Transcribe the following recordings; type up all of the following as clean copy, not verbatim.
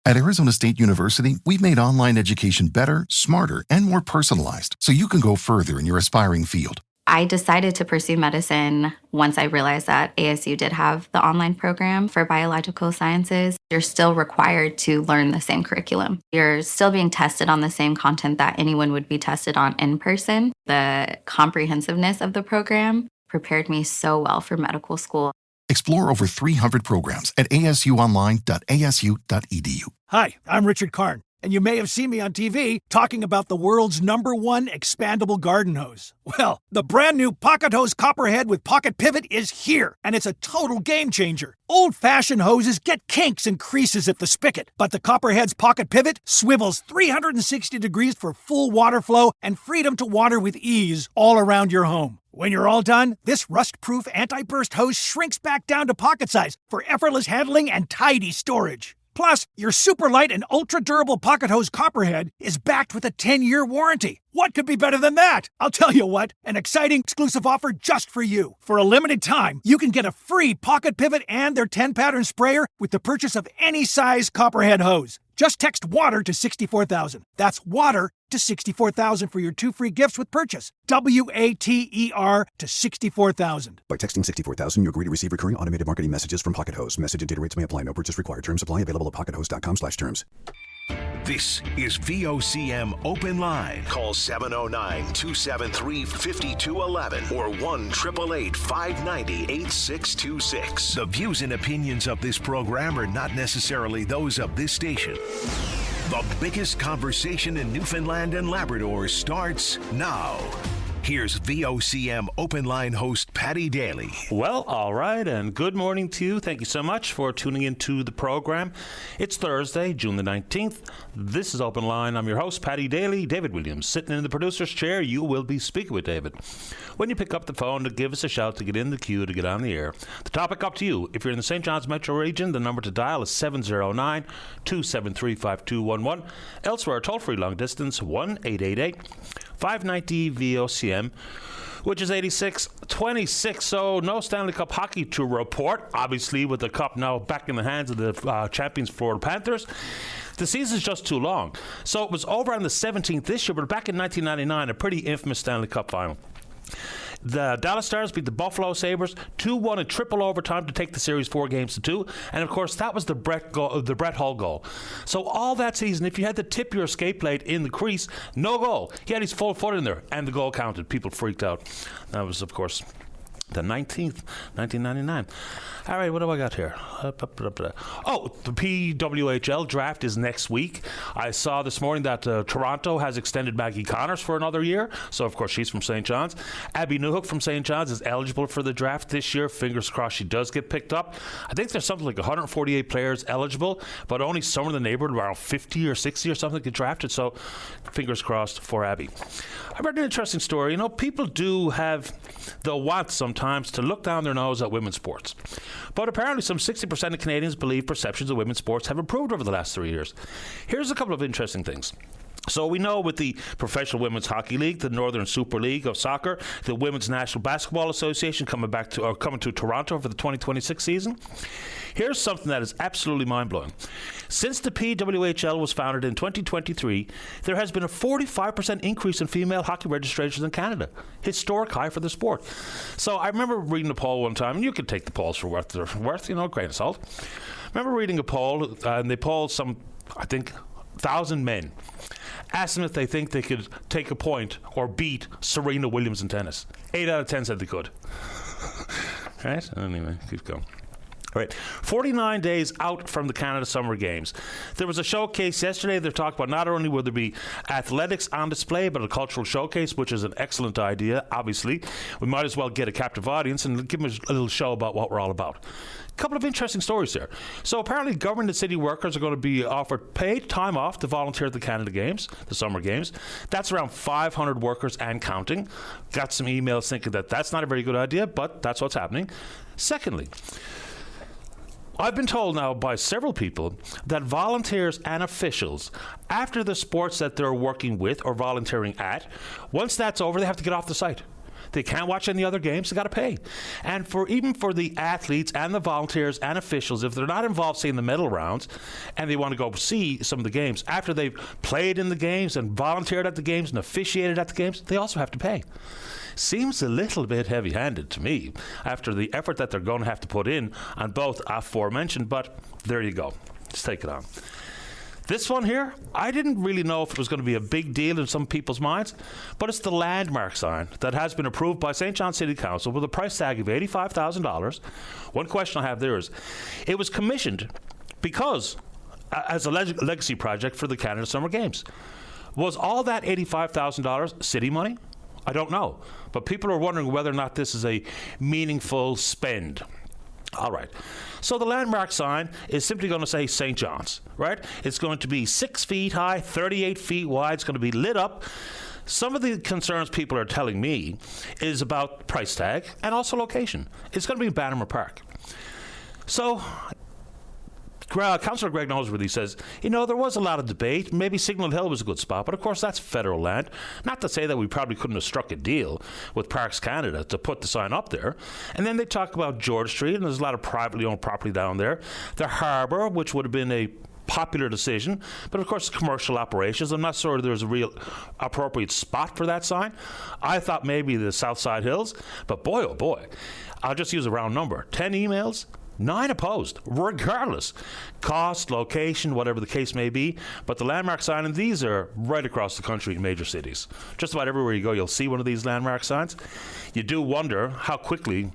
At Arizona State University, we've made online education better, smarter, and more personalized so you can go further in your aspiring field. I decided to pursue medicine once I realized that ASU did have the online program for biological sciences. You're still required to learn the same curriculum. You're still being tested on the same content that anyone would be tested on in person. The comprehensiveness of the program prepared me so well for medical school. Explore over 300 programs at asuonline.asu.edu. Hi, I'm Richard Karn, and you may have seen me on TV talking about the world's #1 expandable garden hose. Well, the brand new Pocket Hose Copperhead with Pocket Pivot is here, and it's a total game changer. Old-fashioned hoses get kinks and creases at the spigot, but the Copperhead's Pocket Pivot swivels 360 degrees for full water flow and freedom to water with ease all around your home. When you're all done, this rust-proof anti-burst hose shrinks back down to pocket size for effortless handling and tidy storage. Plus, your super light and ultra-durable Pocket Hose Copperhead is backed with a 10-year warranty. What could be better than that? I'll tell you what, an exciting exclusive offer just for you. For a limited time, you can get a free Pocket Pivot and their 10-pattern sprayer with the purchase of any size Copperhead hose. Just text WATER to 64,000. That's WATER to 64,000 for your 2 free gifts with purchase. WATER to 64,000. By texting 64,000, you agree to receive recurring automated marketing messages from Pocket Hose. Message and data rates may apply. No purchase required. Terms apply. Available at pockethose.com/terms. This is VOCM Open Line. Call 709-273-5211 or 1-888-590-8626. The views and opinions of this program are not necessarily those of this station. The biggest conversation in Newfoundland and Labrador starts now. Here's VOCM Open Line host Paddy Daly. Well, all right, and good morning to you. Thank you so much for tuning into the program. It's Thursday, June the 19th. This is Open Line. I'm your host, Paddy Daly. David Williams, sitting in the producer's chair. You will be speaking with David. When you pick up the phone to give us a shout to get in the queue to get on the air, the topic up to you. If you're in the St. John's metro region, the number to dial is 709-273-5211. Elsewhere, toll-free long distance, 1-888-590-VOCM, which is 8626. So no Stanley Cup hockey to report, obviously, with the cup now back in the hands of the champions Florida Panthers. The season's just too long. So it was over on the 17th this year, but back in 1999, a pretty infamous Stanley Cup final. The Dallas Stars beat the Buffalo Sabres 2-1 in triple overtime to take the series 4-2. And, of course, that was the Brett Hull goal. So all that season, if you had to tip your skate blade in the crease, no goal. He had his full foot in there, and the goal counted. People freaked out. That was, of course, the 19th, 1999. All right, what do I got here? Oh, the PWHL draft is next week. I saw this morning that Toronto has extended Maggie Connors for another year. So, of course, she's from St. John's. Abby Newhook from St. John's is eligible for the draft this year. Fingers crossed she does get picked up. I think there's something like 148 players eligible, but only some in the neighborhood, around 50 or 60 or something, get drafted. So, fingers crossed for Abby. I read an interesting story. You know, people do have the want sometimes to look down their nose at women's sports. But apparently some 60% of Canadians believe perceptions of women's sports have improved over the last 3 years. Here's a couple of interesting things. So we know with the Professional Women's Hockey League, the Northern Super League of Soccer, the Women's National Basketball Association coming to Toronto for the 2026 season. Here's something that is absolutely mind-blowing. Since the PWHL was founded in 2023, there has been a 45% increase in female hockey registrations in Canada. Historic high for the sport. So I remember reading a poll one time, and you can take the polls for what they're worth, grain of salt. I remember reading a poll, and they polled some, I think, 1,000 men. Asked them if they think they could take a point or beat Serena Williams in tennis. 8 out of 10 said they could. Right? Anyway, keep going. All right, 49 days out from the Canada Summer Games. There was a showcase yesterday. They're talking about not only will there be athletics on display, but a cultural showcase, which is an excellent idea, obviously. We might as well get a captive audience and give them a little show about what we're all about. A couple of interesting stories there. So apparently government and city workers are going to be offered paid time off to volunteer at the Canada Games, the Summer Games. That's around 500 workers and counting. Got some emails thinking that that's not a very good idea, but that's what's happening. Secondly, I've been told now by several people that volunteers and officials, after the sports that they're working with or volunteering at, once that's over, they have to get off the site. They can't watch any other games. They got to pay. And even for the athletes and the volunteers and officials, if they're not involved, say, in the medal rounds, and they want to go see some of the games, after they've played in the games and volunteered at the games and officiated at the games, they also have to pay. Seems a little bit heavy-handed to me after the effort that they're going to have to put in on both aforementioned, but there you go. Let's take it on. This one here, I didn't really know if it was going to be a big deal in some people's minds, but it's the landmark sign that has been approved by St. John City Council with a price tag of $85,000. One question I have there is, it was commissioned because as a legacy project for the Canada Summer Games. Was all that $85,000 city money? I don't know, but people are wondering whether or not this is a meaningful spend. All right. So the landmark sign is simply going to say St. John's, right? It's going to be 6 feet high, 38 feet wide. It's going to be lit up. Some of the concerns people are telling me is about price tag and also location. It's going to be in Bannerman Park. So Councillor Greg Noseworthy says, there was a lot of debate. Maybe Signal Hill was a good spot, but of course that's federal land. Not to say that we probably couldn't have struck a deal with Parks Canada to put the sign up there. And then they talk about George Street, and there's a lot of privately owned property down there. The harbour, which would have been a popular decision, but of course commercial operations. I'm not sure there's a real appropriate spot for that sign. I thought maybe the Southside Hills, but boy, oh boy, I'll just use a round number. 10 emails, 9 opposed, regardless. Cost, location, whatever the case may be. But the landmark sign, and these are right across the country in major cities. Just about everywhere you go, you'll see one of these landmark signs. You do wonder how quickly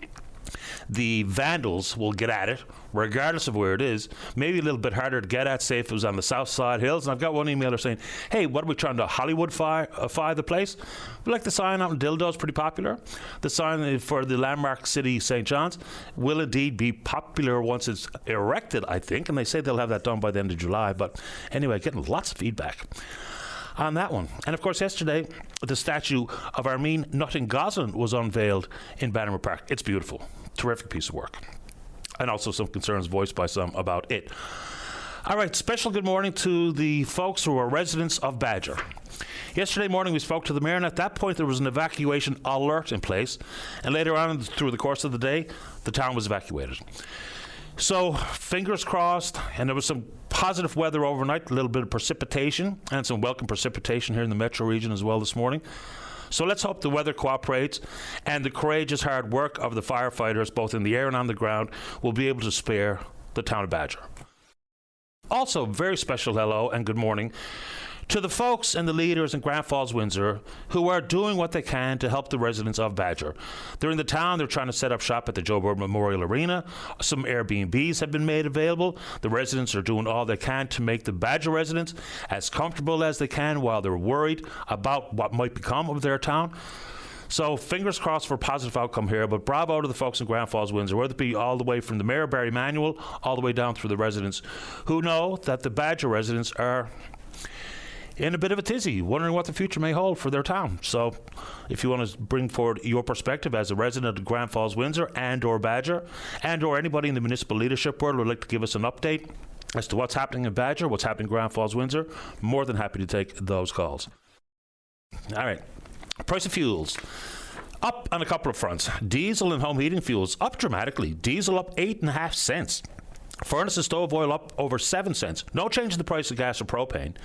the vandals will get at it, regardless of where it is. Maybe a little bit harder to get at, say if it was on the South Side Hills. And I've got one emailer saying, hey, what are we trying to Hollywoodify the place? We like the sign out in Dildo's pretty popular. The sign for the landmark city St. John's will indeed be popular once it's erected, I think. And they say they'll have that done by the end of July. But anyway, getting lots of feedback on that one. And of course, yesterday, the statue of Armine Nutting-Goslin was unveiled in Bannerman Park. It's beautiful. Terrific piece of work. And also some concerns voiced by some about it. All right, special good morning to the folks who are residents of Badger. Yesterday morning we spoke to the mayor, and at that point there was an evacuation alert in place. And later on through the course of the day, the town was evacuated. So, fingers crossed, and there was some positive weather overnight, a little bit of precipitation, and some welcome precipitation here in the metro region as well this morning. So let's hope the weather cooperates, and the courageous hard work of the firefighters, both in the air and on the ground, will be able to spare the town of Badger. Also, very special hello and good morning to the folks and the leaders in Grand Falls, Windsor, who are doing what they can to help the residents of Badger. They're in the town. They're trying to set up shop at the Joe Bird Memorial Arena. Some Airbnbs have been made available. The residents are doing all they can to make the Badger residents as comfortable as they can while they're worried about what might become of their town. So fingers crossed for a positive outcome here, but bravo to the folks in Grand Falls, Windsor, whether it be all the way from the Mayor, Barry Manuel, all the way down through the residents who know that the Badger residents are in a bit of a tizzy, wondering what the future may hold for their town. So if you want to bring forward your perspective as a resident of Grand Falls, Windsor, and or Badger, and or anybody in the municipal leadership world would like to give us an update as to what's happening in Badger, what's happening in Grand Falls, Windsor, more than happy to take those calls. All right. Price of fuels. Up on a couple of fronts. Diesel and home heating fuels up dramatically. Diesel up 8.5 cents. Furnace and stove oil up over 7 cents. No change in the price of gas or propane.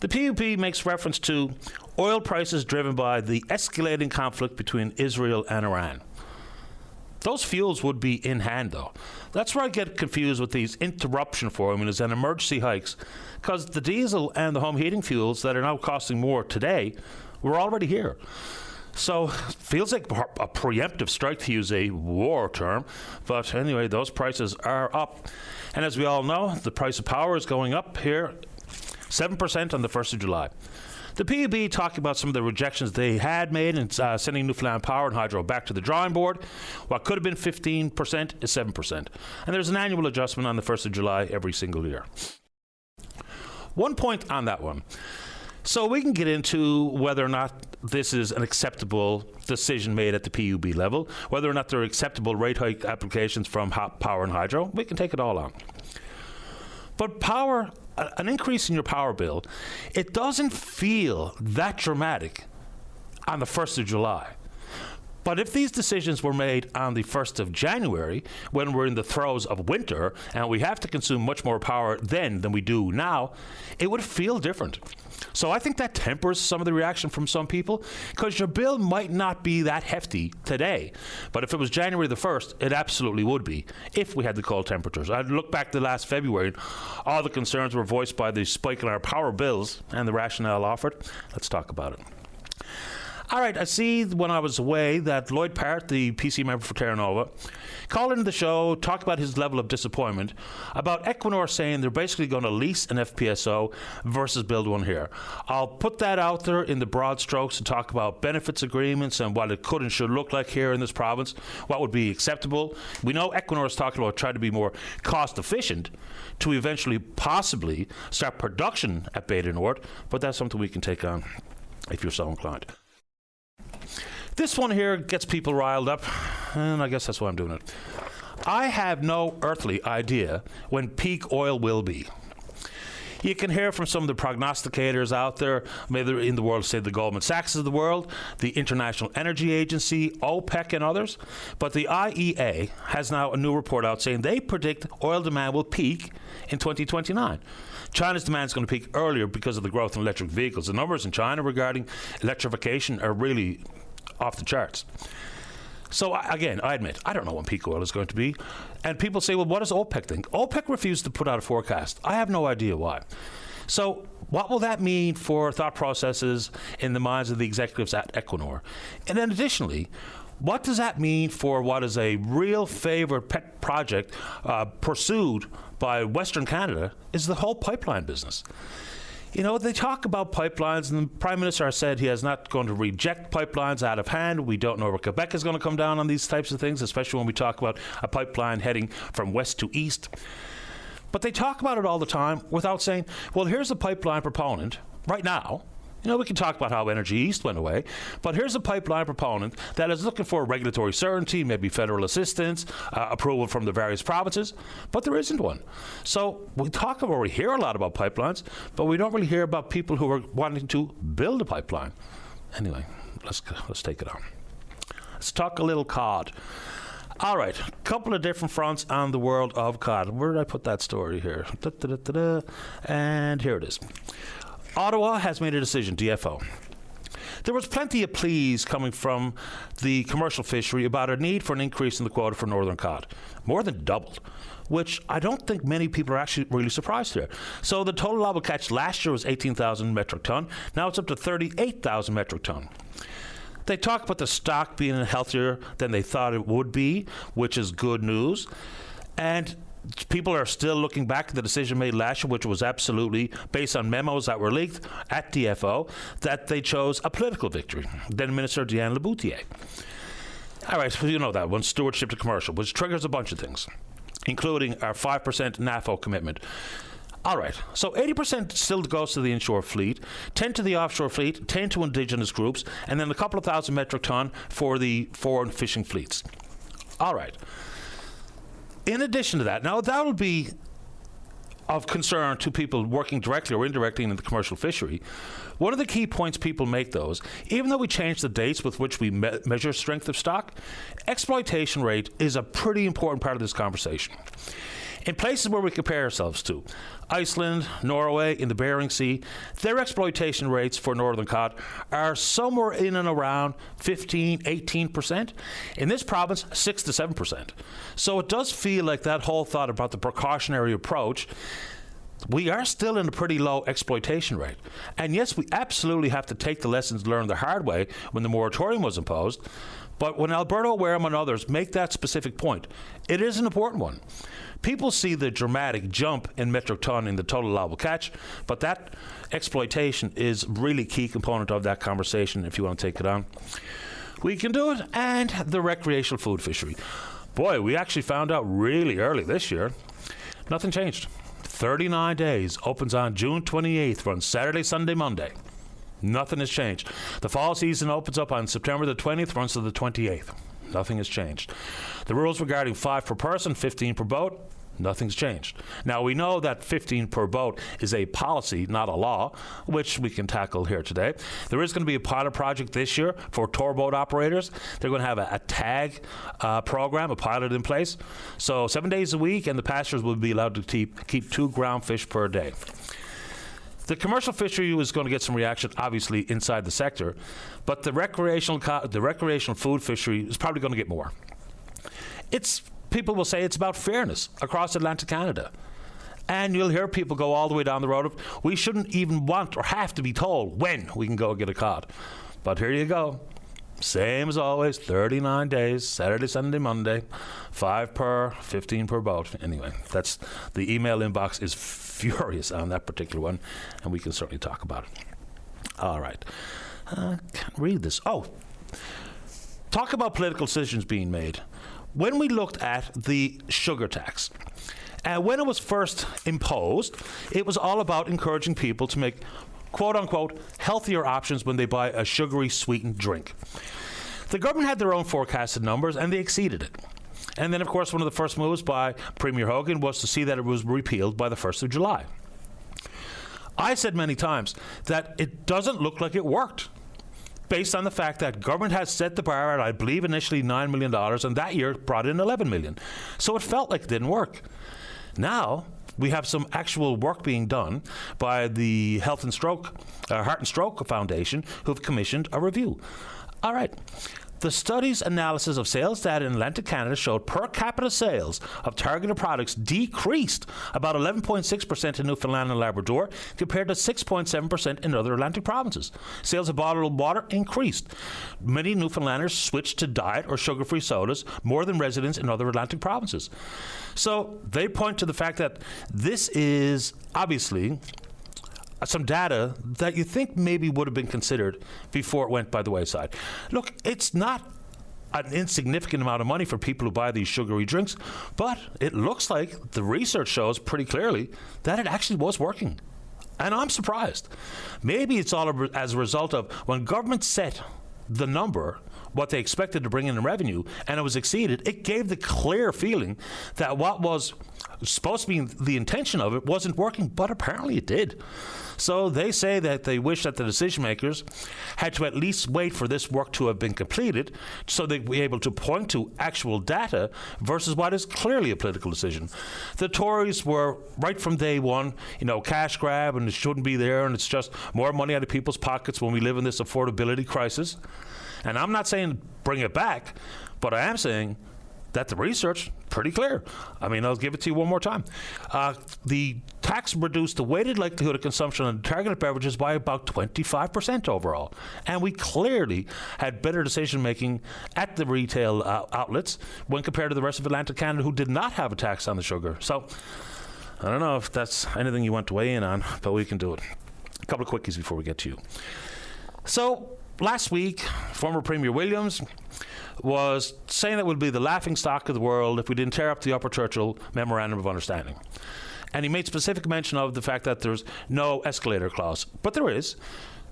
The PUP makes reference to oil prices driven by the escalating conflict between Israel and Iran. Those fuels would be in hand, though. That's where I get confused with these interruption formulas and emergency hikes, because the diesel and the home heating fuels that are now costing more today were already here. So feels like a preemptive strike, to use a war term. But anyway, those prices are up. And as we all know, the price of power is going up here 7% on the 1st of July. The PUB talking about some of the rejections they had made in sending Newfoundland Power and Hydro back to the drawing board. What could have been 15% is 7%. And there's an annual adjustment on the 1st of July every single year. One point on that one. So we can get into whether or not this is an acceptable decision made at the PUB level, whether or not there are acceptable rate hike applications from Power and Hydro. We can take it all on. But power, an increase in your power bill, it doesn't feel that dramatic on the 1st of July. But if these decisions were made on the 1st of January, when we're in the throes of winter and we have to consume much more power then than we do now, it would feel different. So I think that tempers some of the reaction from some people, because your bill might not be that hefty today. But if it was January the 1st, it absolutely would be, if we had the cold temperatures. I'd look back to last February, and all the concerns were voiced by the spike in our power bills and the rationale offered. Let's talk about it. All right, I see when I was away that Lloyd Parrott, the PC member for Terra Nova, called into the show, talked about his level of disappointment about Equinor saying they're basically going to lease an FPSO versus build one here. I'll put that out there in the broad strokes and talk about benefits agreements and what it could and should look like here in this province, what would be acceptable. We know Equinor is talking about trying to be more cost efficient to eventually possibly start production at Beta Nord, but that's something we can take on if you're so inclined. This one here gets people riled up, and I guess that's why I'm doing it. I have no earthly idea when peak oil will be. You can hear from some of the prognosticators out there, maybe in the world, say the Goldman Sachs of the world, the International Energy Agency, OPEC and others. But the IEA has now a new report out saying they predict oil demand will peak in 2029. China's demand is going to peak earlier because of the growth in electric vehicles. The numbers in China regarding electrification are really off the charts. So again, I admit, I don't know when peak oil is going to be. And people say, well, what does OPEC think? OPEC refused to put out a forecast. I have no idea why. So what will that mean for thought processes in the minds of the executives at Equinor? And then additionally, what does that mean for what is a real favorite pet project pursued by Western Canada is the whole pipeline business? You know, they talk about pipelines, and the Prime Minister has said he is not going to reject pipelines out of hand. We don't know where Quebec is going to come down on these types of things, especially when we talk about a pipeline heading from west to east. But they talk about it all the time without saying, well, here's a pipeline proponent right now. You know, we can talk about how Energy East went away, but here's a pipeline proponent that is looking for regulatory certainty, maybe federal assistance, approval from the various provinces, but there isn't one. So we hear a lot about pipelines, but we don't really hear about people who are wanting to build a pipeline. Anyway, let's take it on. Let's talk a little cod. All right, a couple of different fronts on the world of cod. Where did I put that story here? And here it is. Ottawa has made a decision, DFO. There was plenty of pleas coming from the commercial fishery about a need for an increase in the quota for northern cod. More than doubled, which I don't think many people are actually really surprised here. So the total allowable catch last year was 18,000 metric ton. Now it's up to 38,000 metric ton. They talk about the stock being healthier than they thought it would be, which is good news. And people are still looking back at the decision made last year, which was absolutely based on memos that were leaked at DFO, that they chose a political victory. Then Minister Diane Laboutier. All right, so you know that one, stewardship to commercial, which triggers a bunch of things, including our 5% NAFO commitment. All right, so 80% still goes to the inshore fleet, 10 to the offshore fleet, 10 to indigenous groups, and then a couple of thousand metric ton for the foreign fishing fleets. All right. In addition to that, now that will be of concern to people working directly or indirectly in the commercial fishery. One of the key points people make, though, is even though we change the dates with which we measure strength of stock, exploitation rate is a pretty important part of this conversation. In places where we compare ourselves to, Iceland, Norway, in the Bering Sea, their exploitation rates for northern cod are somewhere in and around 15, 18%. In this province, 6 to 7%. So it does feel like that whole thought about the precautionary approach, we are still in a pretty low exploitation rate. And yes, we absolutely have to take the lessons learned the hard way when the moratorium was imposed. But when Alberto Wareham and others make that specific point, it is an important one. People see the dramatic jump in metric ton in the total allowable catch, but that exploitation is really key component of that conversation if you want to take it on. We can do it, and the recreational food fishery. Boy, we actually found out really early this year. Nothing changed. 39 days, opens on June 28th, runs Saturday, Sunday, Monday. Nothing has changed. The fall season opens up on September the 20th, runs to the 28th. Nothing has changed. The rules regarding 5 per person, 15 per boat, Nothing's changed. Now, we know that 15 per boat is a policy, not a law, which we can tackle here today. There is going to be a pilot project this year for tour boat operators. They're going to have a tag program, a pilot in place. So 7 days a week, and the passengers will be allowed to keep 2 ground fish per day. The commercial fishery is going to get some reaction, obviously, inside the sector, but the recreational food fishery is probably going to get more. People will say it's about fairness across Atlantic Canada. And you'll hear people go all the way down the road of, we shouldn't even want or have to be told when we can go get a cod. But here you go. Same as always, 39 days, Saturday, Sunday, Monday, 5 per, 15 per boat. Anyway, that's the email inbox is furious on that particular one, and we can certainly talk about it. All right. Can't read this. Oh, talk about political decisions being made. When we looked at the sugar tax, when it was first imposed, it was all about encouraging people to make quote-unquote healthier options when they buy a sugary sweetened drink. The government had their own forecasted numbers, and they exceeded it. And then, of course, one of the first moves by Premier Hogan was to see that it was repealed by the 1st of July. I said many times that it doesn't look like it worked, based on the fact that government has set the bar at, I believe, initially $9 million, and that year brought in $11 million. So it felt like it didn't work. Now, we have some actual work being done by the Heart and Stroke Foundation, who've commissioned a review. All right. The study's analysis of sales data in Atlantic Canada showed per capita sales of targeted products decreased about 11.6% in Newfoundland and Labrador compared to 6.7% in other Atlantic provinces. Sales of bottled water increased. Many Newfoundlanders switched to diet or sugar-free sodas more than residents in other Atlantic provinces. So they point to the fact that this is obviously some data that you think maybe would have been considered before it went by the wayside. Look, it's not an insignificant amount of money for people who buy these sugary drinks, but it looks like the research shows pretty clearly that it actually was working. And I'm surprised. Maybe it's all as a result of when government set the number, what they expected to bring in revenue, and it was exceeded, it gave the clear feeling that what was supposed to be the intention of it wasn't working, but apparently it did. So they say that they wish that the decision makers had to at least wait for this work to have been completed so they'd be able to point to actual data versus what is clearly a political decision. The Tories were, right from day one, cash grab, and it shouldn't be there, and it's just more money out of people's pockets when we live in this affordability crisis. And I'm not saying bring it back, but I am saying that the research, pretty clear. I mean, I'll give it to you one more time. The tax reduced the weighted likelihood of consumption on targeted beverages by about 25% overall. And we clearly had better decision-making at the retail outlets when compared to the rest of Atlantic Canada, who did not have a tax on the sugar. So I don't know if that's anything you want to weigh in on, but we can do it. A couple of quickies before we get to you. So last week, former Premier Williams was saying that we'll be the laughing stock of the world if we didn't tear up the Upper Churchill Memorandum of Understanding. And he made specific mention of the fact that there's no escalator clause. But there is.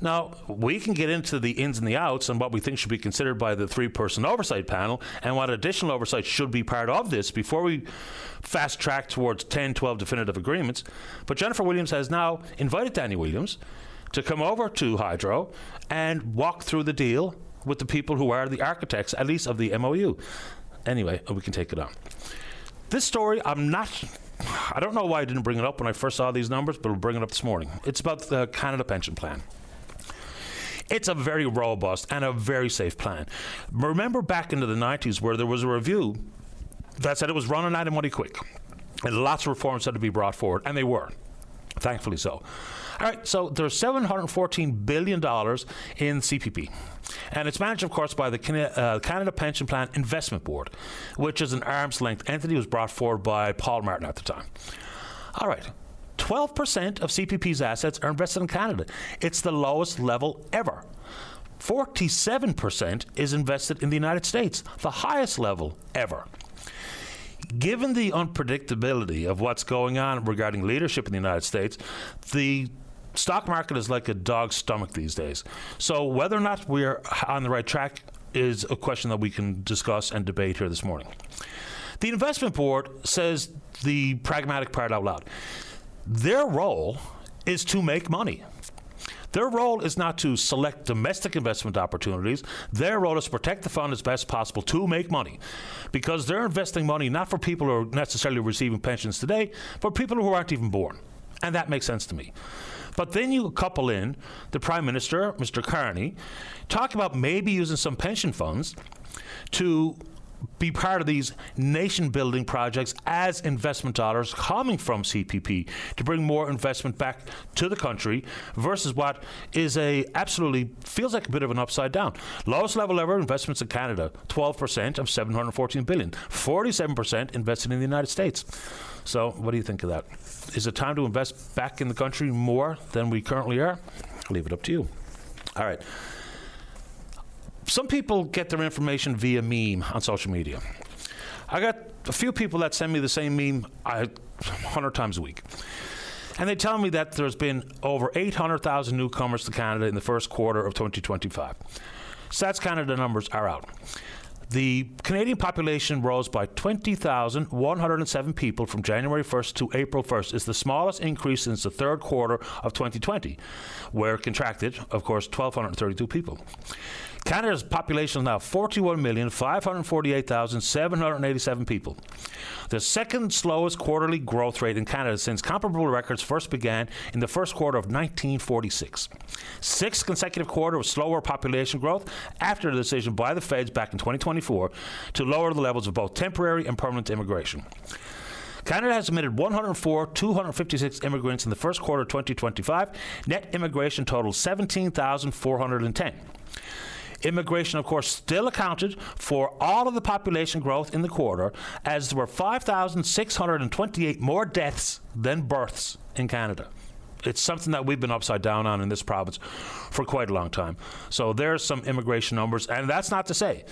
Now, we can get into the ins and the outs and what we think should be considered by the 3-person oversight panel and what additional oversight should be part of this before we fast track towards 10, 12 definitive agreements. But Jennifer Williams has now invited Danny Williams to come over to Hydro and walk through the deal with the people who are the architects, at least of the MOU. Anyway, we can take it on. This story, I don't know why I didn't bring it up when I first saw these numbers, but we'll bring it up this morning. It's about the Canada Pension Plan. It's a very robust and a very safe plan. Remember back into the 90s where there was a review that said it was running out of money quick, and lots of reforms had to be brought forward, and they were, thankfully so. All right, so there's $714 billion in CPP. And it's managed, of course, by the Canada Pension Plan Investment Board, which is an arm's-length entity. It was brought forward by Paul Martin at the time. All right, 12% of CPP's assets are invested in Canada. It's the lowest level ever. 47% is invested in the United States, the highest level ever. Given the unpredictability of what's going on regarding leadership in the United States, the stock market is like a dog's stomach these days. So whether or not we're on the right track is a question that we can discuss and debate here this morning. The investment board says the pragmatic part out loud. Their role is to make money. Their role is not to select domestic investment opportunities. Their role is to protect the fund as best possible to make money, because they're investing money not for people who are necessarily receiving pensions today, but people who aren't even born. And that makes sense to me. But then you couple in the Prime Minister, Mr. Carney, talk about maybe using some pension funds to be part of these nation-building projects as investment dollars coming from CPP to bring more investment back to the country versus what is absolutely feels like a bit of an upside down. Lowest level ever investments in Canada, 12% of $714 billion, 47% invested in the United States. So what do you think of that? Is it time to invest back in the country more than we currently are? I'll leave it up to you. All right. Some people get their information via meme on social media. I got a few people that send me the same meme 100 times a week. And they tell me that there's been over 800,000 newcomers to Canada in the first quarter of 2025. Stats Canada numbers are out. The Canadian population rose by 20,107 people from January 1st to April 1st. It's the smallest increase since the third quarter of 2020, where it contracted, of course, 1,232 people. Canada's population is now 41,548,787 people. The second slowest quarterly growth rate in Canada since comparable records first began in the first quarter of 1946. Sixth consecutive quarter of slower population growth after the decision by the feds back in 2024 to lower the levels of both temporary and permanent immigration. Canada has admitted 104,256 immigrants in the first quarter of 2025. Net immigration totals 17,410. Immigration, of course, still accounted for all of the population growth in the quarter, as there were 5,628 more deaths than births in Canada. It's something that we've been upside down on in this province for quite a long time. So there's some immigration numbers, and that's not to say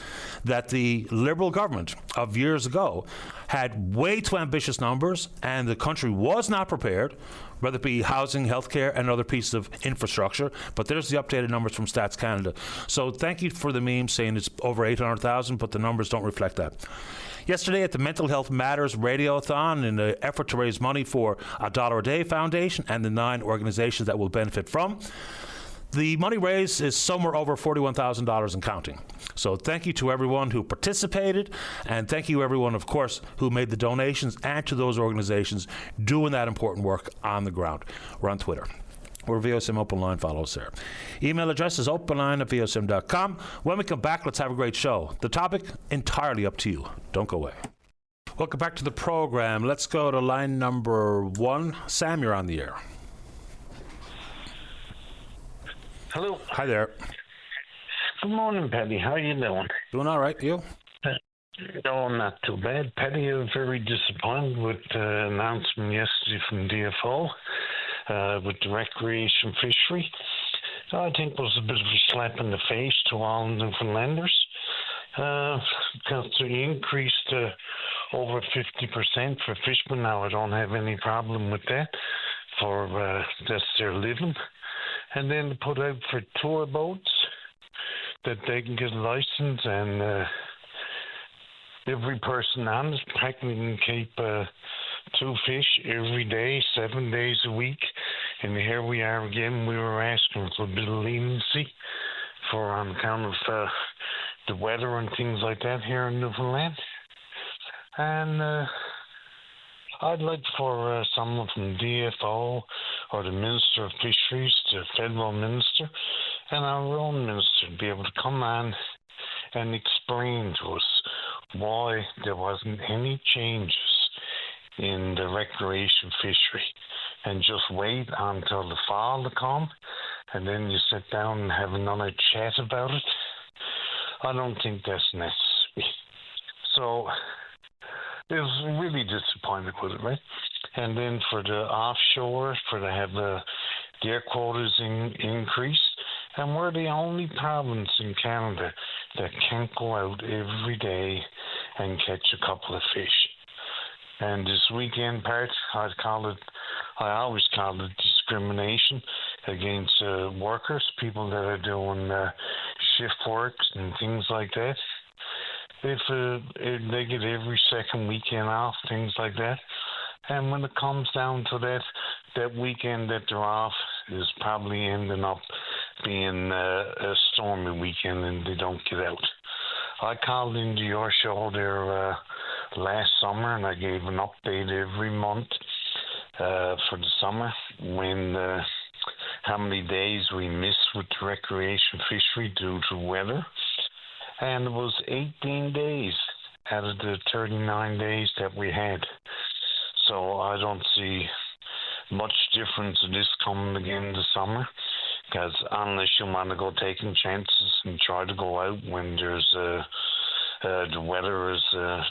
that the Liberal government of years ago had way too ambitious numbers and the country was not prepared, whether it be housing, healthcare, and other pieces of infrastructure. But there's the updated numbers from Stats Canada. So thank you for the meme saying it's over 800,000, but the numbers don't reflect that. Yesterday at the Mental Health Matters Radiothon, in an effort to raise money for a $1 a Day Foundation and the 9 organizations that will benefit from, the money raised is somewhere over $41,000 and counting. So thank you to everyone who participated, and thank you everyone, of course, who made the donations, and to those organizations doing that important work on the ground. We're on Twitter. We're VOSM Open Line. Follow us there. Email address is openline@vosm.com. When we come back, let's have a great show. The topic, entirely up to you. Don't go away. Welcome back to the program. Let's go to line number 1. Sam, you're on the air. Hello. Hi there. Good morning, Paddy. How are you doing? Doing all right, you? No, not too bad. Paddy, I was very disappointed with the announcement yesterday from DFO with the recreation fishery. I think it was a bit of a slap in the face to all Newfoundlanders because they increased over 50% for fishermen. Now, I don't have any problem with that, for that's their living. And then to put out for tour boats that they can get a license, and every person on it practically can keep 2 fish every day, 7 days a week. And here we are again. We were asking for a bit of leniency on account of the weather and things like that here in Newfoundland. And I'd like for someone from DFO or the Minister of Fisheries, the federal minister, and our own minister to be able to come on and explain to us why there wasn't any changes in the recreation fishery, and just wait until the fall to come, and then you sit down and have another chat about it. I don't think that's necessary. So I was really disappointed with it, right? And then for the offshore, for to have their quotas increased, and we're the only province in Canada that can't go out every day and catch a couple of fish. And this weekend part, I always call it discrimination against workers, people that are doing shift works and things like that. if they get every second weekend off, things like that. And when it comes down to that weekend that they're off is probably ending up being a stormy weekend and they don't get out. I called into your show there last summer and I gave an update every month for the summer when how many days we missed with the recreation fishery due to weather. And it was 18 days out of the 39 days that we had. So I don't see much difference in this coming again this summer, because unless you want to go taking chances and try to go out when there's the weather is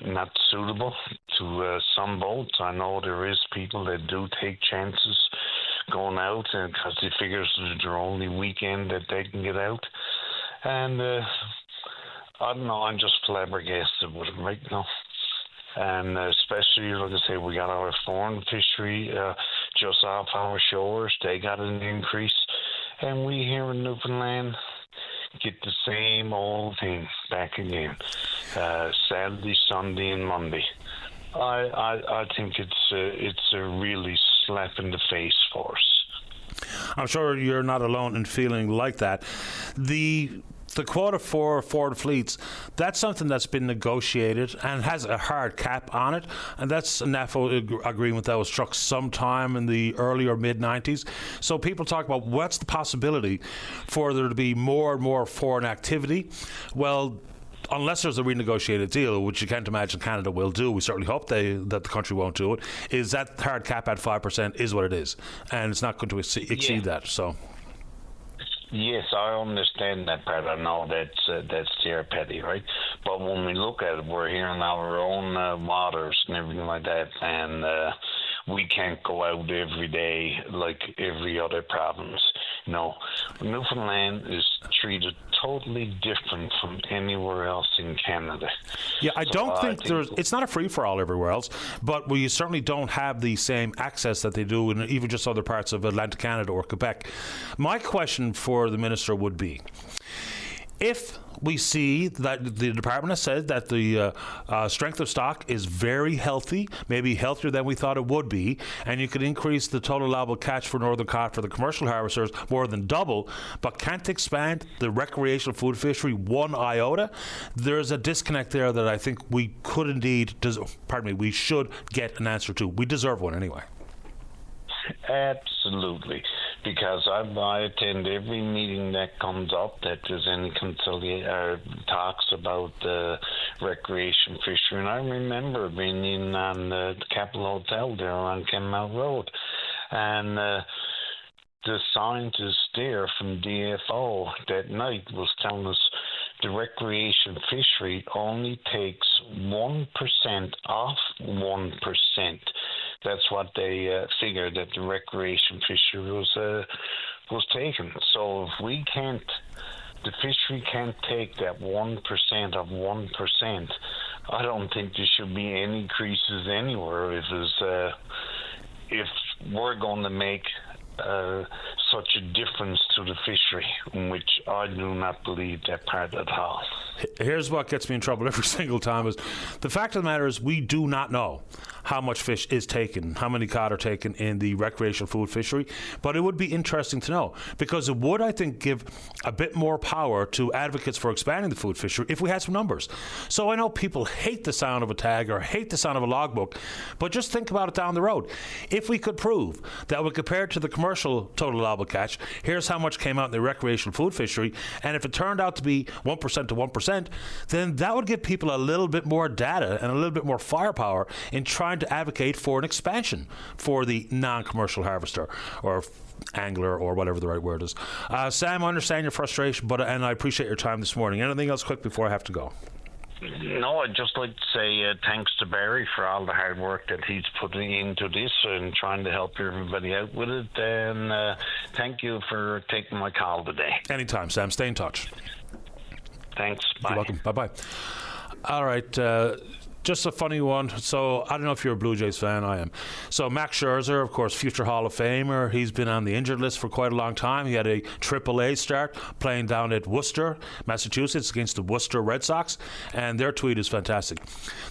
not suitable to some boats. I know there is people that do take chances going out because they figure it's their only weekend that they can get out. And I don't know, I'm just flabbergasted with it right now. And especially, like I say, we got our foreign fishery just off our shores. They got an increase. And we here in Newfoundland get the same old thing back again. Saturday, Sunday, and Monday. I think it's a really slap in the face for us. I'm sure you're not alone in feeling like that. The quota for foreign fleets, that's something that's been negotiated and has a hard cap on it. And that's a NAFO agreement that was struck sometime in the early or mid-90s. So people talk about what's the possibility for there to be more and more foreign activity. Well, unless there's a renegotiated deal, which you can't imagine Canada will do, we certainly hope that the country won't do it, is that hard cap at 5% is what it is. And it's not going to exceed that. So. Yes, I understand that part. I know that's their petty, right? But when we look at it, we're here in our own waters and everything like that, and we can't go out every day like every other province. No, Newfoundland is treated totally different from anywhere else in Canada. Yeah, I don't think it's not a free-for-all everywhere else, but we certainly don't have the same access that they do in even just other parts of Atlantic Canada or Quebec. My question for the Minister would be, if we see that the department has said that the strength of stock is very healthy, maybe healthier than we thought it would be, and you could increase the total allowable catch for northern cod for the commercial harvesters more than double, but can't expand the recreational food fishery one iota, there's a disconnect there that I think we could indeed, we should get an answer to. We deserve one anyway. Absolutely, because I attend every meeting that comes up that there's any talks about the recreation fishery, and I remember being in on the Capitol Hotel there on Kenmount Road, and the scientist there from DFO that night was telling us the recreation fishery only takes 1% off 1%. That's what they figured that the recreation fishery was taken. So if the fishery can't take that 1% of 1%, I don't think there should be any increases anywhere if we're going to make such a difference to the fishery, in which I do not believe that part at all. Here's what gets me in trouble every single time is the fact of the matter is we do not know how much fish is taken, how many cod are taken in the recreational food fishery, but it would be interesting to know, because it would, I think, give a bit more power to advocates for expanding the food fishery if we had some numbers. So I know people hate the sound of a tag or hate the sound of a logbook, but just think about it down the road. If we could prove that when compared to the commercial total allowable catch, here's how much came out in the recreational food fishery, and if it turned out to be 1% to 1%, then that would give people a little bit more data and a little bit more firepower in trying to advocate for an expansion for the non-commercial harvester or angler or whatever the right word is. Sam, I understand your frustration, and I appreciate your time this morning. Anything else quick before I have to go? No, I'd just like to say thanks to Barry for all the hard work that he's putting into this and trying to help everybody out with it. And thank you for taking my call today. Anytime, Sam. Stay in touch. Thanks. Bye. You're welcome. Bye-bye. All right. Just a funny one. So I don't know if you're a Blue Jays fan. I am. So Max Scherzer, of course, future Hall of Famer. He's been on the injured list for quite a long time. He had a AAA start playing down at Worcester, Massachusetts, against the Worcester Red Sox. And their tweet is fantastic.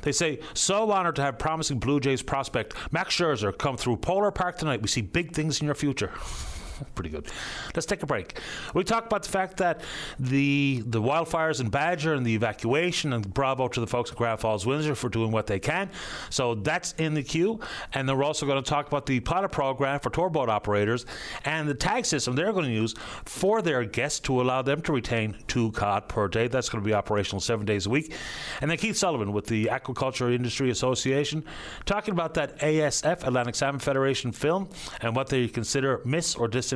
They say, so honored to have promising Blue Jays prospect Max Scherzer come through Polar Park tonight. We see big things in your future. Pretty good. Let's take a break. We talk about the fact that the wildfires in Badger and the evacuation, and bravo to the folks at Grand Falls, Windsor for doing what they can. So that's in the queue. And then we're also going to talk about the pilot program for tour boat operators and the tag system they're going to use for their guests to allow them to retain 2 cod per day. That's going to be operational 7 days a week. And then Keith Sullivan with the Aquaculture Industry Association talking about that ASF, Atlantic Salmon Federation film, and what they consider mis- or disinformation.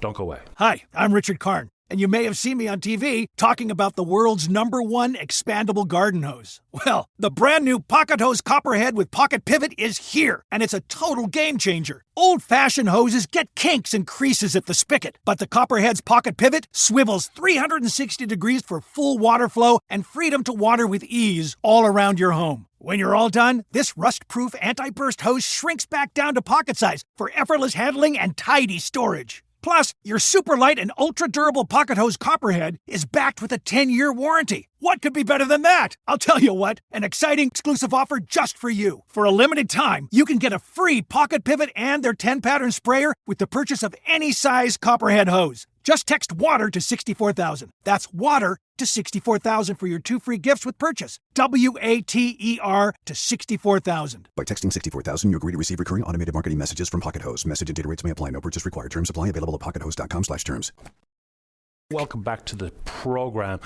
Don't go away. Hi, I'm Richard Karn, and you may have seen me on TV talking about the world's #1 expandable garden hose. Well, the brand new Pocket Hose Copperhead with Pocket Pivot is here, and it's a total game changer. Old-fashioned hoses get kinks and creases at the spigot, but the Copperhead's Pocket Pivot swivels 360 degrees for full water flow and freedom to water with ease all around your home. When you're all done, this rust-proof anti-burst hose shrinks back down to pocket size for effortless handling and tidy storage. Plus, your super light and ultra-durable Pocket Hose Copperhead is backed with a 10-year warranty. What could be better than that? I'll tell you what, an exciting exclusive offer just for you. For a limited time, you can get a free Pocket Pivot and their 10-pattern sprayer with the purchase of any size Copperhead hose. Just text WATER to 64,000. That's WATER to 64,000 for your 2 free gifts with purchase. WATER to 64,000. By texting 64,000, you agree to receive recurring automated marketing messages from Pocket Hose. Message and data rates may apply. No purchase required. Terms apply. Available at pockethose.com/terms. Welcome back to the program.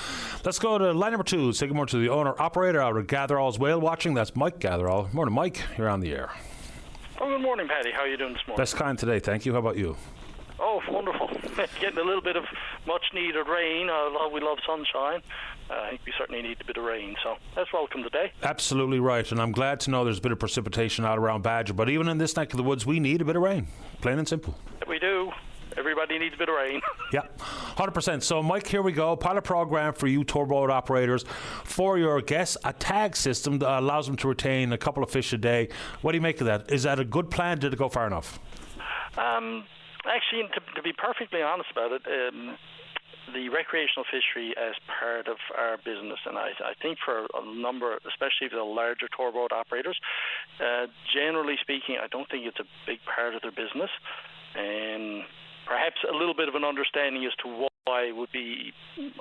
Let's go to line number 2. Say good morning to the owner-operator out of Gatherall's Whale Watching. That's Mike Gatherall. Morning, Mike. You're on the air. Oh, good morning, Paddy. How are you doing this morning? Best kind today, thank you. How about you? Oh, wonderful. Getting a little bit of much-needed rain. We love sunshine. I think we certainly need a bit of rain, so that's welcome today. Absolutely right, and I'm glad to know there's a bit of precipitation out around Badger, but even in this neck of the woods, we need a bit of rain, plain and simple. We do. Everybody needs a bit of rain. Yeah, 100%. So, Mike, here we go. Pilot program for you tour boat operators. For your guests, a tag system that allows them to retain a couple of fish a day. What do you make of that? Is that a good plan? Did it go far enough? Actually, to be perfectly honest about it, the recreational fishery as part of our business, and I think for a number, especially for the larger tour boat operators, generally speaking, I don't think it's a big part of their business, and perhaps a little bit of an understanding as to why it would be,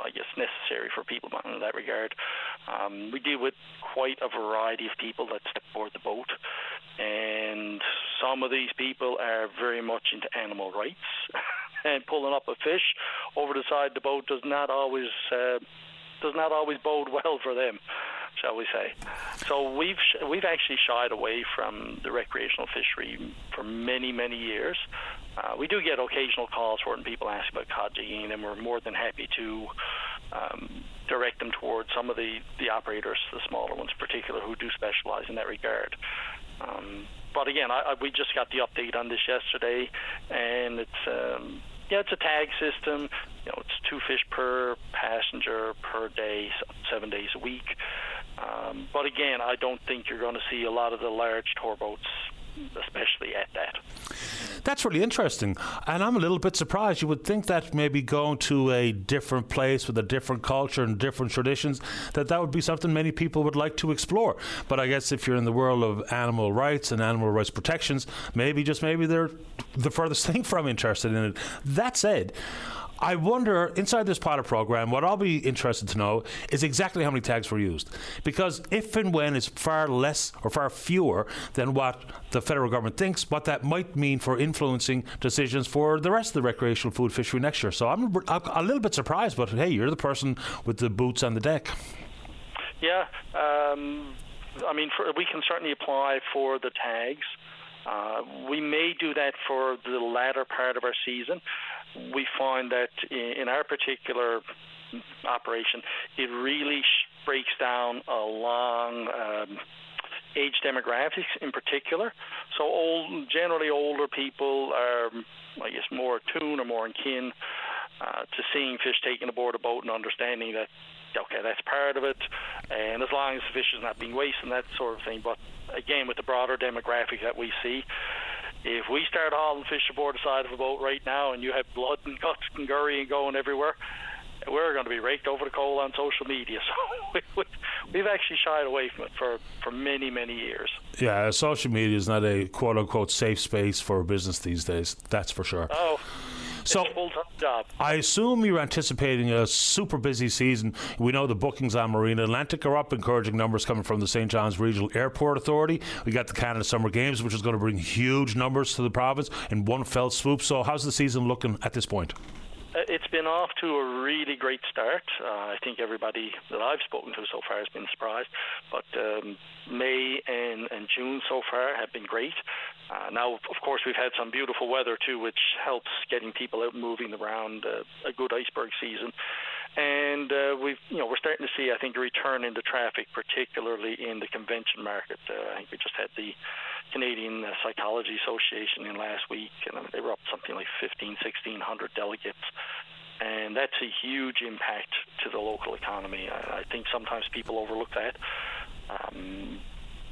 I guess, necessary for people in that regard. We deal with quite a variety of people that step aboard the boat, and some of these people are very much into animal rights, and pulling up a fish over the side of the boat does not always bode well for them, shall we say. So we've actually shied away from the recreational fishery for many, many years. We do get occasional calls for it, and people ask about cod jigging, and we're more than happy to direct them towards some of the operators, the smaller ones in particular, who do specialize in that regard. But again, we just got the update on this yesterday, and it's a tag system. It's 2 fish per passenger per day, 7 days a week. But again, I don't think you're going to see a lot of the large tour boats, especially at that. That's really interesting, and I'm a little bit surprised. You would think that maybe going to a different place with a different culture and different traditions, that would be something many people would like to explore. But I guess if you're in the world of animal rights and animal rights protections, maybe they're the furthest thing from interested in it. That said, I wonder, inside this pilot program, what I'll be interested to know is exactly how many tags were used. Because if and when it's far less or far fewer than what the federal government thinks, what that might mean for influencing decisions for the rest of the recreational food fishery next year. So I'm a little bit surprised, but hey, you're the person with the boots on the deck. Yeah, we can certainly apply for the tags. We may do that for the latter part of our season. We find that in our particular operation, it really breaks down along age demographics in particular. So generally older people are, I guess, more attuned or more in kin to seeing fish taken aboard a boat and understanding that, okay, that's part of it, and as long as the fish is not being wasted and that sort of thing. But again, with the broader demographic that we see, if we start hauling fish aboard the side of a boat right now and you have blood and guts and gurry and going everywhere, we're going to be raked over the coal on social media. So we've actually shied away from it for many, many years. Yeah, social media is not a quote-unquote safe space for business these days. That's for sure. Oh, so it's a full-time job. I assume you're anticipating a super busy season. We know the bookings on Marina Atlantic are up, encouraging numbers coming from the St. John's Regional Airport Authority. We got the Canada Summer Games, which is going to bring huge numbers to the province in one fell swoop. So how's the season looking at this point? It's been off to a really great start. I think everybody that I've spoken to so far has been surprised. But May and June so far have been great. Now, of course, we've had some beautiful weather too, which helps getting people out moving around. A good iceberg season. And we're starting to see, I think, a return into traffic, particularly in the convention market. I think we just had the Canadian Psychology Association in last week, and they were up something like 1,600 delegates. And that's a huge impact to the local economy. I think sometimes people overlook that.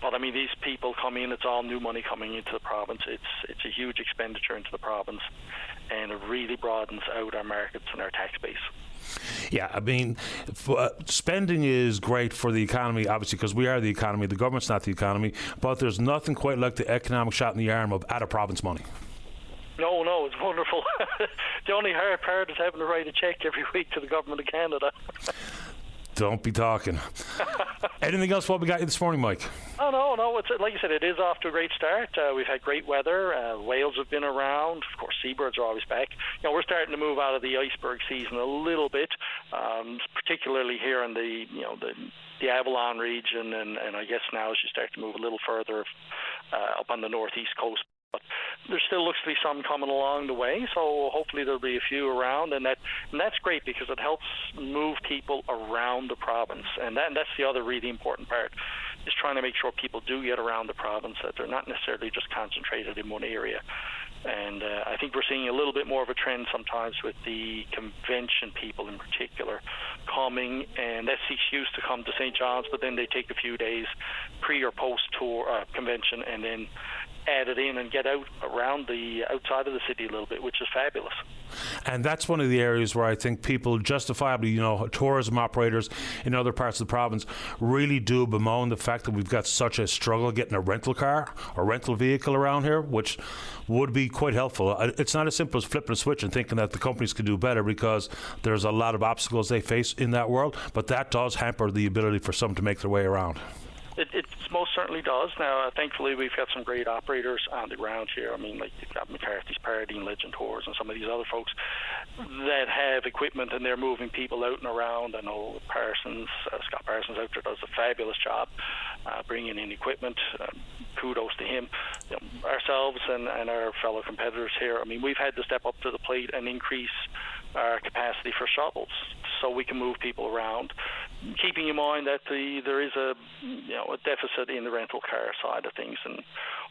But I mean, these people come in, it's all new money coming into the province. It's a huge expenditure into the province, and it really broadens out our markets and our tax base. Yeah, I mean, spending is great for the economy, obviously, because we are the economy. The government's not the economy. But there's nothing quite like the economic shot in the arm of out-of-province money. No, it's wonderful. The only hard part is having to write a check every week to the government of Canada. Don't be talking. Anything else what we got you this morning, Mike? Oh, no. It's, like you said, it is off to a great start. We've had great weather. Whales have been around. Of course, seabirds are always back. We're starting to move out of the iceberg season a little bit, particularly here in the Avalon region, and I guess now as you start to move a little further up on the northeast coast. But there still looks to be some coming along the way, so hopefully there'll be a few around, and that's great because it helps move people around the province, and that's the other really important part, is trying to make sure people do get around the province, that they're not necessarily just concentrated in one area. And I think we're seeing a little bit more of a trend sometimes with the convention people in particular coming, and that's the excuse to come to St. John's, but then they take a few days pre or post tour convention and then add it in and get out around the outside of the city a little bit, which is fabulous. And that's one of the areas where I think people justifiably, tourism operators in other parts of the province really do bemoan the fact that we've got such a struggle getting a rental car or rental vehicle around here, which would be quite helpful. It's not as simple as flipping a switch and thinking that the companies can do better, because there's a lot of obstacles they face in that world, but that does hamper the ability for some to make their way around. It most certainly does. Now, thankfully, we've got some great operators on the ground here. I mean, like you've got McCarthy's Party and Legend Tours and some of these other folks that have equipment, and they're moving people out and around. I know Scott Parsons out there does a fabulous job bringing in equipment. Kudos to him. Ourselves and our fellow competitors here, I mean, we've had to step up to the plate and increase our capacity for shuttles so we can move people around, keeping in mind that there is a deficit in the rental car side of things, and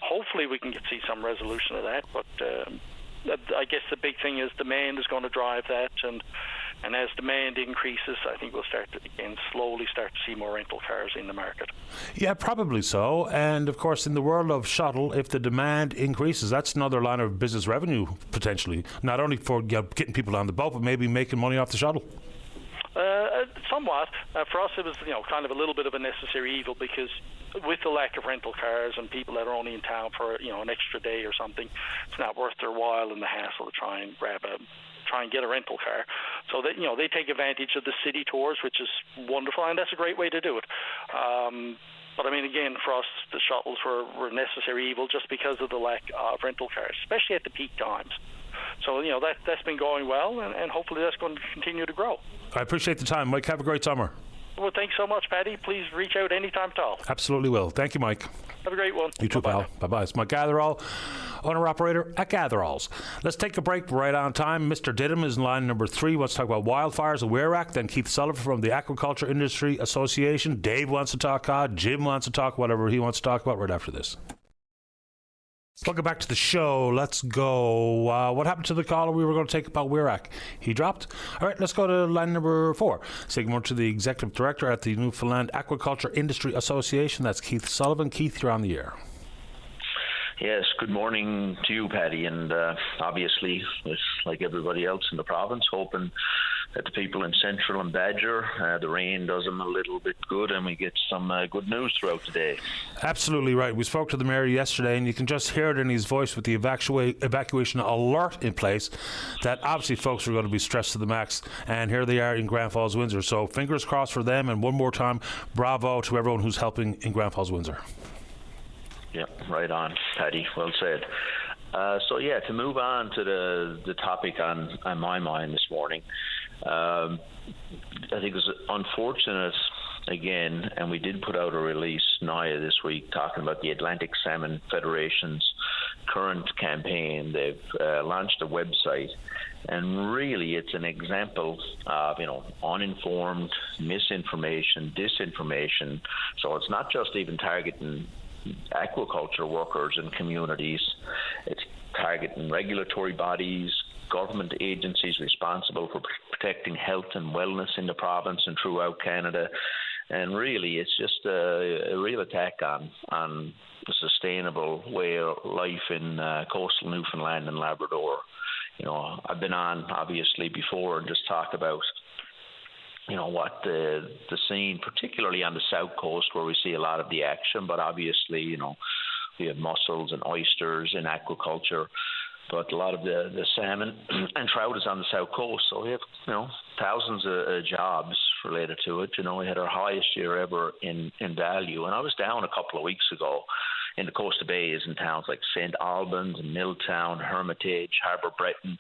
hopefully we can see some resolution of that. But I guess the big thing is demand is going to drive that, and as demand increases, I think we'll slowly start to see more rental cars in the market. Yeah, probably so. And of course, in the world of shuttle, if the demand increases, that's another line of business revenue potentially, not only for getting people on the boat, but maybe making money off the shuttle. Somewhat. For us, it was kind of a little bit of a necessary evil, because with the lack of rental cars and people that are only in town for an extra day or something, it's not worth their while and the hassle to try and get a rental car. So that they take advantage of the city tours, which is wonderful, and that's a great way to do it. But I mean, again, for us, the shuttles were necessary evil just because of the lack of rental cars, especially at the peak times. So, that's been going well, and hopefully that's going to continue to grow. I appreciate the time, Mike. Have a great summer. Well, thanks so much, Paddy. Please reach out anytime at all. Absolutely will. Thank you, Mike. Have a great one. You too, pal. Bye-bye. It's Mike Gatherall, owner-operator at Gatheralls. Let's take a break right on time. Mr. Didham is in line number 3. Wants to talk about wildfires at Weirac. Then Keith Sullivan from the Aquaculture Industry Association. Dave wants to talk cod. Jim wants to talk whatever he wants to talk about right after this. Welcome back to the show. Let's go. What happened to the caller we were going to take about Wirac? He dropped. All right, let's go to line number 4. Saying more to the Executive Director at the Newfoundland Aquaculture Industry Association. That's Keith Sullivan. Keith, you're on the air. Yes, good morning to you, Paddy, and obviously, it's like everybody else in the province, hoping that the people in Central and Badger, the rain does them a little bit good and we get some good news throughout the day. Absolutely right. We spoke to the Mayor yesterday and you can just hear it in his voice with the evacuation alert in place that obviously folks are going to be stressed to the max, and here they are in Grand Falls, Windsor. So fingers crossed for them, and one more time, bravo to everyone who's helping in Grand Falls, Windsor. Yeah, right on, Paddy. Well said. To move on to the topic on my mind this morning, I think it was unfortunate again, and we did put out a release, Naya, this week, talking about the Atlantic Salmon Federation's current campaign. They've launched a website, and really it's an example of, uninformed misinformation, disinformation. So it's not just even targeting aquaculture workers and communities, it's targeting regulatory bodies, government agencies responsible for protecting health and wellness in the province and throughout Canada. And really, it's just a real attack on the sustainable way of life in coastal Newfoundland and Labrador. I've been on, obviously, before and just talked about what the scene, particularly on the south coast where we see a lot of the action, but obviously, we have mussels and oysters in aquaculture, but a lot of the salmon and trout is on the south coast. So we have, thousands of jobs related to it. We had our highest year ever in value. And I was down a couple of weeks ago in the Coast of Bays in towns like St. Albans and Milltown, Hermitage, Harbour Breton.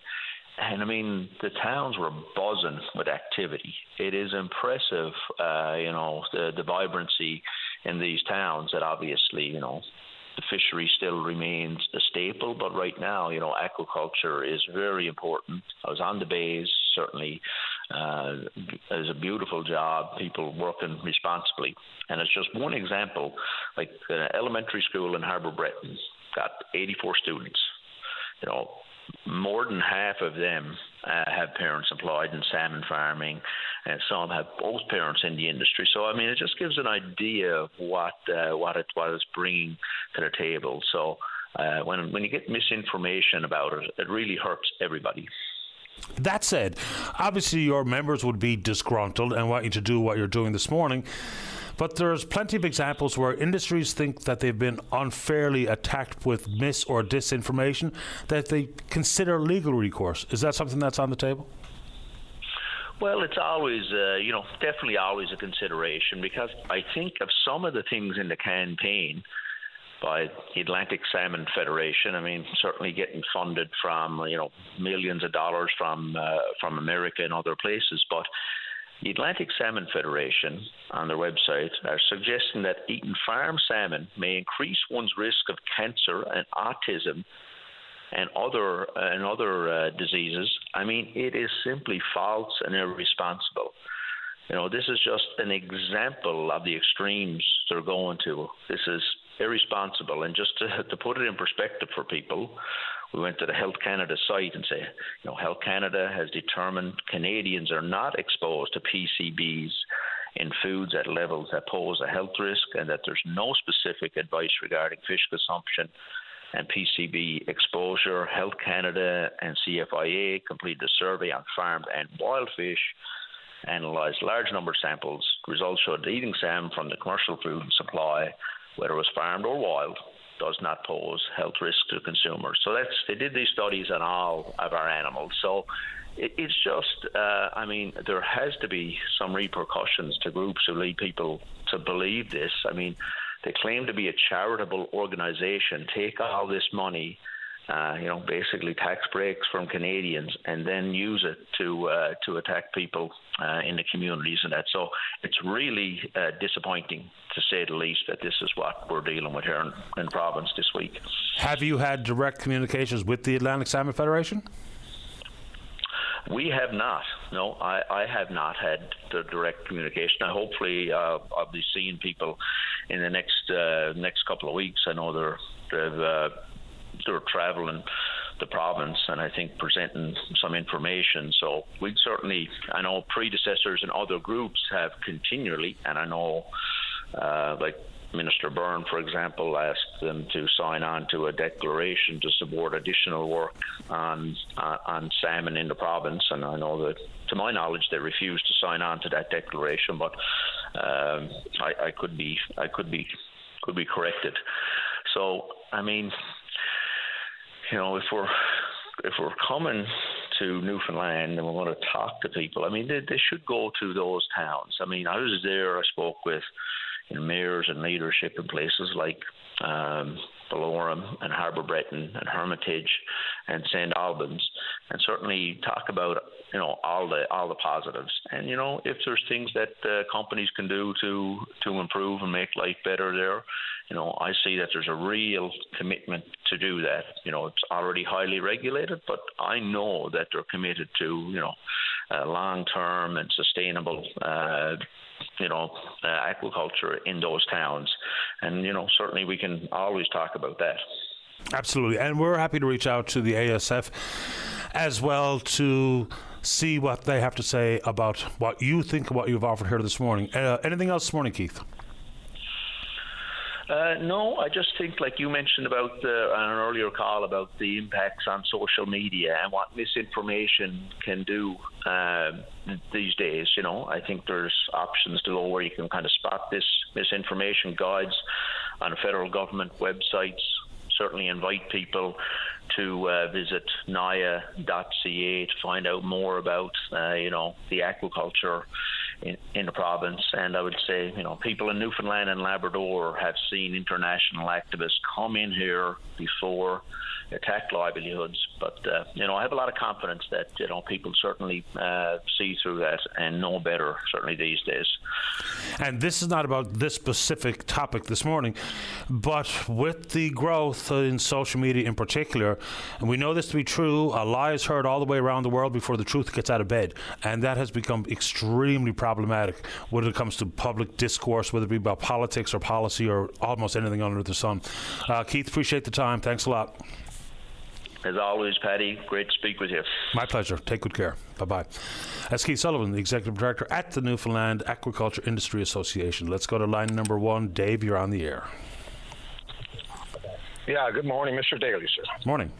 And I mean, the towns were buzzing with activity. It is impressive, the vibrancy in these towns that obviously, the fishery still remains a staple, but right now, aquaculture is very important. I was on the bays, certainly. It's a beautiful job, people working responsibly. And it's just one example, like the elementary school in Harbour Breton got 84 students. More than half of them have parents employed in salmon farming, and some have both parents in the industry. So, I mean, it just gives an idea of what it's bringing to the table. So, when you get misinformation about it, it really hurts everybody. That said, obviously your members would be disgruntled and want you to do what you're doing this morning. But there's plenty of examples where industries think that they've been unfairly attacked with mis or disinformation that they consider legal recourse. Is that something that's on the table? Well, it's always, definitely always a consideration, because I think of some of the things in the campaign by the Atlantic Salmon Federation. I mean, certainly getting funded from, millions of dollars from America and other places, but the Atlantic Salmon Federation on their website are suggesting that eating farm salmon may increase one's risk of cancer and autism and other diseases. I mean, it is simply false and irresponsible. This is just an example of the extremes they're going to. This is irresponsible. And just to put it in perspective for people, we went to the Health Canada site and say, Health Canada has determined Canadians are not exposed to PCBs in foods at levels that pose a health risk, and that there's no specific advice regarding fish consumption and PCB exposure. Health Canada and CFIA completed a survey on farmed and wild fish, analysed large number of samples. Results showed that eating salmon from the commercial food supply, whether it was farmed or wild, does not pose health risk to consumers. So they did these studies on all of our animals. So it's just, there has to be some repercussions to groups who lead people to believe this. I mean, they claim to be a charitable organization, take all this money, basically tax breaks from Canadians, and then use it to attack people in the communities and that. So it's really disappointing, to say the least, that this is what we're dealing with here in the province this week. Have you had direct communications with the Atlantic Salmon Federation? We have not. No, I have not had the direct communication. Hopefully, I'll be seeing people in the next couple of weeks. I know they've they're travelling the province and I think presenting some information. So we'd certainly, I know predecessors and other groups have continually, and I know like Minister Byrne, for example, asked them to sign on to a declaration to support additional work on salmon in the province, and I know that, to my knowledge, they refused to sign on to that declaration. But I could be corrected. So I mean, if we're coming to Newfoundland and we want to talk to people, I mean, they should go to those towns. I mean, I was there. I spoke with mayors and leadership in places like Belorem and Harbour Breton and Hermitage and St. Albans, and certainly talk about all the positives. And if there's things that companies can do to improve and make life better there, I see that there's a real commitment to do that. It's already highly regulated, but I know that they're committed to long-term and sustainable aquaculture in those towns. And, certainly we can always talk about that. Absolutely. And we're happy to reach out to the ASF as well to see what they have to say about what you think of what you've offered here this morning. Anything else this morning, Keith? No, I just think, like you mentioned about on an earlier call, about the impacts on social media and what misinformation can do these days. I think there's options to go where you can kind of spot this misinformation, guides on federal government websites. Certainly invite people to visit naya.ca to find out more about the aquaculture in the province. And I would say, people in Newfoundland and Labrador have seen international activists come in here before, attack livelihoods. But, I have a lot of confidence that, people certainly see through that and know better, certainly these days. And this is not about this specific topic this morning, but with the growth in social media in particular, and we know this to be true, a lie is heard all the way around the world before the truth gets out of bed. And that has become extremely problematic when it comes to public discourse, whether it be about politics or policy or almost anything under the sun. Keith, appreciate the time. Thanks a lot. As always, Paddy, great to speak with you. My pleasure. Take good care. Bye-bye. That's Keith Sullivan, the Executive Director at the Newfoundland Aquaculture Industry Association. Let's go to line number 1. Dave, you're on the air. Yeah, good morning, Mr. Daly, sir. Morning.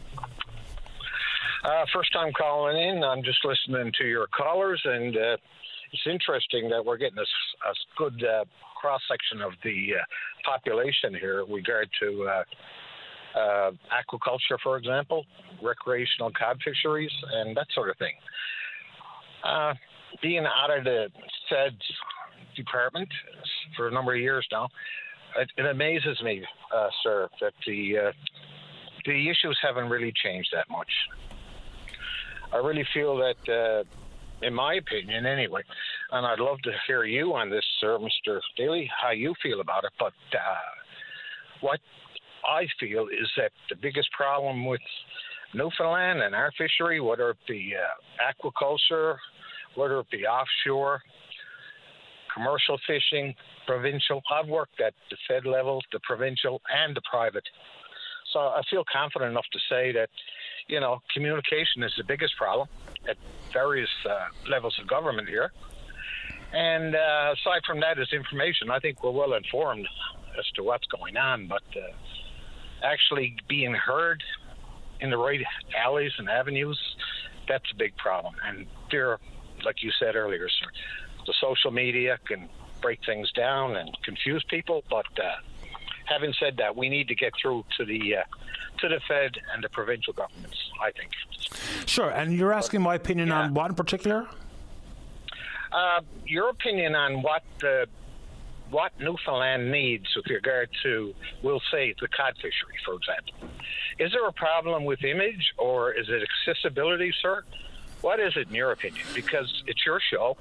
First time calling in. I'm just listening to your callers, and it's interesting that we're getting a good cross-section of the population here with regard to aquaculture, for example, recreational cod fisheries, and that sort of thing. Being out of the Fed's department for a number of years now, it amazes me, sir, that the issues haven't really changed that much. I really feel that, in my opinion anyway, and I'd love to hear you on this, sir, Mr. Daly, how you feel about it, but what I feel is that the biggest problem with Newfoundland and our fishery, whether it be aquaculture, whether it be offshore, commercial fishing, provincial, I've worked at the Fed level, the provincial, and the private. So I feel confident enough to say that, communication is the biggest problem at various levels of government here. And aside from that is information. I think we're well informed as to what's going on, but actually being heard in the right alleys and avenues, that's a big problem. And there, like you said earlier, sir, the social media can break things down and confuse people, but having said that, we need to get through to the Fed and the provincial governments, I think. Sure, and you're asking my opinion on what in particular? Your opinion on what Newfoundland needs with regard to, we'll say, the cod fishery, for example. Is there a problem with image, or is it accessibility, sir? What is it in your opinion? Because it's your show,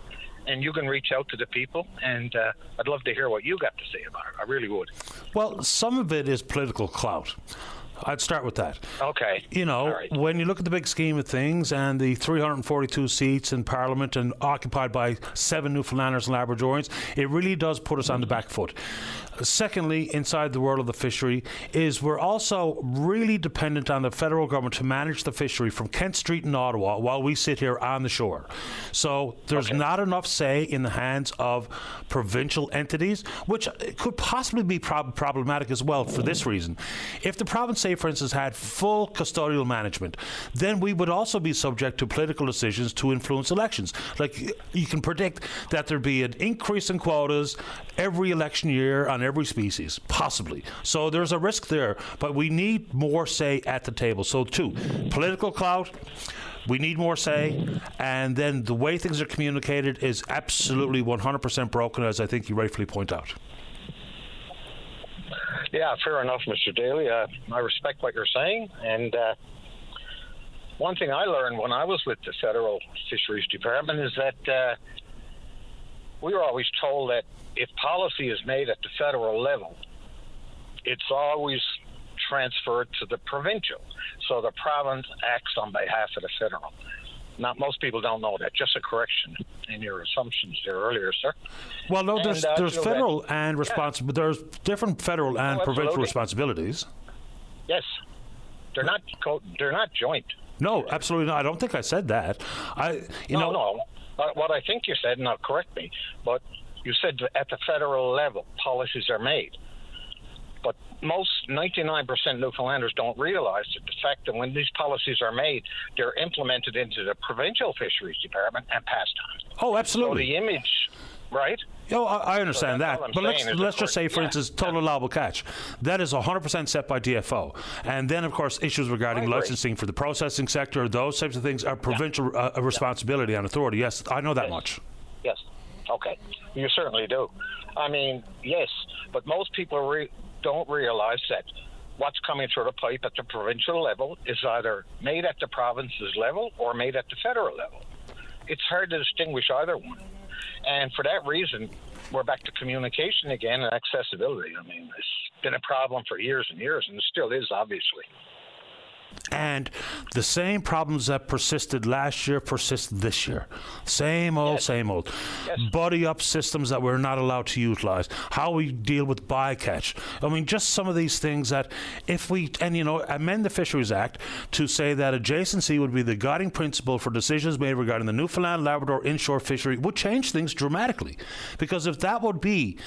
and you can reach out to the people, and I'd love to hear what you got to say about it. I really would. Well, some of it is political clout. I'd start with that. Okay. You know, right. When you look at the big scheme of things and the 342 seats in Parliament and occupied by 7 Newfoundlanders and Labradorians, it really does put us on the back foot. Secondly, inside the world of the fishery, is we're also really dependent on the federal government to manage the fishery from Kent Street in Ottawa while we sit here on the shore. So there's not enough say in the hands of provincial entities, which could possibly be problematic as well for this reason. If the province, say, for instance, had full custodial management, then we would also be subject to political decisions to influence elections. Like, you can predict that there'd be an increase in quotas every election year on every species, possibly. So there's a risk there, but we need more say at the table. So 2, political clout, we need more say, and then the way things are communicated is absolutely 100% broken, as I think you rightfully point out. Yeah, fair enough, Mr. Daly. I respect what you're saying, and one thing I learned when I was with the Federal Fisheries Department is that we were always told that if policy is made at the federal level, it's always transferred to the provincial. So the province acts on behalf of the federal. Not most people don't know that. Just a correction in your assumptions there earlier, sir. Well, no, there's federal and responsible. There's different federal and provincial responsibilities. Yes, they're not joint. No, absolutely not. I don't think I said that. No. What I think you said, now correct me, but you said at the federal level policies are made. But most 99% Newfoundlanders don't realize that the fact that when these policies are made, they're implemented into the provincial fisheries department and passed on. Oh, absolutely. So the image, right? Oh, I understand that. But let's just say, for instance, total allowable catch. That is 100% set by DFO. And then, of course, issues regarding licensing for the processing sector, those types of things are provincial responsibility and authority. Yes, I know that much. Yes. Okay. You certainly do. I mean, yes, but most people don't realize that what's coming through the pipe at the provincial level is either made at the province's level or made at the federal level. It's hard to distinguish either one. And for that reason, we're back to communication again and accessibility. I mean, it's been a problem for years and years, and it still is, obviously. And the same problems that persisted last year persist this year. Same old. Yes. Buddy up systems that we're not allowed to utilize. How we deal with bycatch. I mean, just some of these things that if we, amend the Fisheries Act to say that adjacency would be the guiding principle for decisions made regarding the Newfoundland, Labrador inshore fishery would change things dramatically. Because if that would be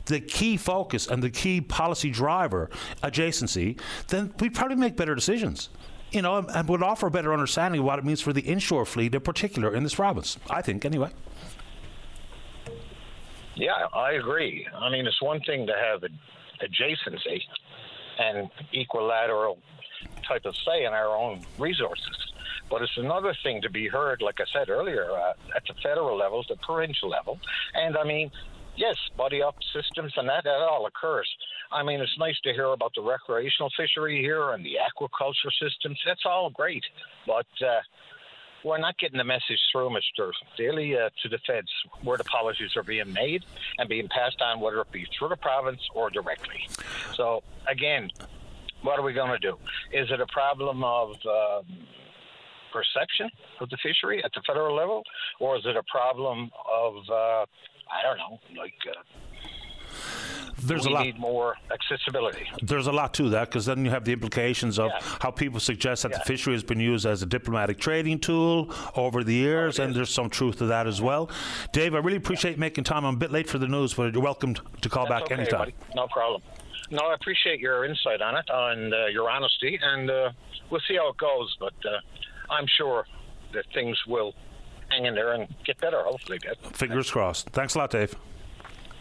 the key focus and the key policy driver, adjacency, then we'd probably make better decisions. And would offer a better understanding of what it means for the inshore fleet in particular in this province, I think, anyway. Yeah, I agree. I mean, it's one thing to have adjacency and equilateral type of say in our own resources, but it's another thing to be heard, like I said earlier, at the federal level, the provincial level. And, I mean, yes, buddy-up systems and that all occurs. I mean, it's nice to hear about the recreational fishery here and the aquaculture systems. That's all great. But we're not getting the message through, Mr. Daly, to the feds where the policies are being made and being passed on, whether it be through the province or directly. So, again, what are we going to do? Is it a problem of perception of the fishery at the federal level? Or is it a problem of, we need more accessibility. There's a lot to that, because then you have the implications of how people suggest that the fishery has been used as a diplomatic trading tool over the years, and there's some truth to that as well. Dave, I really appreciate making time. I'm a bit late for the news, but you're welcome to call back anytime. Buddy. No problem. No, I appreciate your insight on it, and your honesty, and we'll see how it goes, but I'm sure that things will hang in there and get better, hopefully. Fingers crossed. Thanks a lot, Dave.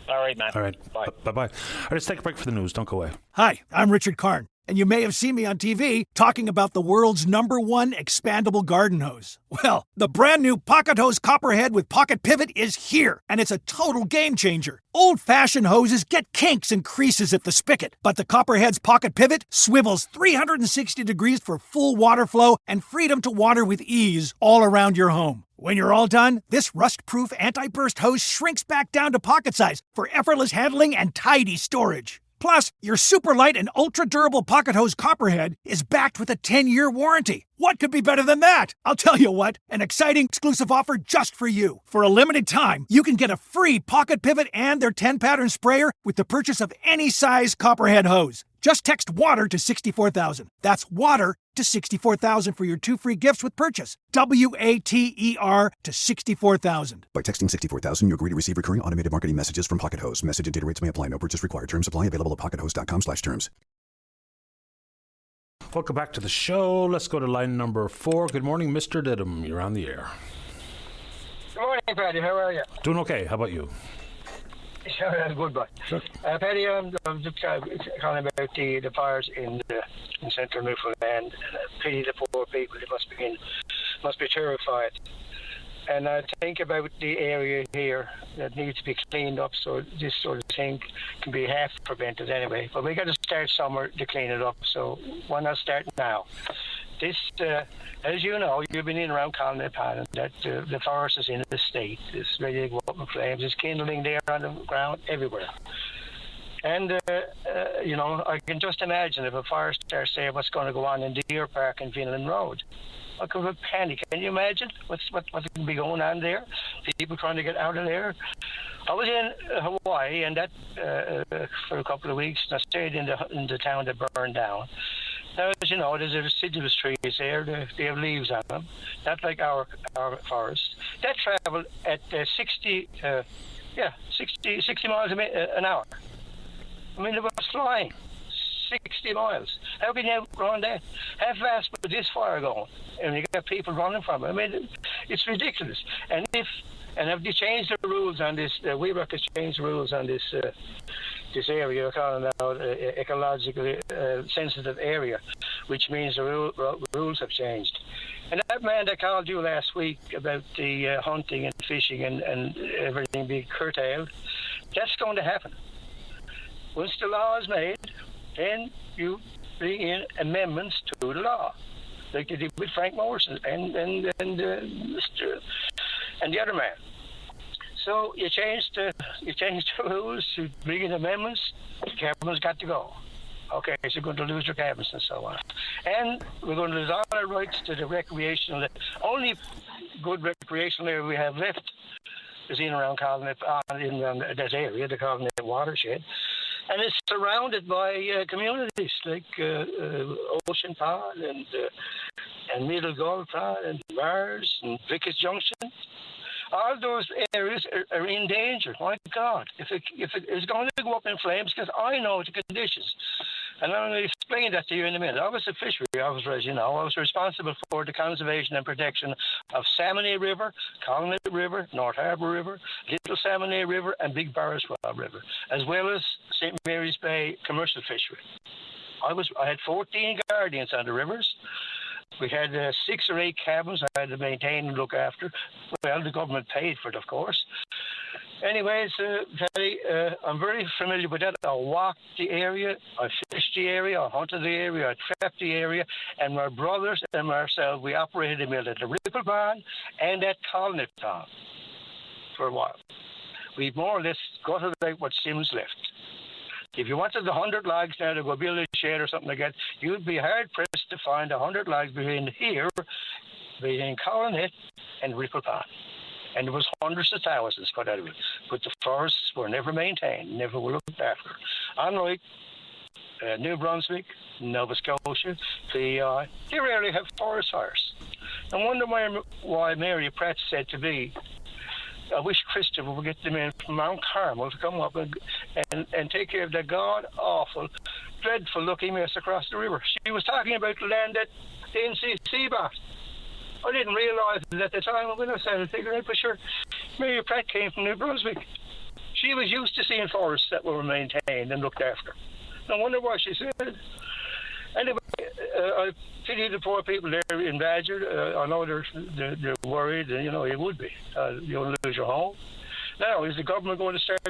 All right, man. All right. Bye. Bye-bye. All right, let's take a break for the news. Don't go away. Hi, I'm Richard Karn, and you may have seen me on TV talking about the world's #1 expandable garden hose. Well, the brand new Pocket Hose Copperhead with Pocket Pivot is here, and it's a total game changer. Old-fashioned hoses get kinks and creases at the spigot, but the Copperhead's Pocket Pivot swivels 360 degrees for full water flow and freedom to water with ease all around your home. When you're all done, this rust-proof anti-burst hose shrinks back down to pocket size for effortless handling and tidy storage. Plus, your super light and ultra durable pocket hose Copperhead is backed with a 10-year warranty. What could be better than that? I'll tell you what, an exciting exclusive offer just for you. For a limited time, you can get a free pocket pivot and their 10-pattern sprayer with the purchase of any size Copperhead hose. Just text WATER to 64,000. That's WATER to 64,000 for your 2 free gifts with purchase. WATER to 64,000. By texting 64,000, you agree to receive recurring automated marketing messages from Pocket Hose. Message and data rates may apply. No purchase required. Terms apply. Available at pockethose.com/terms. Welcome back to the show. Let's go to line number 4. Good morning, Mr. Didham. You're on the air. Good morning, Paddy. How are you? Doing okay. How about you? Good, boy. Sure. Paddy, I'm just calling about the fires in central Newfoundland. Pity the poor people. They must be terrified. And I think about the area here that needs to be cleaned up so this sort of thing can be half prevented anyway. But we got to start somewhere to clean it up. So why not start now? This, as you know, you've been in around Colony Pan, that the forest is in the state. It's ready to go up in flames. It's kindling there on the ground everywhere. And, I can just imagine if a fire starts there, what's going to go on in Deer Park and Vinland Road. What kind of a panic? Can you imagine what can be going on there? People trying to get out of there. I was in Hawaii, and that for a couple of weeks, and I stayed in the town that burned down. Now, as you know, there's deciduous trees there. They have leaves on them, not like our forest. That traveled at 60 miles an hour. I mean, it was flying 60 miles. How can you outrun that? How fast would this fire going? And you got people running from it. I mean, it's ridiculous. And if they changed the rules on this, WEROC has changed the rules on this area, calling it out ecologically sensitive area, which means the rules have changed. And that man that called you last week about the hunting and fishing and everything being curtailed, that's going to happen. Once the law is made, then you bring in amendments to the law, like they did with Frank Morrison and the other man. So you changed the rules to bring in amendments. The cabins got to go. Okay, so you're going to lose your cabins and so on. And we're going to lose all our rights to the recreational. Only good recreational area we have left is in around Colony, in around that area, the Colony watershed. And it's surrounded by communities like Ocean Pond and Middle Gold Pond and Mars and Vickers Junction. All those areas are in danger. My God, if it is going to go up in flames, because I know the conditions. And I'm going to explain that to you in a minute. I was a fishery officer, as you know. I was responsible for the conservation and protection of Salmon River, Colony River, North Harbour River, Little Salmon River, and Big Barraswell River, as well as St. Mary's Bay commercial fishery. I had 14 guardians on the rivers. We had 6 or 8 cabins I had to maintain and look after. Well, the government paid for it, of course. Anyways, Teddy, I'm very familiar with that. I walked the area, I fished the area, I hunted the area, I trapped the area, and my brothers and myself, we operated a mill at the Ripple Pond and at Colony Pond for a while. We more or less gutted out what Sims left. If you wanted 100 logs now to go build a shed or something like that, you'd be hard-pressed to find 100 logs between Colony and Ripple Pond. And there was hundreds of thousands put out of it. But the forests were never maintained, never were looked after. Unlike New Brunswick, Nova Scotia, PEI, they rarely have forest fires. I wonder why Mary Pratt said to me, I wish Christopher would get them in from Mount Carmel to come up and take care of the god-awful, dreadful-looking mess across the river. She was talking about the land that the NCC bought. I didn't realise it at the time when I started figuring out for sure. Mary Pratt came from New Brunswick. She was used to seeing forests that were maintained and looked after. No wonder why she said it. Anyway, I pity the poor people there in Badger. I know they're worried, and you would be. You'll lose your home. Now, is the government going to start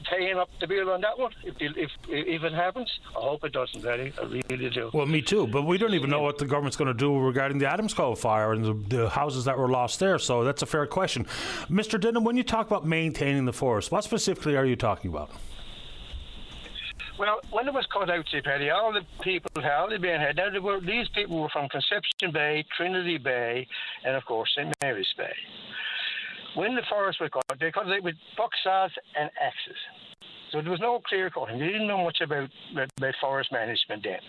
paying up the bill on that one? If it happens, I hope it doesn't, Eddie. I really do. Well, me too. But we don't even know what the government's going to do regarding the Adams Cove fire and the houses that were lost there. So that's a fair question. Mr. Didham, when you talk about maintaining the forest, what specifically are you talking about? Well, when it was cut out, see, Paddy, all the people, all the men had, these people were from Conception Bay, Trinity Bay, and of course St. Mary's Bay. When the forest was cut, they cut it with buck saws and axes. So there was no clear cutting. They didn't know much about forest management then.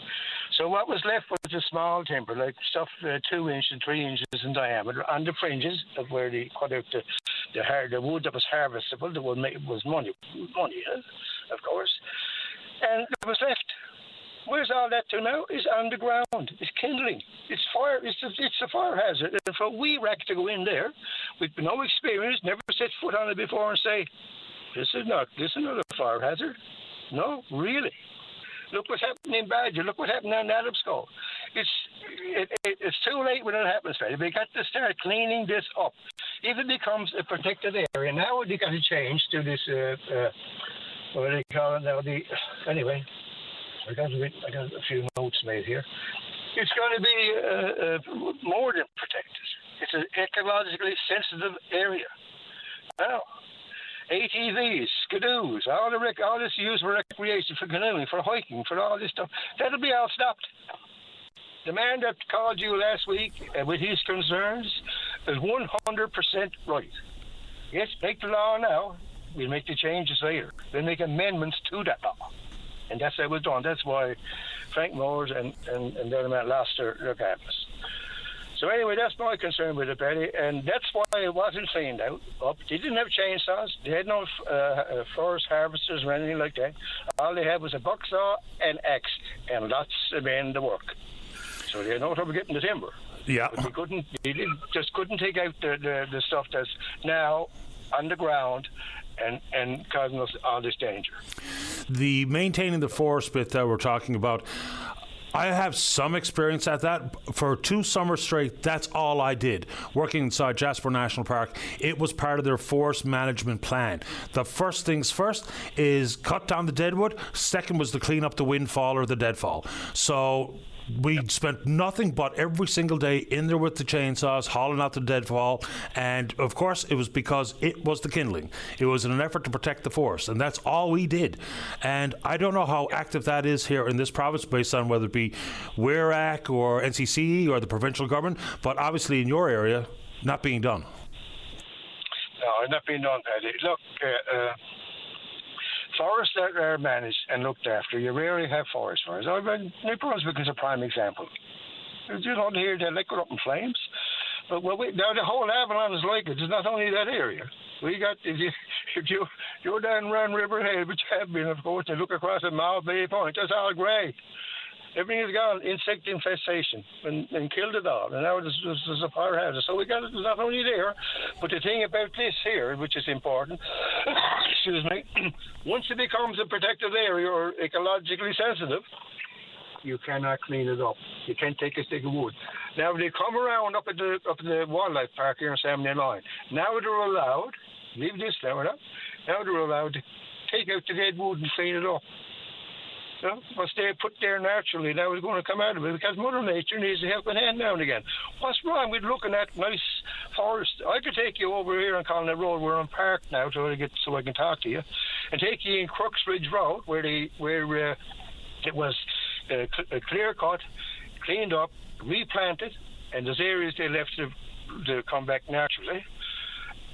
So what was left was a small timber, like stuff 2 inches, 3 inches in diameter, on the fringes of where they cut out the wood that was harvestable, that was money, of course. And it was left. Where's all that to now? It's on the ground. It's kindling. It's fire. It's a fire hazard. And for we wreck to go in there with no experience, never set foot on it before, and say, this is not a fire hazard. No, really. Look what's happening in Badger. Look what happened in Adamsco. It's too late when it happens, Freddie. We got to start cleaning this up. If it becomes a protected area, now they got to change to this. What do they call it now? Anyway, I got a few notes made here. It's going to be more than protected. It's an ecologically sensitive area. Now, ATVs, skidoos, all this used for recreation, for canoeing, for hiking, for all this stuff, that'll be all stopped. The man that called you last week with his concerns is 100% right. Yes, make the law now. We'll make the changes later. We'll make amendments to that law. And that's how it was done. That's why Frank Moores and the other man lost their cabins. So anyway, that's my concern with it, Betty, and that's why it wasn't cleaned out. They didn't have chainsaws. They had no forest harvesters or anything like that. All they had was a buck saw and axe, and lots of men to work. So they had no trouble getting the timber. Yeah. But they just couldn't take out the stuff that's now on the ground and causing us all this danger. The maintaining the forest bit that we're talking about, I have some experience at that. For 2 summers straight, that's all I did. Working inside Jasper National Park, it was part of their forest management plan. The first things first is cut down the deadwood. Second was to clean up the windfall or the deadfall. So we spent nothing but every single day in there with the chainsaws, hauling out the deadfall, and of course it was because it was the kindling. It was in an effort to protect the forest, and that's all we did. And I don't know how active that is here in this province, based on whether it be WERAC or NCC or the provincial government, but obviously in your area, not being done. No, not being done, Paddy. Look, forests that are managed and looked after, you rarely have forest fires. New Brunswick is a prime example. You don't hear they go up in flames. But now the whole Avalon is like it. It's not only that area. We got, if you're down around Riverhead, which have been, of course, and look across at Mile Bay Point, that's all grey. Everything is gone, insect infestation, and killed it all. And now there's a fire hazard. So we got it not only there, but the thing about this here, which is important, excuse me, once it becomes a protected area or ecologically sensitive, you cannot clean it up. You can't take a stick of wood. Now they come around up at the wildlife park here in 79. Now they're allowed, leave this now, now they're allowed to take out the dead wood and clean it up. Once they're put there naturally, now it's going to come out of it because Mother Nature needs a helping hand now and again. What's wrong with looking at nice forest? I could take you over here on Colony Road. We're on Park now, so I can talk to you, and take you in Crooks Ridge Road where it was clear cut, cleaned up, replanted, and there's areas they left to come back naturally.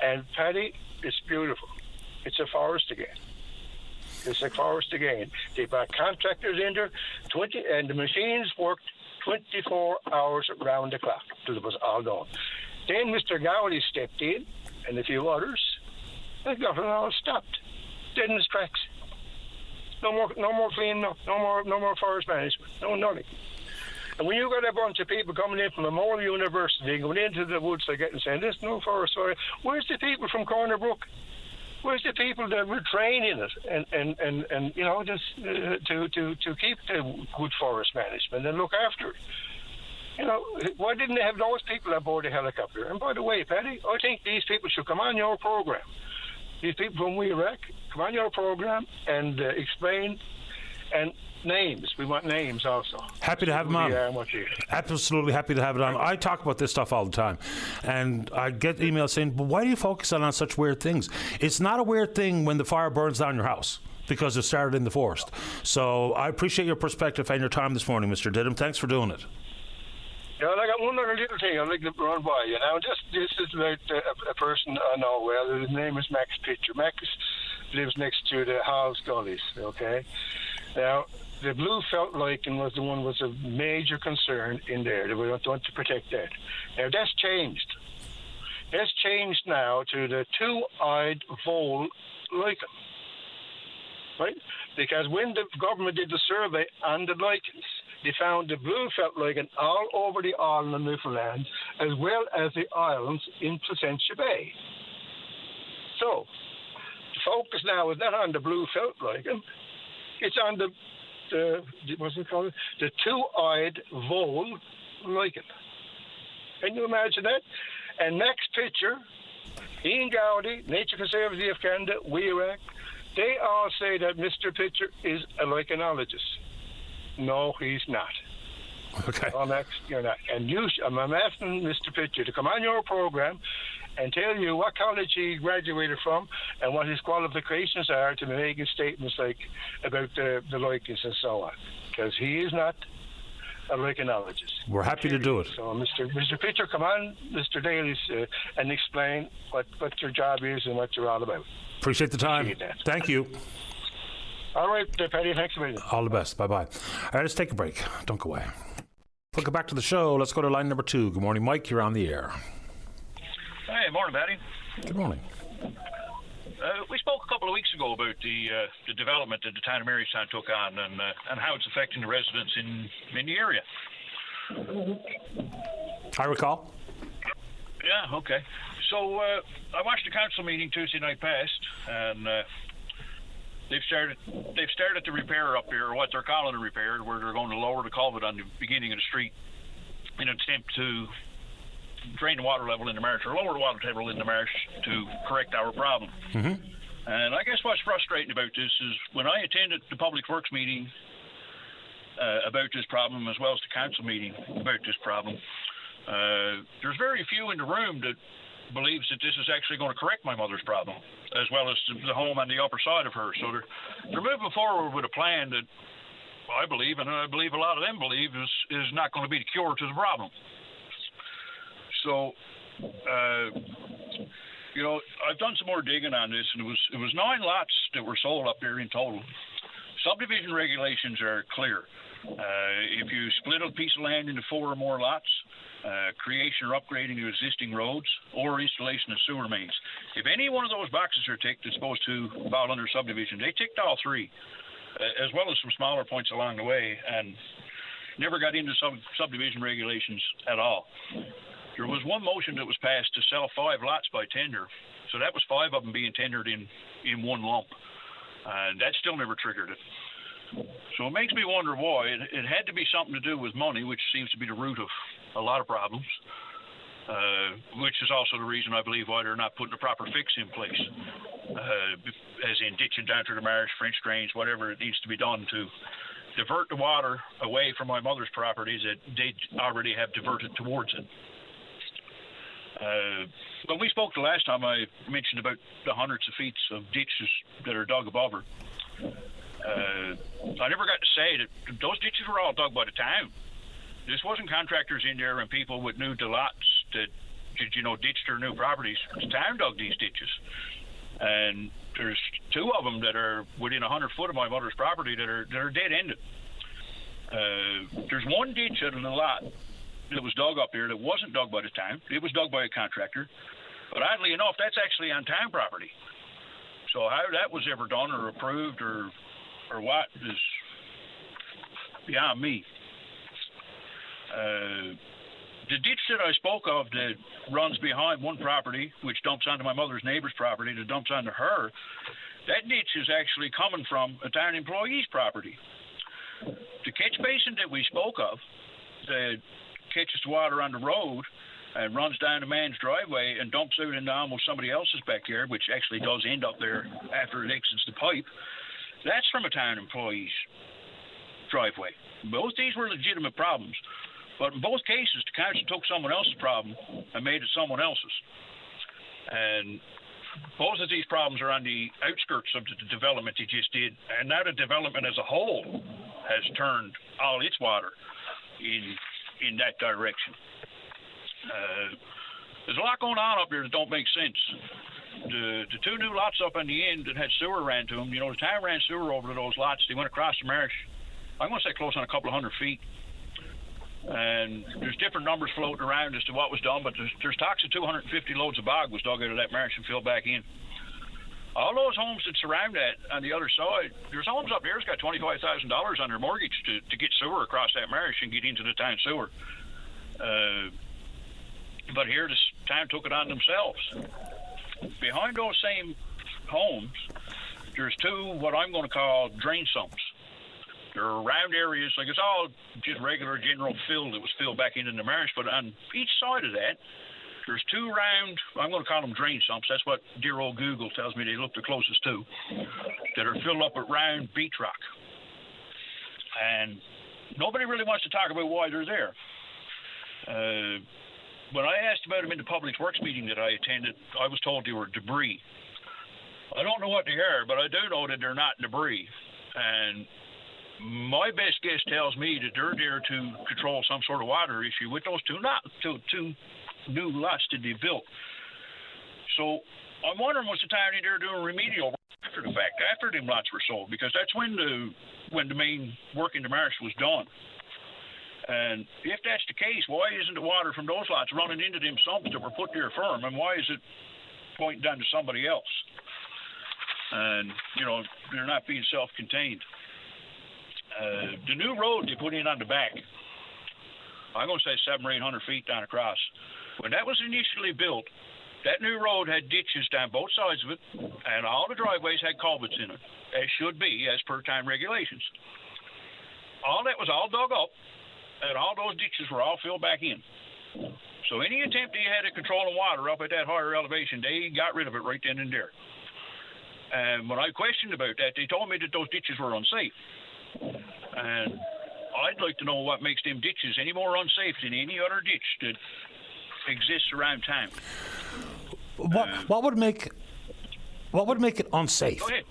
And Paddy, it's beautiful. It's a forest again. It's a forest again. They brought contractors in there, and the machines worked 24 hours around the clock till it was all done. Then Mr. Gowley stepped in, and a few others, and got it all stopped, dead in its tracks. No more cleaning up, no more forest management, no nothing. And when you got a bunch of people coming in from Memorial University, going into the woods again and saying, "There's no forest fire," where's the people from Corner Brook? Where's the people that were trained in it and you know, just to keep the good forest management and look after it? You know, why didn't they have those people aboard the helicopter? And by the way, Paddy, I think these people should come on your program. These people from WERAC, come on your program and explain, and names. We want names also. Happy to have them on. Absolutely happy to have it on. I talk about this stuff all the time, and I get emails saying, "But why do you focus on such weird things?" It's not a weird thing when the fire burns down your house. because it started in the forest. So I appreciate your perspective and your time this morning, Mr. Didham. Thanks for doing it. Yeah, I got one other little thing I'd like to run by you. Now, this is about a person I know well. His name is Max Pitcher. Max lives next to the Hall's Gullies, okay? Now, the blue felt lichen was the one was a major concern in there. They want to protect that. Now, that's changed. That's changed now to the two-eyed vole lichen, right? Because when the government did the survey on the lichens, they found the blue felt lichen all over the island of Newfoundland, as well as the islands in Placentia Bay. So, the focus now is not on the blue felt lichen, it's on what's it called? The two-eyed vole lichen. Can you imagine that? And Max Pitcher, Ian Gowdy, Nature Conservancy of Canada, WERAC, they all say that Mr. Pitcher is a lichenologist. No, he's not. Okay. Oh, Max, you're not. And I'm asking Mr. Pitcher to come on your program and tell you what college he graduated from and what his qualifications are to be making statements like about the lichens and so on. Because he is not a lichenologist. We're happy to do it. So, Mr. Pitcher, come on, Mr. Daly's, and explain what your job is and what you're all about. Appreciate the time. Appreciate that. Thank you. All right, Paddy, thanks a million. All the best. Bye-bye. All right, let's take a break. Don't go away. Welcome back to the show. Let's go to line number 2. Good morning, Mike. You're on the air. Hey, morning, Paddy. Good morning. We spoke a couple of weeks ago about the development that the town of Marystown took on and how it's affecting the residents in the area. I recall. Yeah, okay. So I watched the council meeting Tuesday night past, and they've started the repair up here, or what they're calling a repair, where they're going to lower the culvert on the beginning of the street in an attempt to drain the water level in the marsh, or lower the water table in the marsh to correct our problem. Mm-hmm. And I guess what's frustrating about this is when I attended the Public Works meeting about this problem, as well as the council meeting about this problem, there's very few in the room that believes that this is actually going to correct my mother's problem, as well as the home on the upper side of her. So they're moving forward with a plan that I believe, and I believe a lot of them believe, is not going to be the cure to the problem. So, I've done some more digging on this, and it was 9 lots that were sold up there in total. Subdivision regulations are clear. If you split a piece of land into 4 or more lots, creation or upgrading of existing roads, or installation of sewer mains. If any one of those boxes are ticked, it's supposed to fall under subdivision. They ticked all 3, as well as some smaller points along the way, and never got into subdivision regulations at all. There was one motion that was passed to sell 5 lots by tender, so that was 5 of them being tendered in one lump, and that still never triggered it. So it makes me wonder why. It had to be something to do with money, which seems to be the root of a lot of problems, which is also the reason I believe why they're not putting a proper fix in place, as in ditching down to the marsh, French drains, whatever it needs to be done to divert the water away from my mother's properties that they already have diverted towards it. When we spoke the last time, I mentioned about the hundreds of feet of ditches that are dug above her. I never got to say that those ditches were all dug by the town. This wasn't contractors in there and people with new lots that ditched their new properties. The town dug these ditches. And there's 2 of them that are within 100 foot of my mother's property that are dead-ended. There's one ditch out of the lot that was dug up here that wasn't dug by the town. It was dug by a contractor. But oddly enough, that's actually on town property. So how that was ever done or approved or what is beyond me. The ditch that I spoke of that runs behind one property, which dumps onto my mother's neighbor's property, that dumps onto her, that ditch is actually coming from a town employee's property. The catch basin that we spoke of that catches the water on the road and runs down a man's driveway and dumps out into almost somebody else's backyard, which actually does end up there after it exits the pipe, that's from a town employee's driveway. Both these were legitimate problems, but in both cases, the council took someone else's problem and made it someone else's. And Both of these problems are on the outskirts of the development he just did, and now the development as a whole has turned all its water in that direction. There's a lot going on up here that don't make sense. The two new lots up on the end that had sewer ran to them, the town ran sewer over to those lots. They went across the marsh, I'm going to say close on a couple of 100 feet. And there's different numbers floating around as to what was done, but there's talks of 250 loads of bog was dug out of that marsh and filled back in. All those homes that surround that on the other side, there's homes up here that's got $25,000 on their mortgage to get sewer across that marsh and get into the town sewer. But here, this town took it on themselves. Behind those same homes, there's two what I'm going to call drain sumps. They're round areas, like it's all just regular general fill that was filled back into the marsh, but on each side of that, there's two round, I'm going to call them drain sumps. That's what dear old Google tells me they look the closest to, that are filled up with round beach rock. And nobody really wants to talk about why they're there. When I asked about them in the Public Works meeting that I attended, I was told they were debris. I don't know what they are, but I do know that they're not debris. And my best guess tells me that they're there to control some sort of water issue with those two new lots to be built. So I'm wondering what's the time they're doing remedial after the fact, after them lots were sold, because that's when the main work in the marsh was done. And if that's the case, why isn't the water from those lots running into them sumps that were put there firm, and why is it pointing down to somebody else? And, they're not being self-contained. The new road they put in on the back, I'm going to say 700 or 800 feet down across. When that was initially built, that new road had ditches down both sides of it, and all the driveways had culverts in it, as should be, as per town regulations. All that was all dug up, and all those ditches were all filled back in. So any attempt they had at controlling water up at that higher elevation, they got rid of it right then and there. And when I questioned about that, they told me that those ditches were unsafe. And I'd like to know what makes them ditches any more unsafe than any other ditch that exists around town. What would make it unsafe? Go ahead.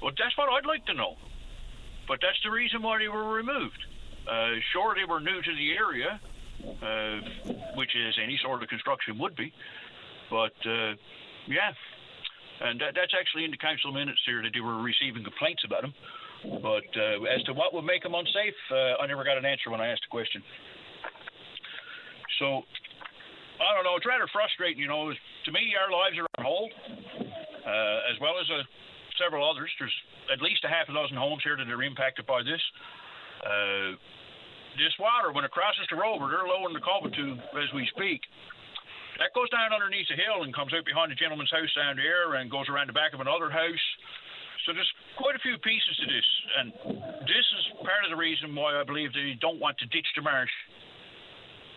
Well, that's what I'd like to know. But that's the reason why they were removed. Sure, they were new to the area, which is any sort of construction would be. But, yeah. And that's actually in the council minutes here that they were receiving complaints about them. But as to what would make them unsafe, I never got an answer when I asked the question. So, I don't know. It's rather frustrating, To me, our lives are on hold, as well as several others. There's at least a half a dozen homes here that are impacted by this. This water, when it crosses the road, they're lowering the culvert to as we speak. That goes down underneath the hill and comes out behind the gentleman's house down there and goes around the back of another house. So there's quite a few pieces to this, and this is part of the reason why I believe they don't want to ditch the marsh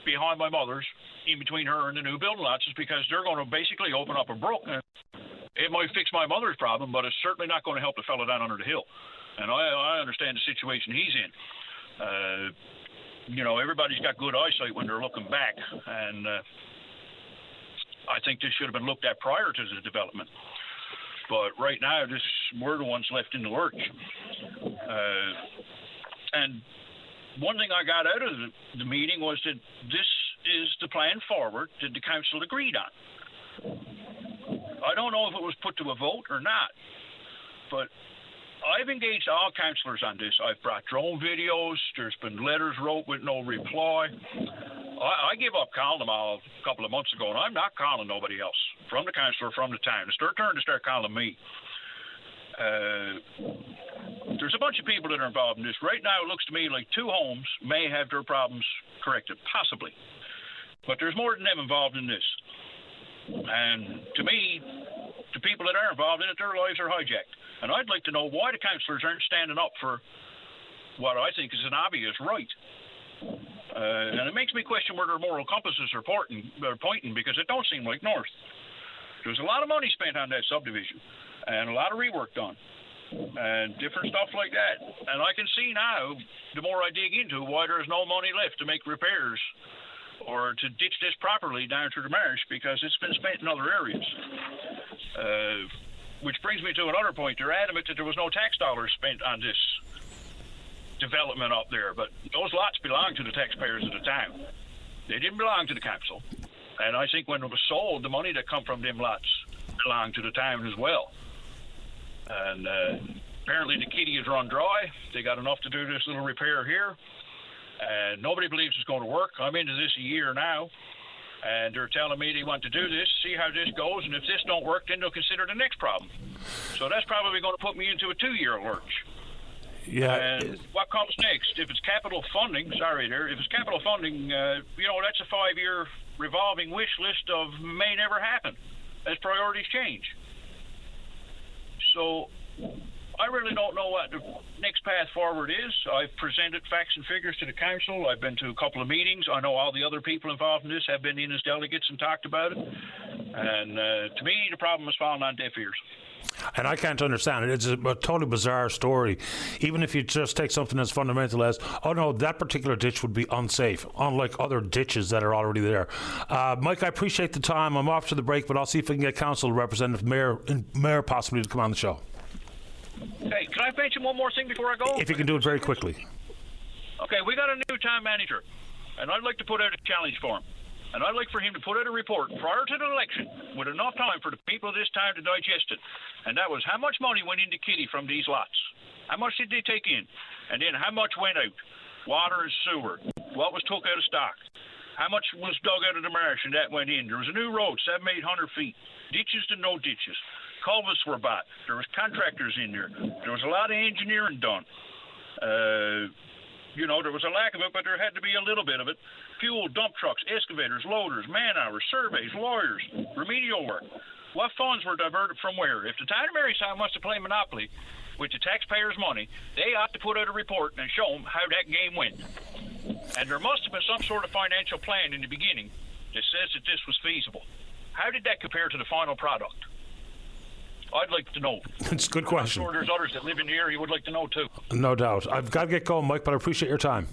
behind my mother's, in between her and the new building lots, is because they're going to basically open up a brook. It might fix my mother's problem, but it's certainly not going to help the fellow down under the hill. And I understand the situation he's in. Everybody's got good eyesight when they're looking back, and I think this should have been looked at prior to the development. But right now, we're the ones left in the lurch. And one thing I got out of the meeting was that this is the plan forward that the council agreed on. I don't know if it was put to a vote or not, but I've engaged all councillors on this. I've brought drone videos. There's been letters wrote with no reply. I gave up calling them all a couple of months ago, and I'm not calling nobody else from the council or from the town. It's their turn to start calling me. There's a bunch of people that are involved in this. Right now, it looks to me like two homes may have their problems corrected, possibly. But there's more than them involved in this. And to me, the people that are involved in it, their lives are hijacked. And I'd like to know why the councillors aren't standing up for what I think is an obvious right. And it makes me question where their moral compasses are pointing, because it don't seem like north. There's a lot of money spent on that subdivision and a lot of rework done and different stuff like that. And I can see now, the more I dig into, why there's no money left to make repairs or to ditch this properly down to the marsh because it's been spent in other areas. Which brings me to another point. They're adamant that there was no tax dollars spent on this development up there, but those lots belong to the taxpayers of the town. They didn't belong to the council. And I think when it was sold, the money that come from them lots belonged to the town as well. And apparently the kitty is run dry. They got enough to do this little repair here. And nobody believes it's going to work. I'm into this a year now. And they're telling me they want to do this, see how this goes, and if this don't work, then they'll consider the next problem. So that's probably going to put me into a 2-year lurch. Yeah. And what comes next? If it's capital funding, if it's capital funding, that's a 5-year revolving wish list of may never happen as priorities change. So I really don't know what the next path forward is. I've presented facts and figures to the council. I've been to a couple of meetings. I know all the other people involved in this have been in as delegates and talked about it. And to me, the problem has fallen on deaf ears. And I can't understand it. It's a totally bizarre story. Even if you just take something as fundamental as, oh no, that particular ditch would be unsafe, unlike other ditches that are already there. Mike, I appreciate the time. I'm off to the break, but I'll see if we can get council representative, mayor possibly to come on the show. Hey, can I mention one more thing before I go? If you can do it very quickly. Okay, we got a new town manager, and I'd like to put out a challenge for him. And I'd like for him to put out a report prior to the election with enough time for the people of this town to digest it. And that was how much money went into Kitty from these lots. How much did they take in? And then how much went out? Water and sewer. What was took out of stock? How much was dug out of the marsh and that went in? There was a new road, 700-800 feet. Ditches to no ditches. Culverts were bought. There was contractors in there. There was a lot of engineering done. There was a lack of it, but there had to be a little bit of it. Fuel, dump trucks, excavators, loaders, man-hours, surveys, lawyers, remedial work. What funds were diverted from where? If the town of Marystown wants to play Monopoly with the taxpayers' money, they ought to put out a report and show them how that game went. And there must have been some sort of financial plan in the beginning that says that this was feasible. How did that compare to the final product? I'd like to know. It's a good question. I'm sure there's others that live in here you would like to know too. No doubt. I've got to get going, Mike, but I appreciate your time.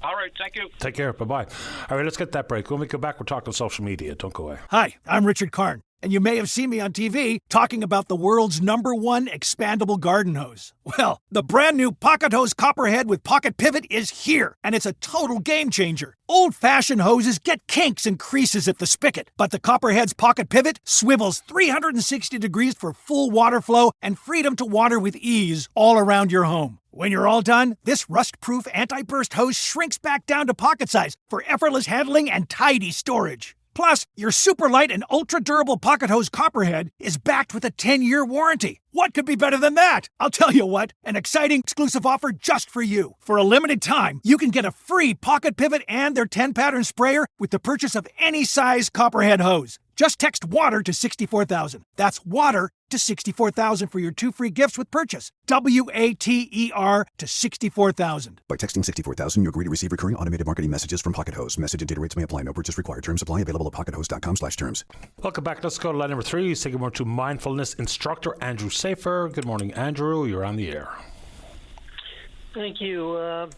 All right, thank you. Take care. Bye-bye. All right, let's get that break. When we come back, we're talking social media. Don't go away. Hi, I'm Richard Karn, and you may have seen me on TV talking about the world's #1 expandable garden hose. Well, the brand new Pocket Hose Copperhead with Pocket Pivot is here, and it's a total game changer. Old-fashioned hoses get kinks and creases at the spigot, but the Copperhead's Pocket Pivot swivels 360 degrees for full water flow and freedom to water with ease all around your home. When you're all done, this rust-proof anti-burst hose shrinks back down to pocket size for effortless handling and tidy storage. Plus, your super light and ultra-durable Pocket Hose Copperhead is backed with a 10-year warranty. What could be better than that? I'll tell you what, an exciting exclusive offer just for you. For a limited time, you can get a free Pocket Pivot and their 10-pattern sprayer with the purchase of any size Copperhead hose. Just text WATER to 64,000. That's WATER to 64,000 for your 2 free gifts with purchase. WATER to 64,000. By texting 64,000, you agree to receive recurring automated marketing messages from Pocket Hose. Message and data rates may apply. No purchase required. Terms apply. Available at pockethose.com/terms. Welcome back. Let's go to line number 3. Taking more to mindfulness instructor Andrew Safer. Good morning, Andrew. You're on the air. Thank you.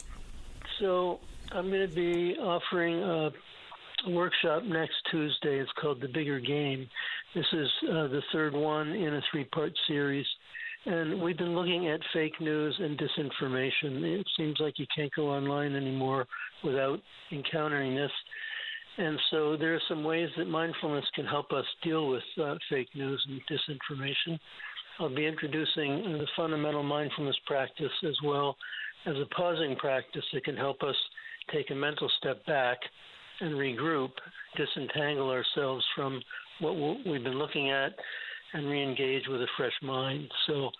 So I'm going to be offering a workshop next Tuesday. It's called The Bigger Game. This is the third one in a 3-part series. And we've been looking at fake news and disinformation. It seems like you can't go online anymore without encountering this. And so there are some ways that mindfulness can help us deal with fake news and disinformation. I'll be introducing the fundamental mindfulness practice as well as a pausing practice that can help us take a mental step back and regroup, disentangle ourselves from what we've been looking at, and re-engage with a fresh mind. So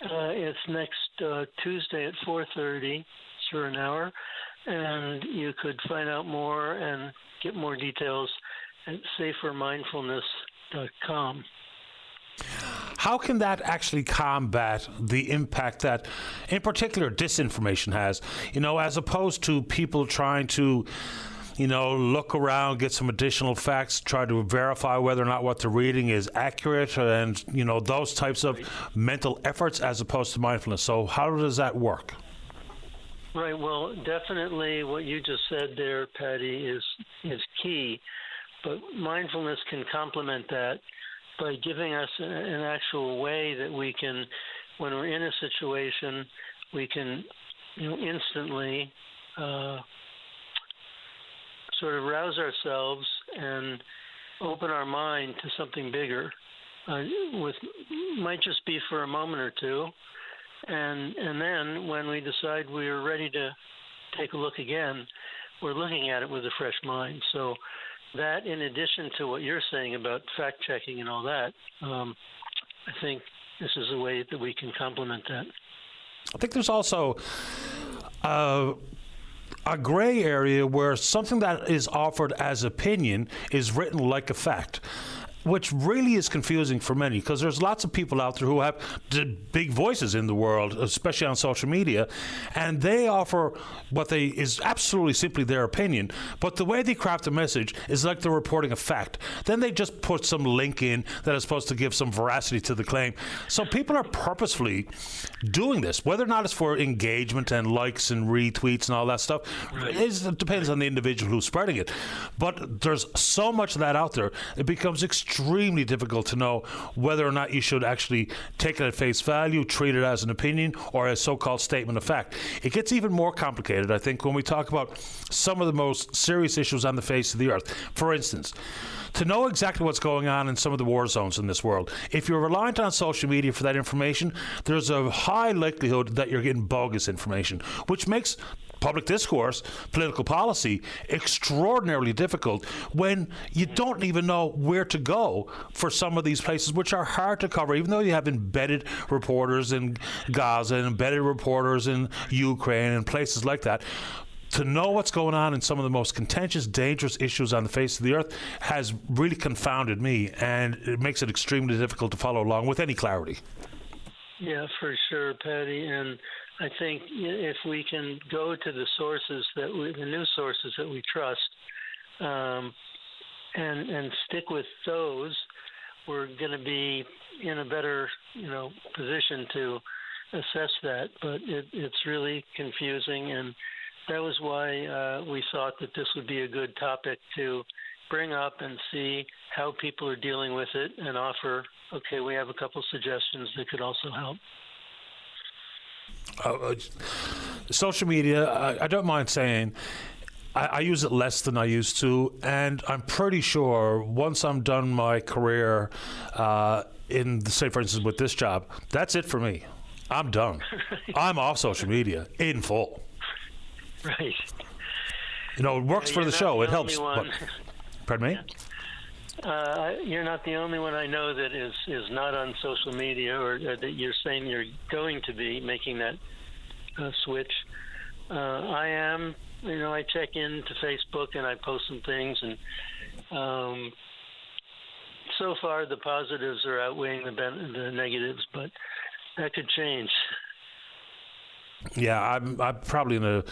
it's next Tuesday at 4:30 for an hour, and you could find out more and get more details at safermindfulness.com. How can that actually combat the impact that, in particular, disinformation has, as opposed to people trying to look around, get some additional facts, try to verify whether or not what they're reading is accurate, and, those types of mental efforts as opposed to mindfulness. So how does that work? Right. Well, definitely what you just said there, Patty, is key. But mindfulness can complement that by giving us an actual way that we can, when we're in a situation, we can, instantly sort of rouse ourselves and open our mind to something bigger. Might just be for a moment or two, and then when we decide we're ready to take a look again, we're looking at it with a fresh mind. So that, in addition to what you're saying about fact checking and all that, I think this is a way that we can complement that. I think there's also a gray area where something that is offered as opinion is written like a fact, which really is confusing for many, because there's lots of people out there who have big voices in the world, especially on social media, and they offer what is absolutely simply their opinion, but the way they craft a message is like they're reporting a fact. Then they just put some link in that is supposed to give some veracity to the claim. So people are purposefully doing this, whether or not it's for engagement and likes and retweets and all that stuff. It depends on the individual who's spreading it. But there's so much of that out there, it becomes extremely difficult to know whether or not you should actually take it at face value, treat it as an opinion, or a so-called statement of fact. It gets even more complicated, I think, when we talk about some of the most serious issues on the face of the earth. For instance, to know exactly what's going on in some of the war zones in this world, if you're reliant on social media for that information, there's a high likelihood that you're getting bogus information, which makes public discourse, political policy, extraordinarily difficult when you don't even know where to go for some of these places, which are hard to cover, even though you have embedded reporters in Gaza and embedded reporters in Ukraine and places like that. To know what's going on in some of the most contentious, dangerous issues on the face of the earth has really confounded me, and it makes it extremely difficult to follow along with any clarity. Yeah, for sure, Patty. And I think if we can go to the sources the news sources that we trust, and stick with those, we're going to be in a better, position to assess that. But it's really confusing, and that was why we thought that this would be a good topic to bring up and see how people are dealing with it, and offer, okay, we have a couple suggestions that could also help. Social media, I don't mind saying, I use it less than I used to, and I'm pretty sure once I'm done my career say, for instance, with this job, that's it for me. I'm done. I'm off social media in full. Right. It works for the show. It helps. Pardon me? You're not the only one I know that is not on social media, or that you're saying you're going to be making that switch. I am. I check into Facebook and I post some things, and so far the positives are outweighing the negatives, but that could change. Yeah, I'm probably in a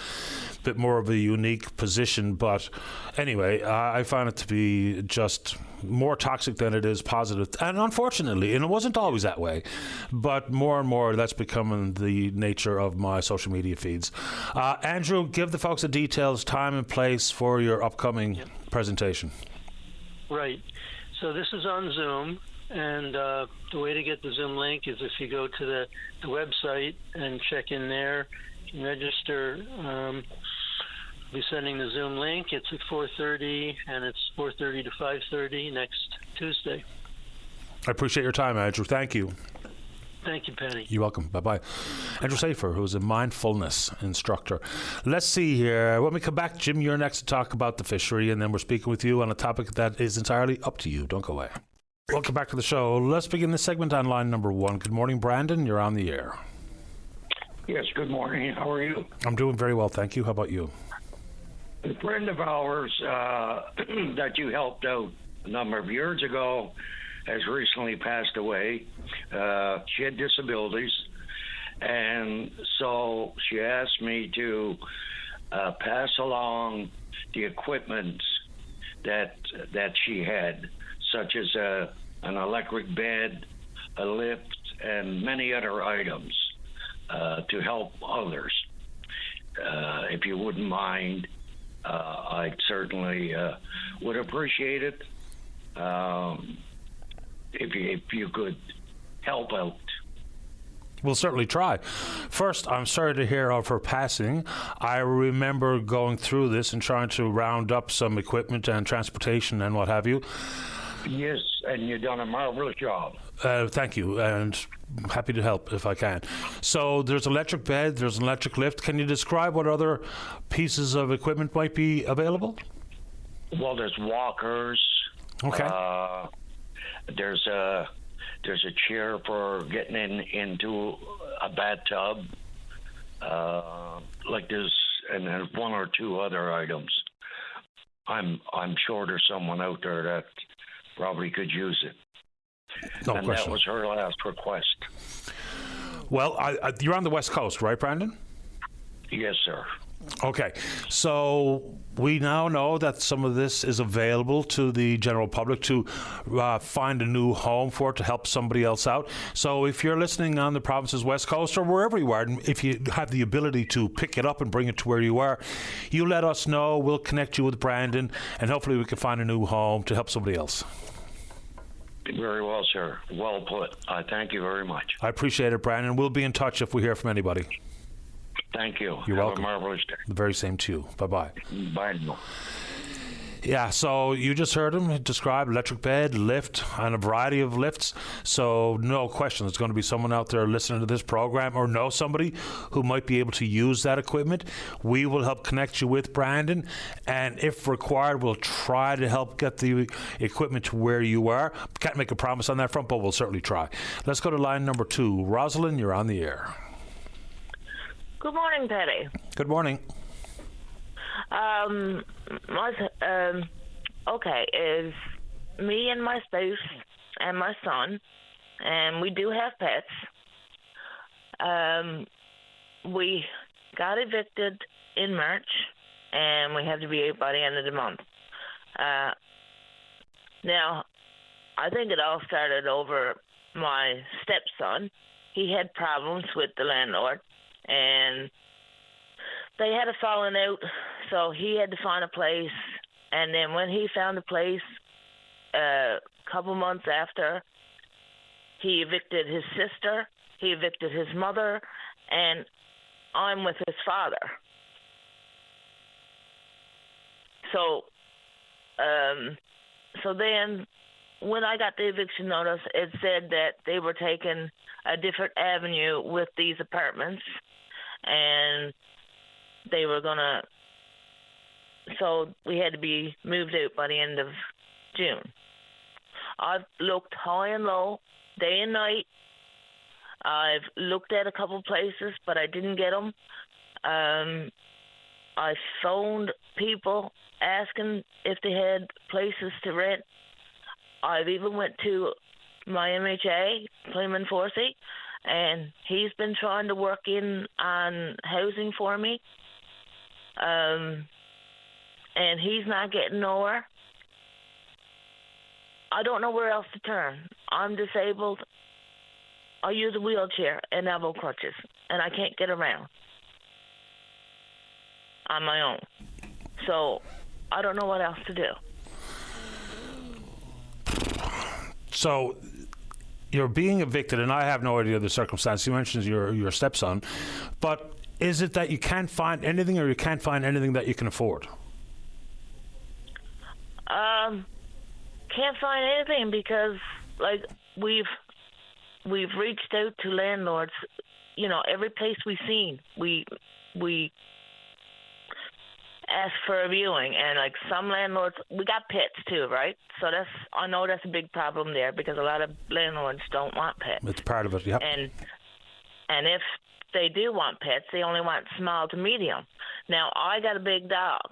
bit more of a unique position, but anyway, I find it to be just more toxic than it is positive. And unfortunately, and it wasn't always that way, but more and more that's becoming the nature of my social media feeds. Andrew, give the folks the details, time and place for your upcoming presentation. Right. So this is on Zoom. And the way to get the Zoom link is if you go to the website and check in there, you can register. I'll be sending the Zoom link. It's at 4:30, and it's 4:30 to 5:30 next Tuesday. I appreciate your time, Andrew. Thank you. Thank you, Penny. You're welcome. Bye-bye. Andrew Safer, who's a mindfulness instructor. Let's see here. When we come back, Jim, you're next to talk about the fishery, and then we're speaking with you on a topic that is entirely up to you. Don't go away. Welcome back to the show. Let's begin this segment on line number 1. Good morning, Brandon. You're on the air. Yes, good morning. How are you? I'm doing very well, thank you. How about you? A friend of ours that you helped out a number of years ago has recently passed away. She had disabilities, and so she asked me to pass along the equipment that she had, such as an electric bed, a lift, and many other items to help others. if you wouldn't mind, I certainly would appreciate it if you could help out. We'll certainly try. First, I'm sorry to hear of her passing. I remember going through this and trying to round up some equipment and transportation and what have you. Yes, and you've done a marvelous job. Thank you, and happy to help if I can. So there's electric bed, there's an electric lift. Can you describe what other pieces of equipment might be available? Well, there's walkers. Okay. There's a chair for getting into a bathtub. Like there's and then one or two other items. I'm sure there's someone out there that probably could use it. No and question. That was her last request. Well, you're on the West Coast, right, Brandon? Yes, sir. Okay, so we now know that some of this is available to the general public to find a new home for it, to help somebody else out. So if you're listening on the province's West Coast or wherever you are, and if you have the ability to pick it up and bring it to where you are, you let us know. We'll connect you with Brandon, and hopefully we can find a new home to help somebody else. Very well, sir. Well put. I thank you very much. I appreciate it, Brandon. We'll be in touch if we hear from anybody. Thank you. You're Have welcome. a marvelous day. The very same to you. Bye-bye. Bye. Yeah, so you just heard him describe electric bed, lift, and a variety of lifts. So no question, there's going to be someone out there listening to this program or know somebody who might be able to use that equipment. We will help connect you with Brandon, and if required, we'll try to help get the equipment to where you are. Can't make a promise on that front, but we'll certainly try. Let's go to line number 2. Rosalind, you're on the air. Good morning, Patty. Good morning. Okay, is me and my spouse and my son, and we do have pets. We got evicted in March, and we have to be out by the end of the month. Now, I think it all started over my stepson. He had problems with the landlord, and they had a falling out, so he had to find a place. And then when he found a place, a couple months after, he evicted his sister, he evicted his mother, and I'm with his father. So then when I got the eviction notice, it said that they were taking a different avenue with these apartments, and they were gonna, so we had to be moved out by the end of June. I've looked high and low, day and night. I've looked at a couple places, but I didn't get them. I phoned people asking if they had places to rent. I've even went to my MHA, Clayman Forsey, and he's been trying to work in on housing for me. And he's not getting nowhere. I don't know where else to turn. I'm disabled. I use a wheelchair and elbow crutches, and I can't get around on my own. So I don't know what else to do. So you're being evicted, and I have no idea the circumstance. You mentioned your stepson, but is it that you can't find anything, or you can't find anything that you can afford? Can't find anything because, like, we've reached out to landlords. You know, every place we've seen, we ask for a viewing, and like some landlords, we got pets too, right? So I know that's a big problem there because a lot of landlords don't want pets. It's part of it, yeah. And if they do want pets, they only want small to medium. Now, I got a big dog,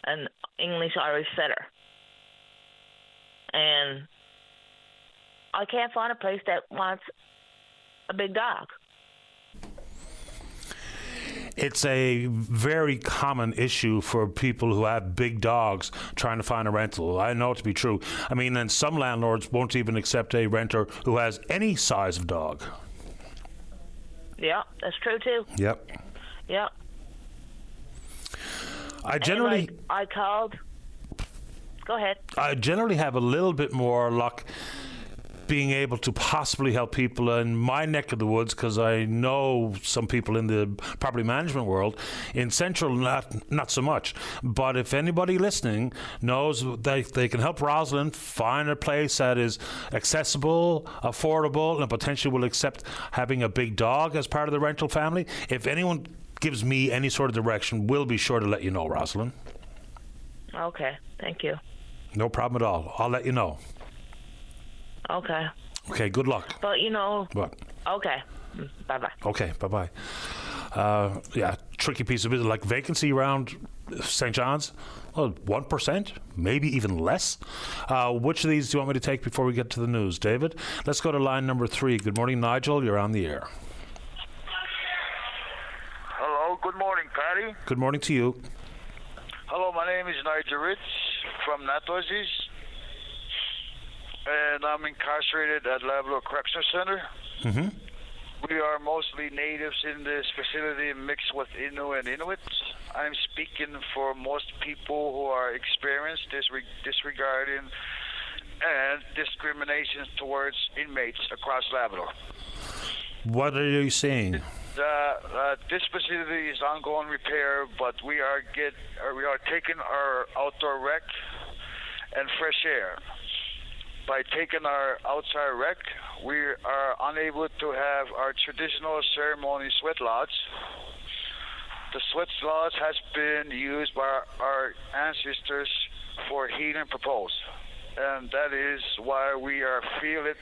an English Irish setter, and I can't find a place that wants a big dog. It's a very common issue for people who have big dogs trying to find a rental. I know it to be true. I mean, and some landlords won't even accept a renter who has any size of dog. Yeah, that's true too. Yep. Yeah, I generally... I called. Go ahead. I generally have a little bit more luck being able to possibly help people in my neck of the woods, because I know some people in the property management world. In Central, not so much. But if anybody listening knows they can help Rosalind find a place that is accessible, affordable, and potentially will accept having a big dog as part of the rental family, if anyone gives me any sort of direction, we'll be sure to let you know, Rosalind. Okay, thank you. No problem at all. I'll let you know. Okay. Okay, good luck. But, What? Okay. Bye-bye. Okay, bye-bye. Yeah, tricky piece of business, like vacancy around St. John's. Well, 1%, maybe even less. Which of these do you want me to take before we get to the news, David? Let's go to line number 3. Good morning, Nigel. You're on the air. Hello, good morning, Patty. Good morning to you. Hello, my name is Nigel Rich from Natozis, and I'm incarcerated at Labrador Correctional Center. Mm-hmm. We are mostly natives in this facility mixed with Innu and Inuits. I'm speaking for most people who are experienced disregarding and discrimination towards inmates across Labrador. What are you saying? This facility is ongoing repair, but we are taking our outdoor rec and fresh air. By taking our outside rec, we are unable to have our traditional ceremony sweat lodge. The sweat lodge has been used by our ancestors for healing purpose, and that is why we feel it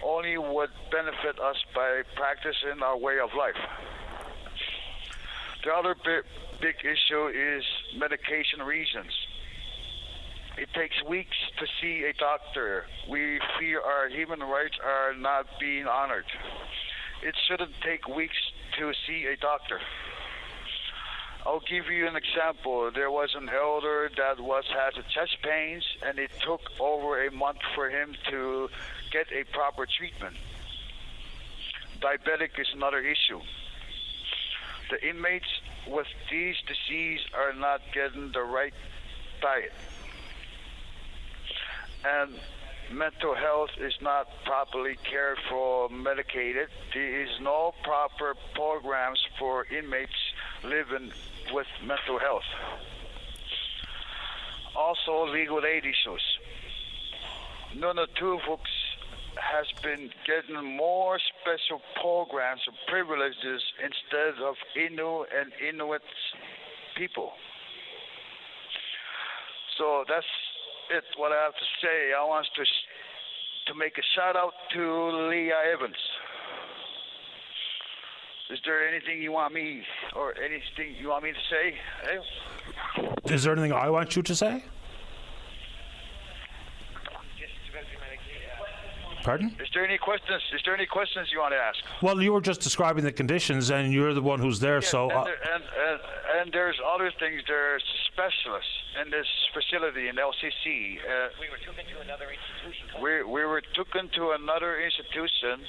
only would benefit us by practicing our way of life. The other big issue is medication reasons. It takes weeks to see a doctor. We fear our human rights are not being honored. It shouldn't take weeks to see a doctor. I'll give you an example. There was an elder that had chest pains, and it took over a month for him to get a proper treatment. Diabetic is another issue. The inmates with these diseases are not getting the right diet. And mental health is not properly cared for, medicated. There is no proper programs for inmates living with mental health. Also, legal aid issues. Nunatuvuk has been getting more special programs and privileges instead of Innu and Inuit people. So that's it, what I have to say. I want to make a shout out to Leah Evans. Is there anything you want me to say? Hey? Is there anything I want you to say? Pardon? Is there any questions you want to ask? Well, you were just describing the conditions, and you're the one who's there, yes, so... And there's other things. There's specialists in this facility in LCC. We were taken to another institution. We were taken to another institution,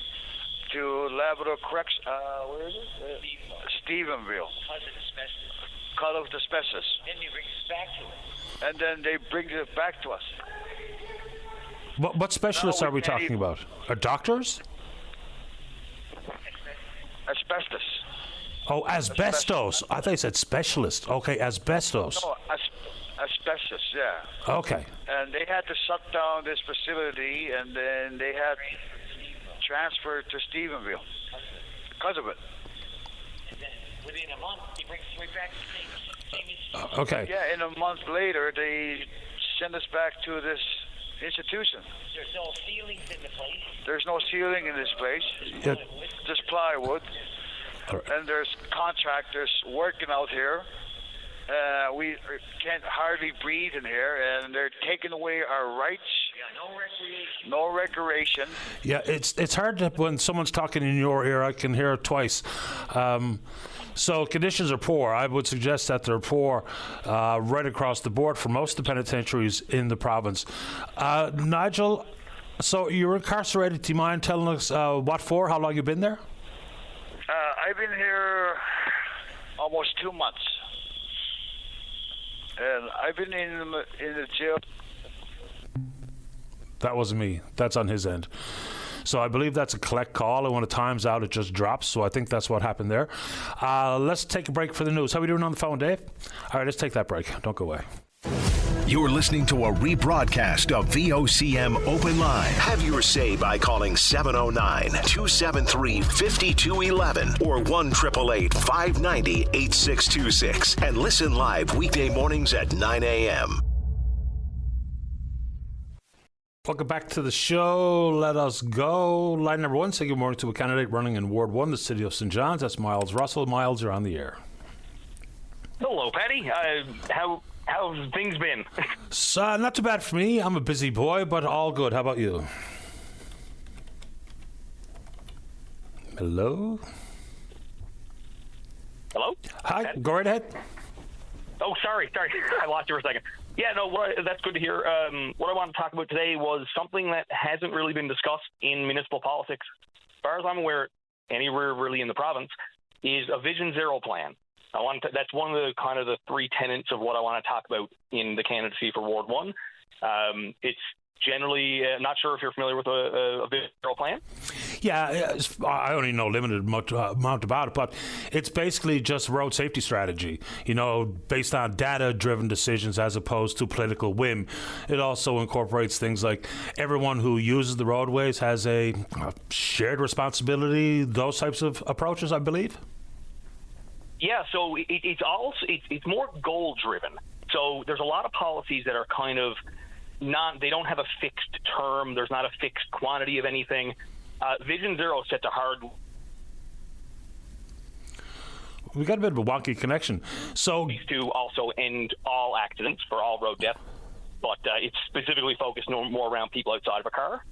to Labrador Correctional. Where is it? Stephenville. Because of the asbestos. Then they bring us back to it. And then they bring it back to us. What specialists are we talking about? Doctors? Asbestos. Oh, asbestos. I thought you said specialist. Okay, asbestos. No, asbestos, yeah. Okay. And they had to shut down this facility, and then they had transferred to Stephenville because of it. And then within a month, they bring us right back to the same institution. Okay. Yeah, and a month later, they send us back to this institution. There's no ceilings in the place. There's no ceiling in this place. Yeah. Just plywood. And there's contractors working out here. We can't hardly breathe in here, and they're taking away our rights. Yeah, no recreation. Yeah, it's hard to, when someone's talking in your ear, I can hear it twice. So conditions are poor. I would suggest that they're poor right across the board for most of the penitentiaries in the province. Nigel, so you're incarcerated. Do you mind telling us what for? How long you've been there? I've been here almost 2 months. and I've been in the jail. That wasn't me. That's on his end. So I believe that's a collect call, and when it times out, it just drops. So I think that's what happened there. Let's take a break for the news. How are we doing on the phone, Dave? All right, let's take that break. Don't go away. You're listening to a rebroadcast of VOCM Open Line. Have your say by calling 709-273-5211 or 1-888-590-8626 and listen live weekday mornings at 9 a.m. Welcome back to the show. Let us go. Line number one, say good morning to a candidate running in Ward 1, the city of St. John's. That's Miles Russell. Miles, you're on the air. Hello, Patty. How's things been? So, not too bad for me. I'm a busy boy, but all good. How about you? Hello? Hello? Hi, go right ahead. Oh, sorry. I lost you for a second. Yeah, no, that's good to hear. What I wanted to talk about today was something that hasn't really been discussed in municipal politics, as far as I'm aware, anywhere really in the province, is a Vision Zero plan. That's one of the kind of the three tenets of what I want to talk about in the candidacy for Ward 1. It's generally, not sure if you're familiar with a Vision Zero plan. Yeah, I only know limited amount about it, but it's basically just road safety strategy, based on data-driven decisions as opposed to political whim. It also incorporates things like everyone who uses the roadways has a shared responsibility, those types of approaches, I believe. Yeah, so it's more goal-driven. So there's a lot of policies that are kind of they don't have a fixed term. There's not a fixed quantity of anything. Vision Zero sets a hard. We got a bit of a wonky connection. So to also end all accidents for all road deaths, but it's specifically focused more around people outside of a car.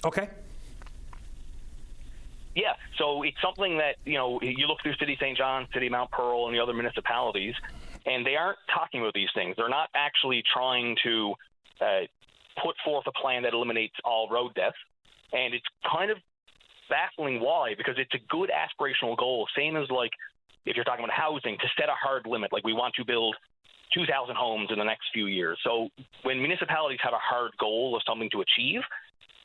Okay. Yeah, so it's something that, you look through City St. John, City Mount Pearl, and the other municipalities, and they aren't talking about these things. They're not actually trying to put forth a plan that eliminates all road deaths, and it's kind of baffling why, because it's a good aspirational goal, same as like if you're talking about housing, to set a hard limit, like we want to build 2,000 homes in the next few years. So when municipalities have a hard goal of something to achieve,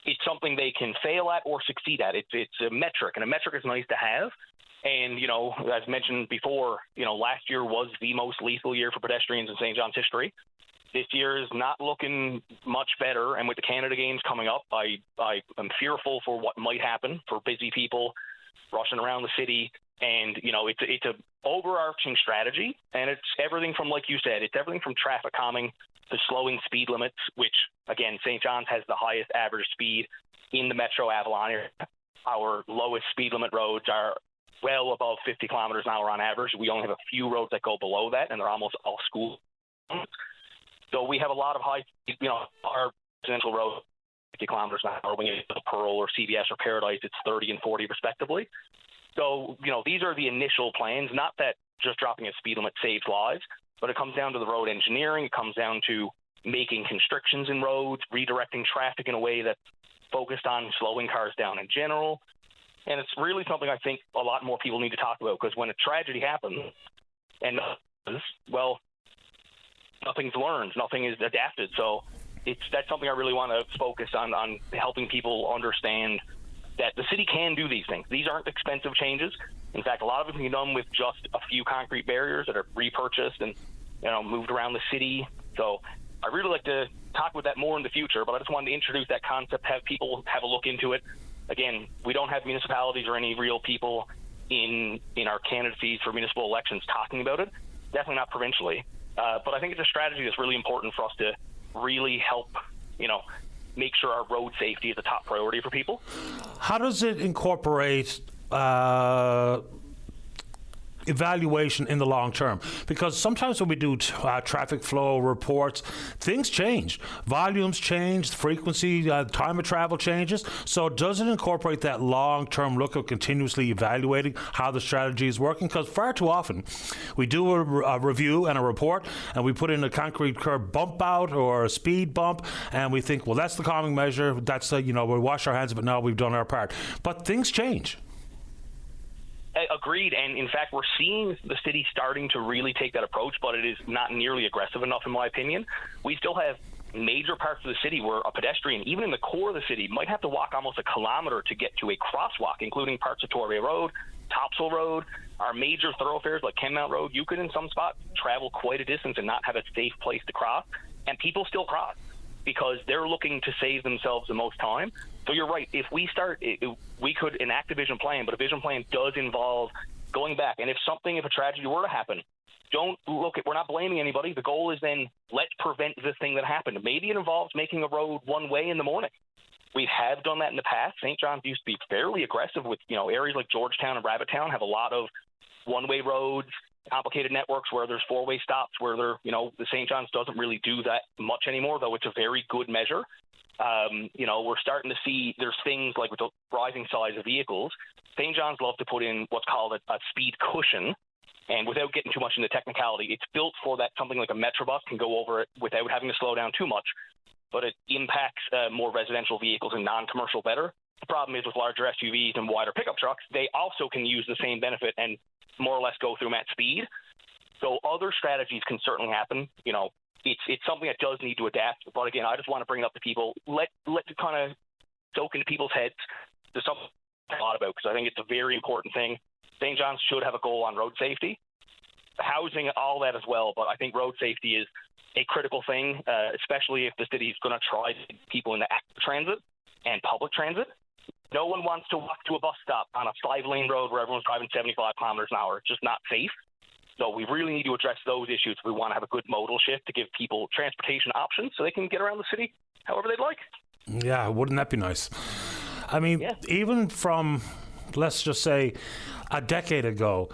it's something they can fail at or succeed at. It's a metric, and a metric is nice to have. And, as mentioned before, last year was the most lethal year for pedestrians in St. John's history. This year is not looking much better, and with the Canada Games coming up, I am fearful for what might happen for busy people rushing around the city. And, it's an overarching strategy, and it's everything from, like you said, it's everything from traffic calming to slowing speed limits, which, again, St. John's has the highest average speed in the Metro Avalon area. Our lowest speed limit roads are well above 50 kilometers an hour on average. We only have a few roads that go below that, and they're almost all school. So we have a lot of high, our residential roads, 50 kilometers an hour. When you get to Pearl or CBS or Paradise, it's 30 and 40 respectively. So, these are the initial plans, not that just dropping a speed limit saves lives, but it comes down to the road engineering. It comes down to making constrictions in roads, redirecting traffic in a way that's focused on slowing cars down in general. And it's really something I think a lot more people need to talk about, because when a tragedy happens, and, nothing's learned, nothing is adapted. So that's something I really want to focus on helping people understand that the city can do these things. These aren't expensive changes. In fact, a lot of it can be done with just a few concrete barriers that are repurchased and, moved around the city. So I really like to talk about that more in the future, but I just wanted to introduce that concept, have people have a look into it. Again, we don't have municipalities or any real people in our candidacies for municipal elections talking about it, definitely not provincially. But I think it's a strategy that's really important for us to really help, make sure our road safety is a top priority for people. How does it incorporate evaluation in the long term? Because sometimes when we do traffic flow reports, things change. Volumes change, frequency, time of travel changes. So does it incorporate that long-term look of continuously evaluating how the strategy is working? Because far too often we do a review and a report, and we put in a concrete curb bump out or a speed bump, and we think, well, that's the calming measure. That's, we wash our hands of it now, we've done our part. But things change. Agreed, and in fact, we're seeing the city starting to really take that approach, but it is not nearly aggressive enough, in my opinion. We still have major parts of the city where a pedestrian, even in the core of the city, might have to walk almost a kilometer to get to a crosswalk, including parts of Torbay Road, Topsail Road, our major thoroughfares like Kenmount Road. You could, in some spots, travel quite a distance and not have a safe place to cross, and people still cross because they're looking to save themselves the most time. So you're right. If we start, we could enact a vision plan, but a vision plan does involve going back. And if a tragedy were to happen, we're not blaming anybody. The goal is then let's prevent this thing that happened. Maybe it involves making a road one way in the morning. We have done that in the past. St. John's used to be fairly aggressive with, areas like Georgetown and Rabbittown have a lot of one-way roads, complicated networks where there's four-way stops where the St. John's doesn't really do that much anymore, though it's a very good measure. We're starting to see there's things like with the rising size of vehicles, St. John's love to put in what's called a speed cushion. And without getting too much into technicality, it's built for that something like a Metrobus can go over it without having to slow down too much. But it impacts more residential vehicles and non-commercial better. The problem is with larger SUVs and wider pickup trucks, they also can use the same benefit and more or less go through them at speed. So other strategies can certainly happen. It's something that does need to adapt. But again, I just want to bring it up to people. Let it kind of soak into people's heads. There's something a lot about because I think it's a very important thing. St. John's should have a goal on road safety, housing, all that as well. But I think road safety is a critical thing, especially if the city is going to try to get people into active transit and public transit. No one wants to walk to a bus stop on a 5-lane road where everyone's driving 75 kilometers an hour. It's just not safe. So we really need to address those issues if we want to have a good modal shift to give people transportation options so they can get around the city however they'd like. Yeah, wouldn't that be nice? I mean, even from, let's just say, a decade ago,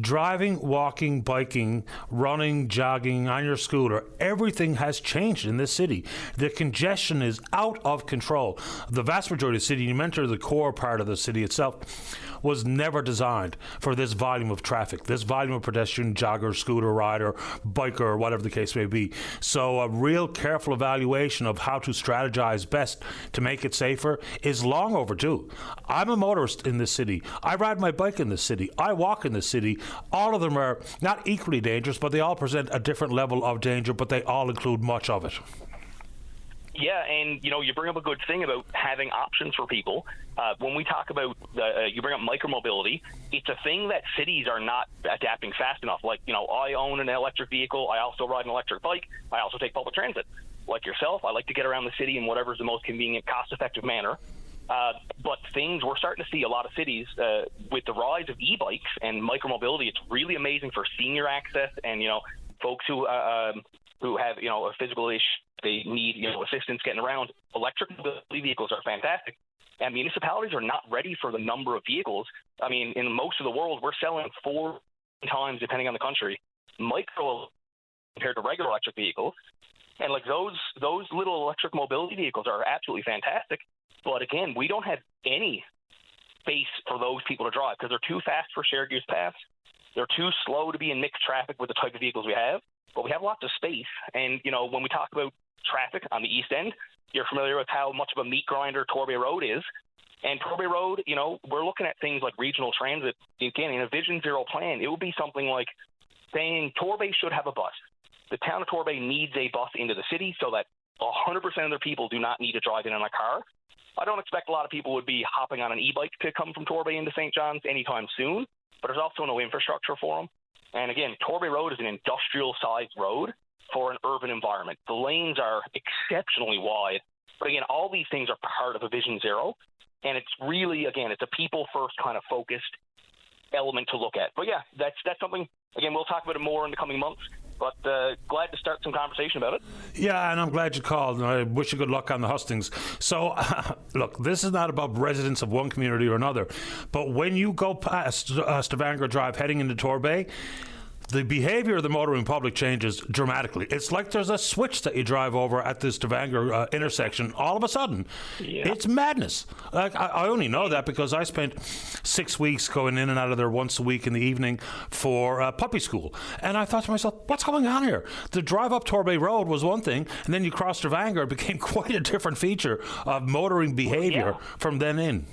driving, walking, biking, running, jogging, on your scooter, everything has changed in this city. The congestion is out of control. The vast majority of the city, you mentioned the core part of the city itself, was never designed for this volume of traffic, this volume of pedestrian, jogger, scooter rider, biker, or whatever the case may be. So a real careful evaluation of how to strategize best to make it safer is long overdue. I'm a motorist in this city. I ride my bike in this city. I walk in this city. All of them are not equally dangerous, but they all present a different level of danger, but they all include much of it. Yeah, and you bring up a good thing about having options for people. When we talk about you bring up micromobility, it's a thing that cities are not adapting fast enough. Like, I own an electric vehicle. I also ride an electric bike. I also take public transit. Like yourself, I like to get around the city in whatever's the most convenient, cost-effective manner. But we're starting to see a lot of cities with the rise of e-bikes and micromobility. It's really amazing for senior access and, folks who have, a physical issue. They need, assistance getting around. Electric mobility vehicles are fantastic. And municipalities are not ready for the number of vehicles. I mean, in most of the world, we're selling 4 times, depending on the country, micro compared to regular electric vehicles. And like those little electric mobility vehicles are absolutely fantastic. But again, we don't have any space for those people to drive because they're too fast for shared use paths. They're too slow to be in mixed traffic with the type of vehicles we have. But we have lots of space. And, when we talk about traffic on the East End, you're familiar with how much of a meat grinder Torbay Road is. And Torbay Road, we're looking at things like regional transit. Again, in a Vision Zero plan, it would be something like saying Torbay should have a bus. The town of Torbay needs a bus into the city so that 100% of their people do not need to drive in a car. I don't expect a lot of people would be hopping on an e-bike to come from Torbay into St. John's anytime soon, but there's also no infrastructure for them. And again, Torbay Road is an industrial-sized road for an urban environment. The lanes are exceptionally wide. But again, all these things are part of a Vision Zero. And it's really, again, it's a people-first kind of focused element to look at. But yeah, that's something, again, we'll talk about it more in the coming months. But glad to start some conversation about it. Yeah, and I'm glad you called, and I wish you good luck on the hustings. So, look, this is not about residents of one community or another, but when you go past Stavanger Drive heading into Torbay, the behavior of the motoring public changes dramatically. It's like there's a switch that you drive over at the Stavanger intersection. All of a sudden, It's madness. Like, I only know that because I spent 6 weeks going in and out of there once a week in the evening for puppy school. And I thought to myself, what's going on here? The drive up Torbay Road was one thing, and then you cross Stavanger, it became quite a different feature of motoring behavior from then in.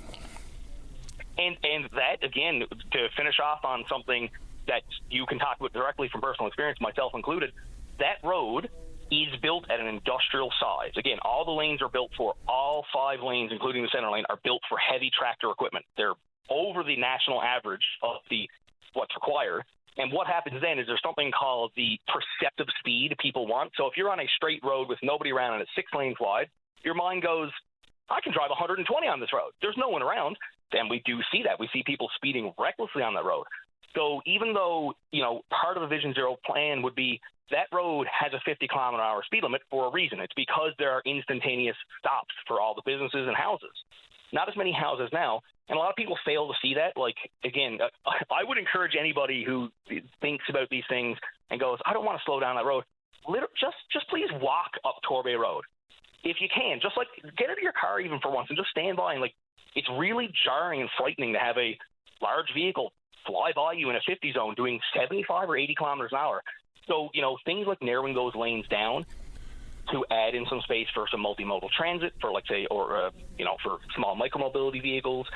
And that, again, to finish off on something that you can talk about directly from personal experience, myself included, that road is built at an industrial size. Again, all the lanes are built for, all 5 lanes, including the center lane, are built for heavy tractor equipment. They're over the national average of what's required. And what happens then is there's something called the perceptive speed people want. So if you're on a straight road with nobody around and it's 6 lanes wide, your mind goes, I can drive 120 on this road. There's no one around. And we do see that. We see people speeding recklessly on that road. So even though, part of the Vision Zero plan would be that road has a 50-kilometer-an-hour speed limit for a reason. It's because there are instantaneous stops for all the businesses and houses. Not as many houses now, and a lot of people fail to see that. Like, again, I would encourage anybody who thinks about these things and goes, I don't want to slow down that road. Just please walk up Torbay Road. If you can, just like get out of your car even for once and just stand by. And like, it's really jarring and frightening to have a large vehicle fly by you in a 50 zone doing 75 or 80 kilometers an hour. So, things like narrowing those lanes down to add in some space for some multimodal transit, for for small micromobility vehicles.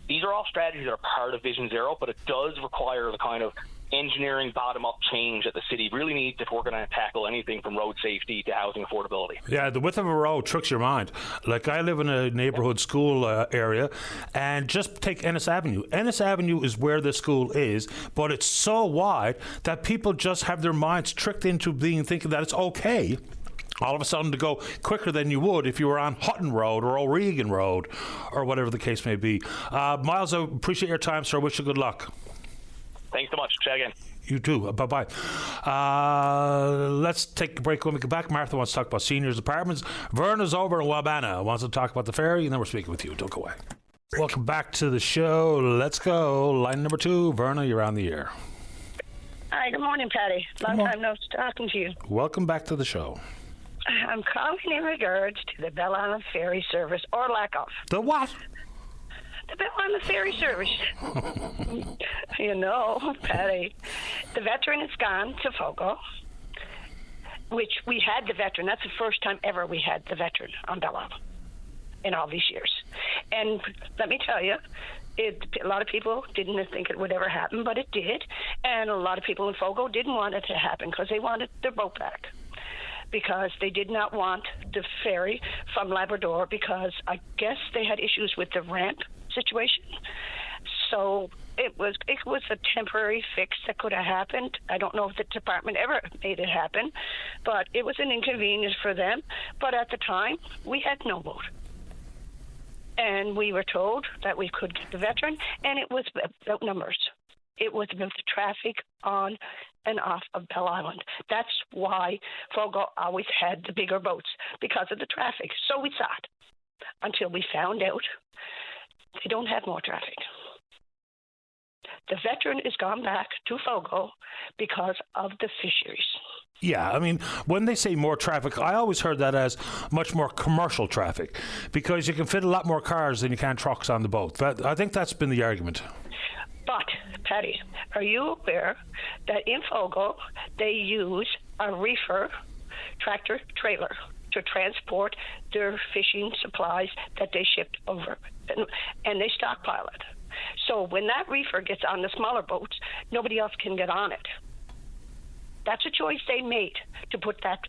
These are all strategies that are part of Vision Zero, but it does require the kind of engineering bottom-up change that the city really needs if we're going to tackle anything from road safety to housing affordability. Yeah, the width of a road tricks your mind. Like, I live in a neighborhood school area, and just take Ennis Avenue. Ennis Avenue is where the school is, but it's so wide that people just have their minds tricked into thinking that it's okay all of a sudden to go quicker than you would if you were on Hutton Road or O'Regan Road or whatever the case may be. Miles, I appreciate your time, sir. Wish you good luck. Thanks so much. Chat again. You too. Bye-bye. Let's take a break. When we come back, Martha wants to talk about seniors' apartments. Verna's over in Wabana wants to talk about the ferry, and then we're speaking with you. Don't go away. Welcome back to the show. Let's go. Line number 2. Verna, you're on the air. Hi, good morning, Patty. Long time no talking to you. Welcome back to the show. I'm calling in regards to the Bell Island Ferry service, or lack of. The what? The Bell Island Ferry service. Patty, the veteran is gone to Fogo, which we had the veteran. That's the first time ever we had the veteran on Bell Island in all these years. And let me tell you, a lot of people didn't think it would ever happen, but it did. And a lot of people in Fogo didn't want it to happen because they wanted their boat back, because they did not want the ferry from Labrador, because I guess they had issues with the ramp situation. So it was a temporary fix that could have happened. I don't know if the department ever made it happen, but it was an inconvenience for them. But at the time, we had no boat. And we were told that we could get the veteran, and it was about numbers. It was about the traffic on and off of Bell Island. That's why Fogo always had the bigger boats, because of the traffic. So we thought, until we found out they don't have more traffic. The veteran is gone back to Fogo because of the fisheries. Yeah, I mean, when they say more traffic, I always heard that as much more commercial traffic, because you can fit a lot more cars than you can trucks on the boat. I think that's been the argument. But, Patty, are you aware that in Fogo they use a reefer tractor trailer to transport their fishing supplies that they shipped over, and they stockpile it? So when that reefer gets on the smaller boats, nobody else can get on it. That's a choice they made, to put that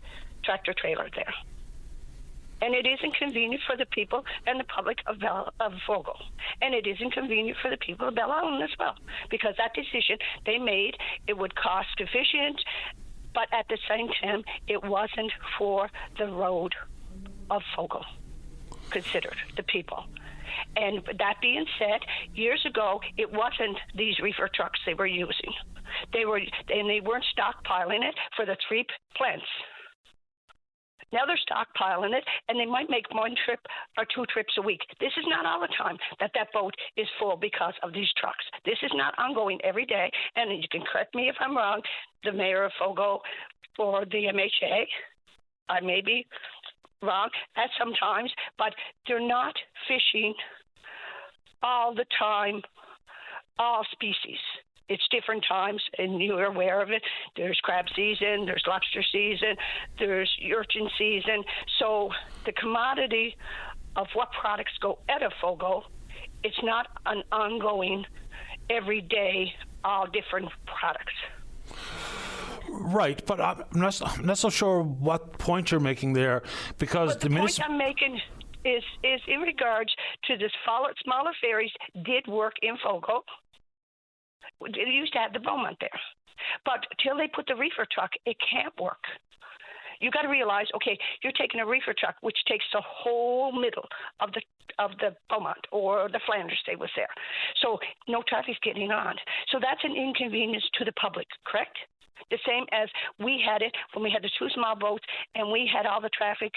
tractor trailer there. And it is inconvenient for the people and the public of Fogo. And it is inconvenient for the people of Bell Island as well, because that decision they made, it would cost efficient, but at the same time, it wasn't for the road of Fogo considered, the people. And that being said, years ago, it wasn't these reefer trucks they were using. They weren't stockpiling it for the 3 plants. Now they're stockpiling it, and they might make 1 trip or 2 trips a week. This is not all the time that boat is full because of these trucks. This is not ongoing every day, and you can correct me if I'm wrong, the mayor of Fogo or the MHA. I may be wrong at sometimes, but they're not fishing all the time, all species. It's different times, and you're aware of it. There's crab season, there's lobster season, there's urchin season. So the commodity of what products go out of Fogo It's not an ongoing, everyday, all different products. Right, but I'm not so sure what point you're making there, because the point I'm making is in regards to the smaller ferries did work in Fogo. They used to have the Beaumont there. But till they put the reefer truck, it can't work. You got to realize, okay, you're taking a reefer truck, which takes the whole middle of the Beaumont or the Flanders, they was there. So no traffic's getting on. So that's an inconvenience to the public, correct? The same as we had it when we had the 2 small boats and we had all the traffic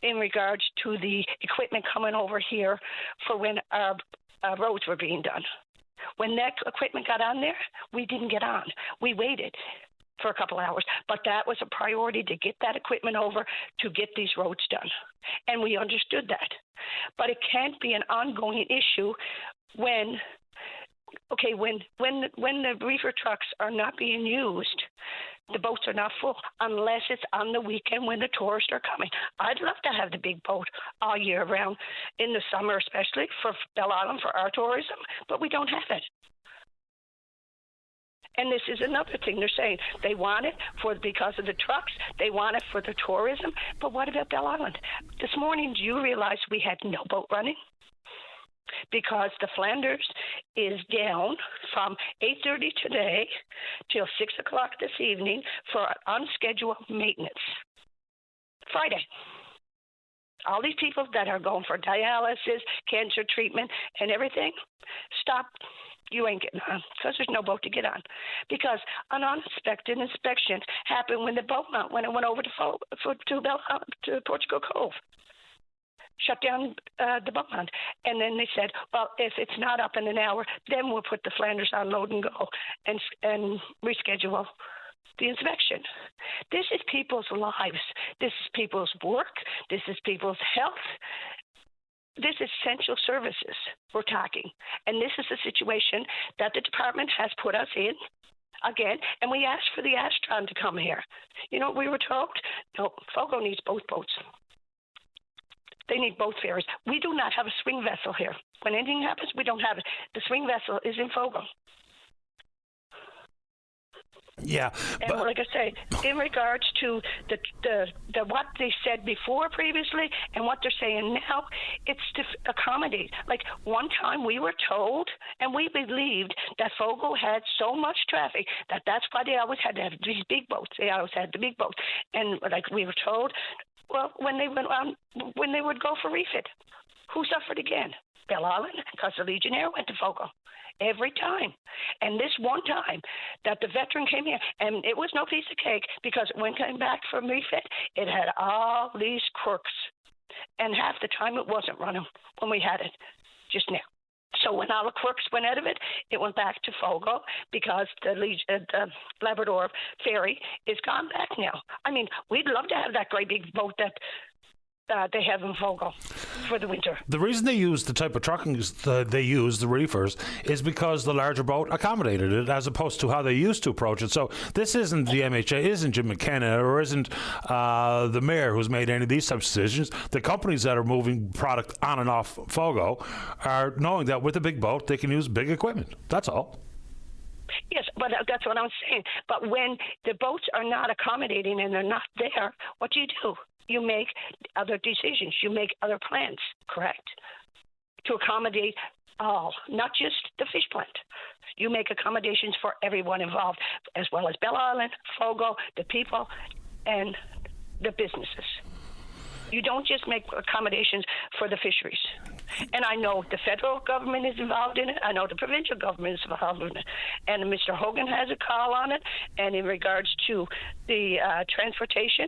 in regards to the equipment coming over here for when our roads were being done. When that equipment got on there, we didn't get on. We waited for a couple hours, but that was a priority to get that equipment over to get these roads done. And we understood that. But it can't be an ongoing issue when the reefer trucks are not being used, the boats are not full unless it's on the weekend when the tourists are coming. I'd love to have the big boat all year round, in the summer especially, for Belle Island, for our tourism, but we don't have it. And this is another thing they're saying. They want it because of the trucks. They want it for the tourism. But what about Belle Island? This morning, do you realize we had no boat running? Because the Flanders is down from 8:30 today till 6 o'clock this evening for unscheduled maintenance. Friday. All these people that are going for dialysis, cancer treatment, and everything, stop. You ain't getting on because there's no boat to get on. Because an unexpected inspection happened when the boat went over to Portugal Cove. Shut down the Beaumont. And then they said, well, if it's not up in an hour, then we'll put the Flanders on load and go and reschedule the inspection. This is people's lives. This is people's work. This is people's health. This is essential services we're talking. And this is a situation that the department has put us in. Again, and we asked for the Astron to come here. You know what we were told? No, Fogo needs both boats. They need both ferries. We do not have a swing vessel here. When anything happens, we don't have it. The swing vessel is in Fogo. Yeah. And like I say, in regards to the what they said before previously and what they're saying now, it's to accommodate. Like one time we were told and we believed that Fogo had so much traffic that's why they always had to have these big boats. They always had the big boats. And like we were told, well, when they would go for refit, who suffered again? Belle Island, because the Legionnaire went to Fogo every time. And this one time that the veteran came here, and it was no piece of cake because when it came back from refit, it had all these quirks. And half the time it wasn't running when we had it just now. So when all the quirks went out of it, it went back to Fogo because the Labrador ferry is gone back now. I mean, we'd love to have that great big boat that they have in Fogo for the winter. The reason they use the type of trucking they use, the reefers, is because the larger boat accommodated it as opposed to how they used to approach it. So this isn't the MHA, isn't Jim McKenna, or isn't the mayor who's made any of these types of decisions. The companies that are moving product on and off Fogo are knowing that with a big boat, they can use big equipment. That's all. Yes, but that's what I'm saying. But when the boats are not accommodating and they're not there, what do? You make other decisions. You make other plans, correct? To accommodate all, not just the fish plant. You make accommodations for everyone involved, as well as Belle Island, Fogo, the people, and the businesses. You don't just make accommodations for the fisheries. And I know the federal government is involved in it. I know the provincial government is involved in it. And Mr. Hogan has a call on it. And in regards to the transportation,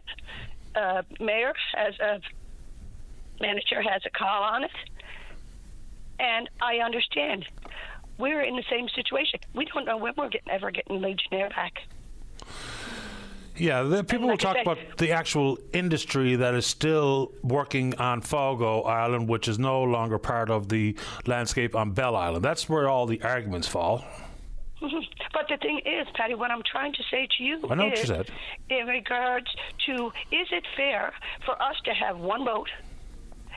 mayor has a manager has a call on it, and I understand. We're in the same situation. We don't know when we're ever getting Legionnaire back. Yeah, people will talk about the actual industry that is still working on Fogo Island, which is no longer part of the landscape on Belle Island. That's where all the arguments fall. But the thing is, Patty, what I'm trying to say to you I know what you said. In regards to, is it fair for us to have one boat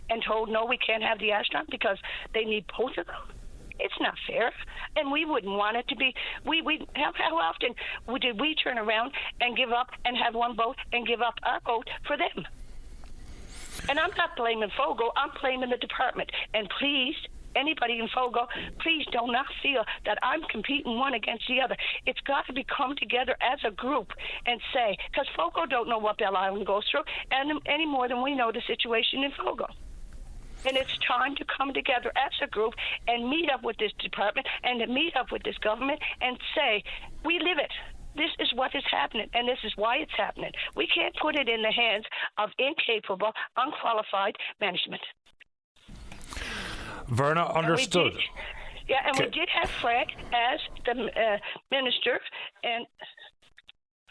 and told, no, we can't have the Astron because they need both of them? It's not fair, and we wouldn't want it to be. How often did we turn around and give up and have one vote and give up our vote for them? And I'm not blaming Fogo. I'm blaming the department. And please, anybody in Fogo, please do not feel that I'm competing one against the other. It's got to be come together as a group and say, because Fogo don't know what Belle Island goes through any more than we know the situation in Fogo. And it's time to come together as a group and meet up with this department and to meet up with this government and say, we live it. This is what is happening, and this is why it's happening. We can't put it in the hands of incapable, unqualified management. Verna, understood. We did have Frank as the minister, and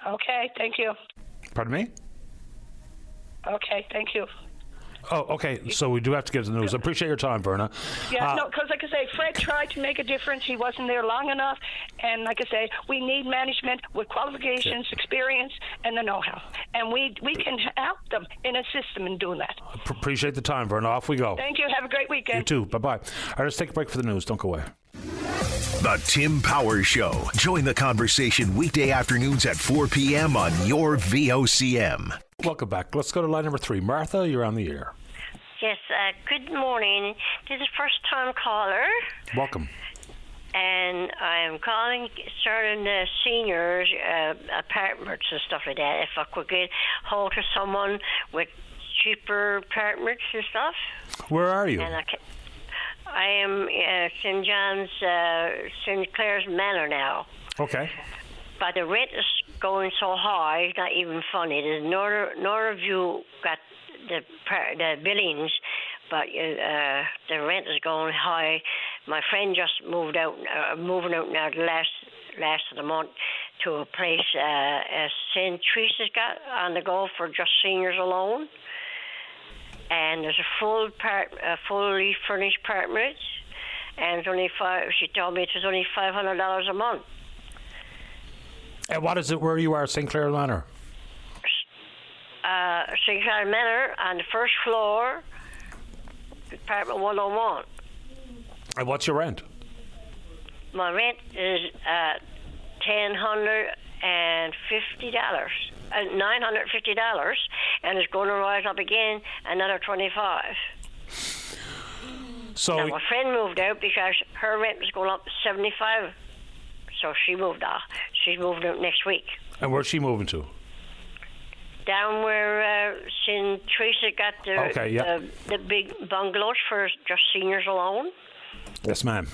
okay, thank you. Pardon me? Okay, thank you. Oh, okay. So we do have to get to the news. I appreciate your time, Verna. Yeah, no, because like I say, Fred tried to make a difference. He wasn't there long enough. And like I say, we need management with qualifications, experience, and the know-how. And we can help them and assist them in doing that. Appreciate the time, Verna. Off we go. Thank you. Have a great weekend. You too. Bye-bye. All right, let's take a break for the news. Don't go away. The Tim Powers Show. Join the conversation weekday afternoons at 4 p.m. on your VOCM. Welcome back. Let's go to line number 3. Martha, you're on the air. Yes, good morning. This is a first-time caller. Welcome. And I'm calling certain seniors apartments and stuff like that. If I could get hold of someone with cheaper apartments and stuff. Where are you? And I am St. John's, St. Clair's Manor now. Okay. But the rent is going so high, it's not even funny. There's North View got the billings, but the rent is going high. My friend just moving out now the last of the month to a place St. Teresa's got on the go for just seniors alone. And there's a fully furnished apartment, and it's only she told me it was only $500 a month. And what is it where you are, St. Clair Manor? St. Clair Manor on the first floor, apartment 101. And what's your rent? My rent is $950, and it's going to rise up again another $25. So now, my friend moved out because her rent was going up $75. So she moved off. She's moving out next week. And where's she moving to? Down where St. Teresa got the big bungalows for just seniors alone. Yes, ma'am.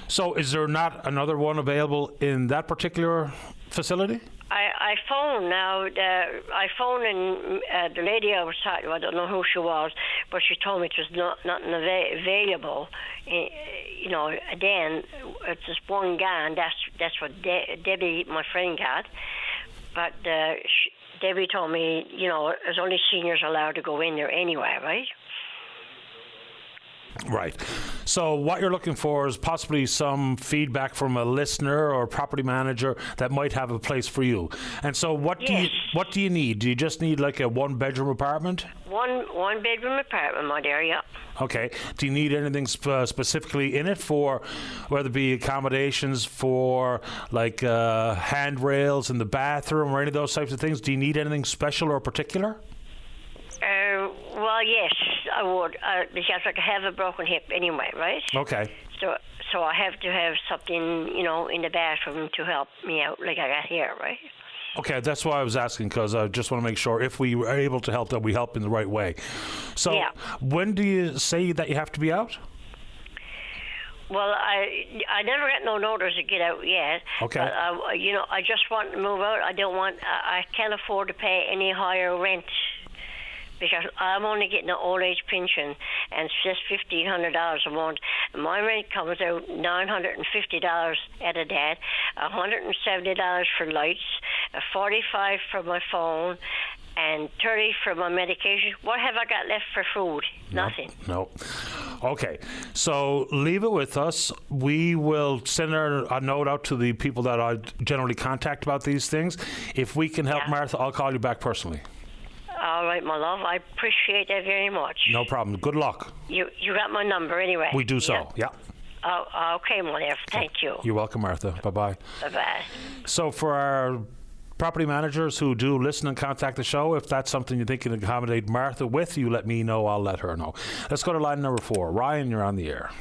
So is there not another one available in that particular facility? I phoned now. I phoned and the lady I was talking to, I don't know who she was, but she told me it was nothing available. You know, then it's just one gone. That's what Debbie, my friend, got. But Debbie told me, you know, there's only seniors allowed to go in there anyway, right? Right. So what you're looking for is possibly some feedback from a listener or property manager that might have a place for you. And so what do you need? Do you just need like a 1-bedroom apartment? One bedroom apartment, my dear, yeah. Okay. Do you need anything specifically in it for, whether it be accommodations for like handrails in the bathroom or any of those types of things? Do you need anything special or particular? Well, yes, I would, because I have a broken hip anyway, right? Okay. So I have to have something, you know, in the bathroom to help me out, like I got here, right? Okay, that's why I was asking, because I just want to make sure if we are able to help, that we help in the right way. So when do you say that you have to be out? Well, I never got no notice to get out yet. Okay. But, you know, I just want to move out. I can't afford to pay any higher rent, because I'm only getting an old age pension, and it's just $1,500 a month. My rent comes out $950 at a dad, $170 for lights, $45 for my phone, and $30 for my medication. What have I got left for food? Nothing. No. Okay, so leave it with us. We will send a note out to the people that I generally contact about these things. If we can help, Martha, I'll call you back personally. All right, my love. I appreciate that very much. No problem. Good luck. You got my number anyway. We do so, yeah. Oh, okay, my dear. Thank you. You're welcome, Martha. Bye-bye. Bye-bye. So for our property managers who do listen and contact the show, if that's something you think you can accommodate Martha with, you let me know. I'll let her know. Let's go to line number 4. Ryan, you're on the air.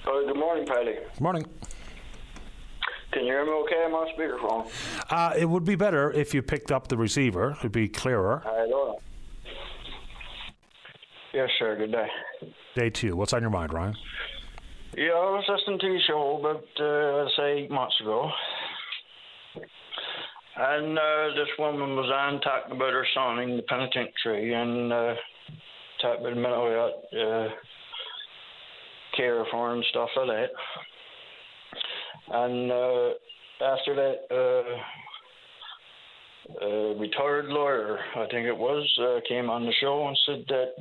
Good morning, Paddy. Good morning. Can you hear me okay? I'm on speakerphone. It would be better if you picked up the receiver. It would be clearer. I don't know. Yes, sir. Good day. Day 2. What's on your mind, Ryan? Yeah, I was listening to your show about, say, 8 months ago. And this woman was on talking about her son in the penitentiary and talking about mental health care for him, stuff like that. And after that, a retired lawyer, I think it was, came on the show and said that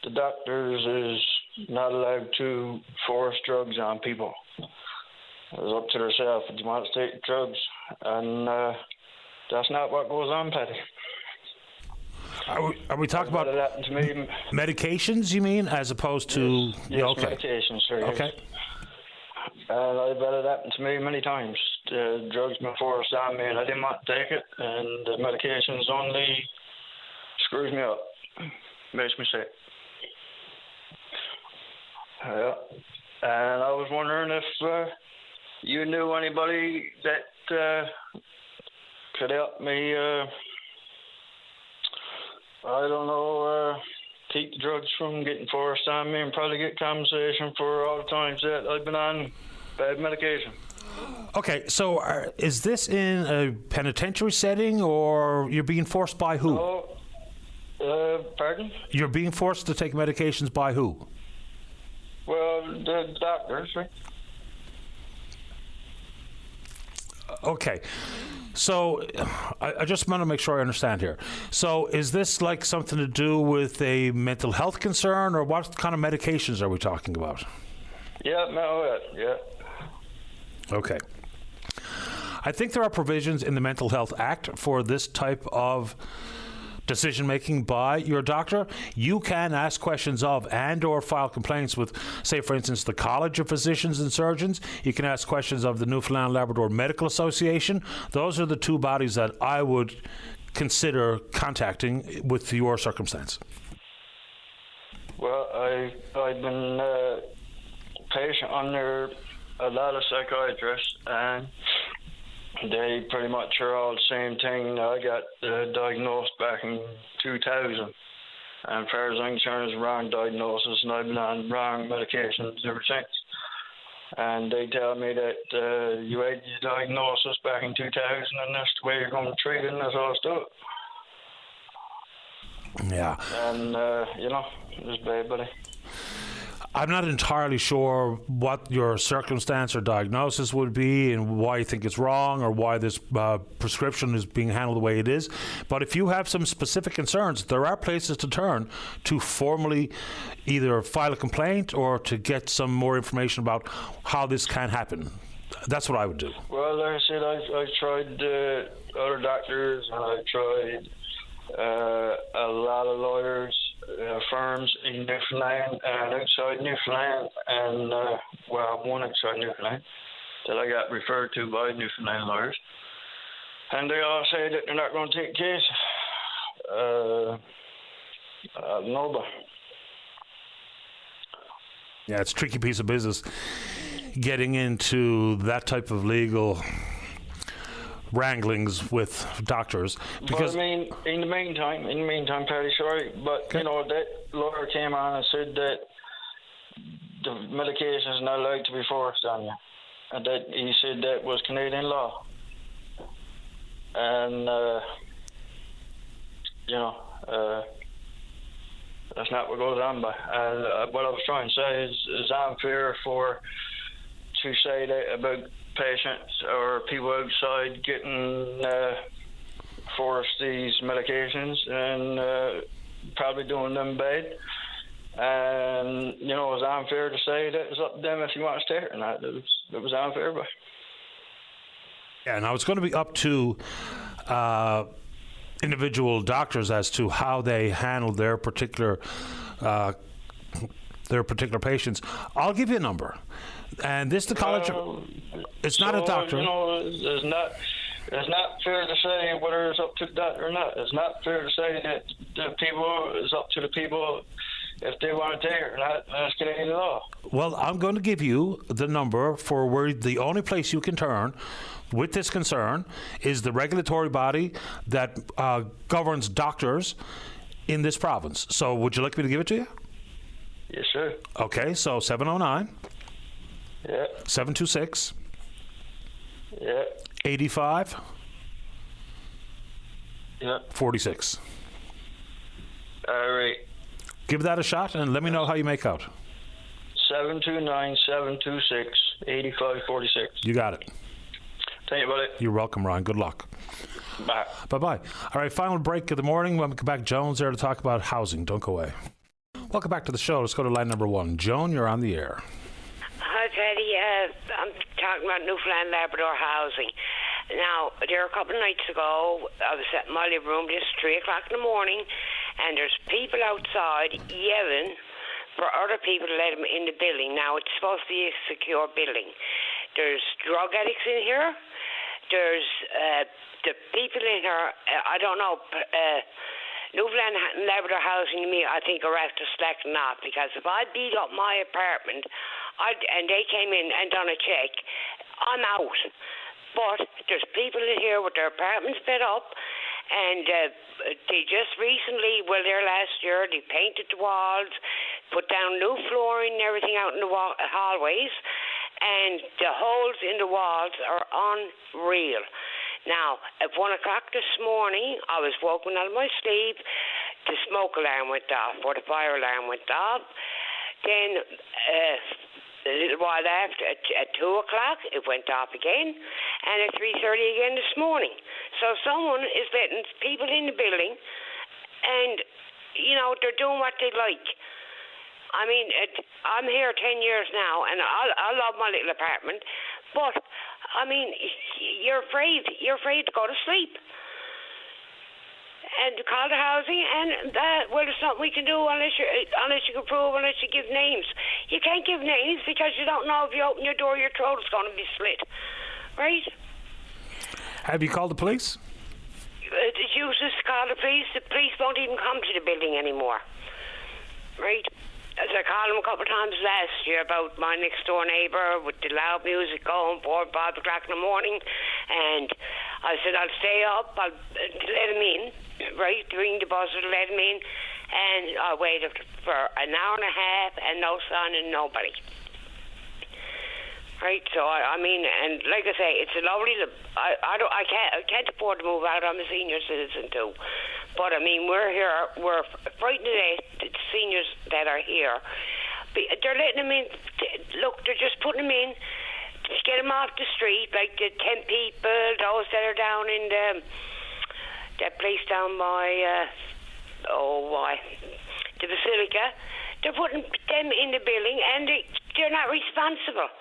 the doctors is not allowed to force drugs on people. It was up to themselves if they want to take drugs. And that's not what goes on, Paddy. Are we talking about medications, you mean, as opposed to... Yes, okay. medications, sir. Yes. Okay. And I've had it happen to me many times. Drugs been forced on me and I didn't want to take it. And the medications only screws me up. Makes me sick. Yeah. And I was wondering if you knew anybody that could help me, I don't know, keep the drugs from getting forced on me and probably get compensation for all the times that I've been on bad medication. Okay, so is this in a penitentiary setting or you're being forced by who? No, pardon? You're being forced to take medications by who? Well, the doctors, right? Okay. So I just want to make sure I understand here. So is this like something to do with a mental health concern, or what kind of medications are we talking about? Yeah, mental health, yeah. Okay. I think there are provisions in the Mental Health Act for this type of decision-making by your doctor. You can ask questions of and or file complaints with, say, for instance, the College of Physicians and Surgeons. You can ask questions of the Newfoundland and Labrador Medical Association. Those are the two bodies that I would consider contacting with your circumstance. Well, I've been patient under a lot of psychiatrists, and they pretty much are all the same thing. I got diagnosed back in 2000. And as far as I'm concerned, it's a wrong diagnosis, and I've been on wrong medications ever since. And they tell me that you had your diagnosis back in 2000, and that's the way you're going to treat it, and that's all it's doing. Yeah. And, it's bad, buddy. I'm not entirely sure what your circumstance or diagnosis would be and why you think it's wrong or why this prescription is being handled the way it is. But if you have some specific concerns, there are places to turn to formally either file a complaint or to get some more information about how this can happen. That's what I would do. Well, like I said, I tried other doctors, and I tried a lot of lawyers. Firms in Newfoundland and outside Newfoundland, and one outside Newfoundland that I got referred to by Newfoundland lawyers, and they all say that they're not going to take the case. I don't know, but yeah, it's a tricky piece of business getting into that type of legal wranglings with doctors, because but I mean, in the meantime, Paddy, sorry, but that lawyer came on and said that the medication is not allowed to be forced on you, and that he said that was Canadian law, and that's not what goes on by. And what I was trying to say is unfair to say that about patients or people outside getting forced these medications and probably doing them bad. And, it's unfair to say that it's up to them if you want to stay or not. It was unfair, but... Yeah, now it's going to be up to individual doctors as to how they handle their particular patients. I'll give you a number. And this the college. It's not a doctor. It's not fair to say whether it's up to the doctor or not. It's not fair to say that it's up to the people if they want to take it or not. That's Canadian law. Well, I'm going to give you the number for where the only place you can turn with this concern is the regulatory body that governs doctors in this province. So would you like me to give it to you? Yes, sir. Okay, so 709. Yeah. 726. Yeah. 85. Yeah. 46. All right. Give that a shot and let me know how you make out. 729-726-8546. You got it. Thank you, buddy. You're welcome, Ryan. Good luck. Bye. Bye-bye. All right, final break of the morning. When we come back, Joan's there to talk about housing. Don't go away. Welcome back to the show. Let's go to line number 1. Joan, you're on the air. Hi, Teddy. I'm talking about Newfoundland Labrador housing. Now, there a couple of nights ago, I was at my living room, just 3 o'clock in the morning, and there's people outside yelling for other people to let them in the building. Now, it's supposed to be a secure building. There's drug addicts in here. There's the people in here, I don't know, Newfoundland Labrador housing to me, I think, are after slacking off, because if I beat up my apartment and they came in and done a check, I'm out. But there's people in here with their apartments set up, and they just recently, there last year, they painted the walls, put down new flooring and everything out in the hallways, and the holes in the walls are unreal. Now, at 1 o'clock this morning, I was woken out of my sleep. The smoke alarm went off, or the fire alarm went off. Then, a little while after, at 2 o'clock, it went off again, and at 3:30 again this morning. So someone is letting people in the building, and, they're doing what they like. I mean, I'm here 10 years now, and I love my little apartment, but, I mean, you're afraid to go to sleep. And to call the housing, and there's something we can do unless you can prove, unless you give names. You can't give names because you don't know if you open your door, your throat is going to be slit, right? Have you called the police? It's useless to call the police. The police won't even come to the building anymore, right? As I called them a couple of times last year about my next door neighbour with the loud music going 4 or 5 o'clock in the morning, and I said I'll stay up, I'll let him in, right? Ring the buzzer to let him in, and I waited for an hour and a half and no sign and nobody. Right, so I mean, and like I say, it's a lovely. I can't afford to move out. I'm a senior citizen too, but I mean, we're here. We're frightened to death. The seniors that are here, they're letting them in. Look, they're just putting them in to get them off the street, like the 10 people, those that are down in that place down by the Basilica. They're putting them in the building, and they're not responsible.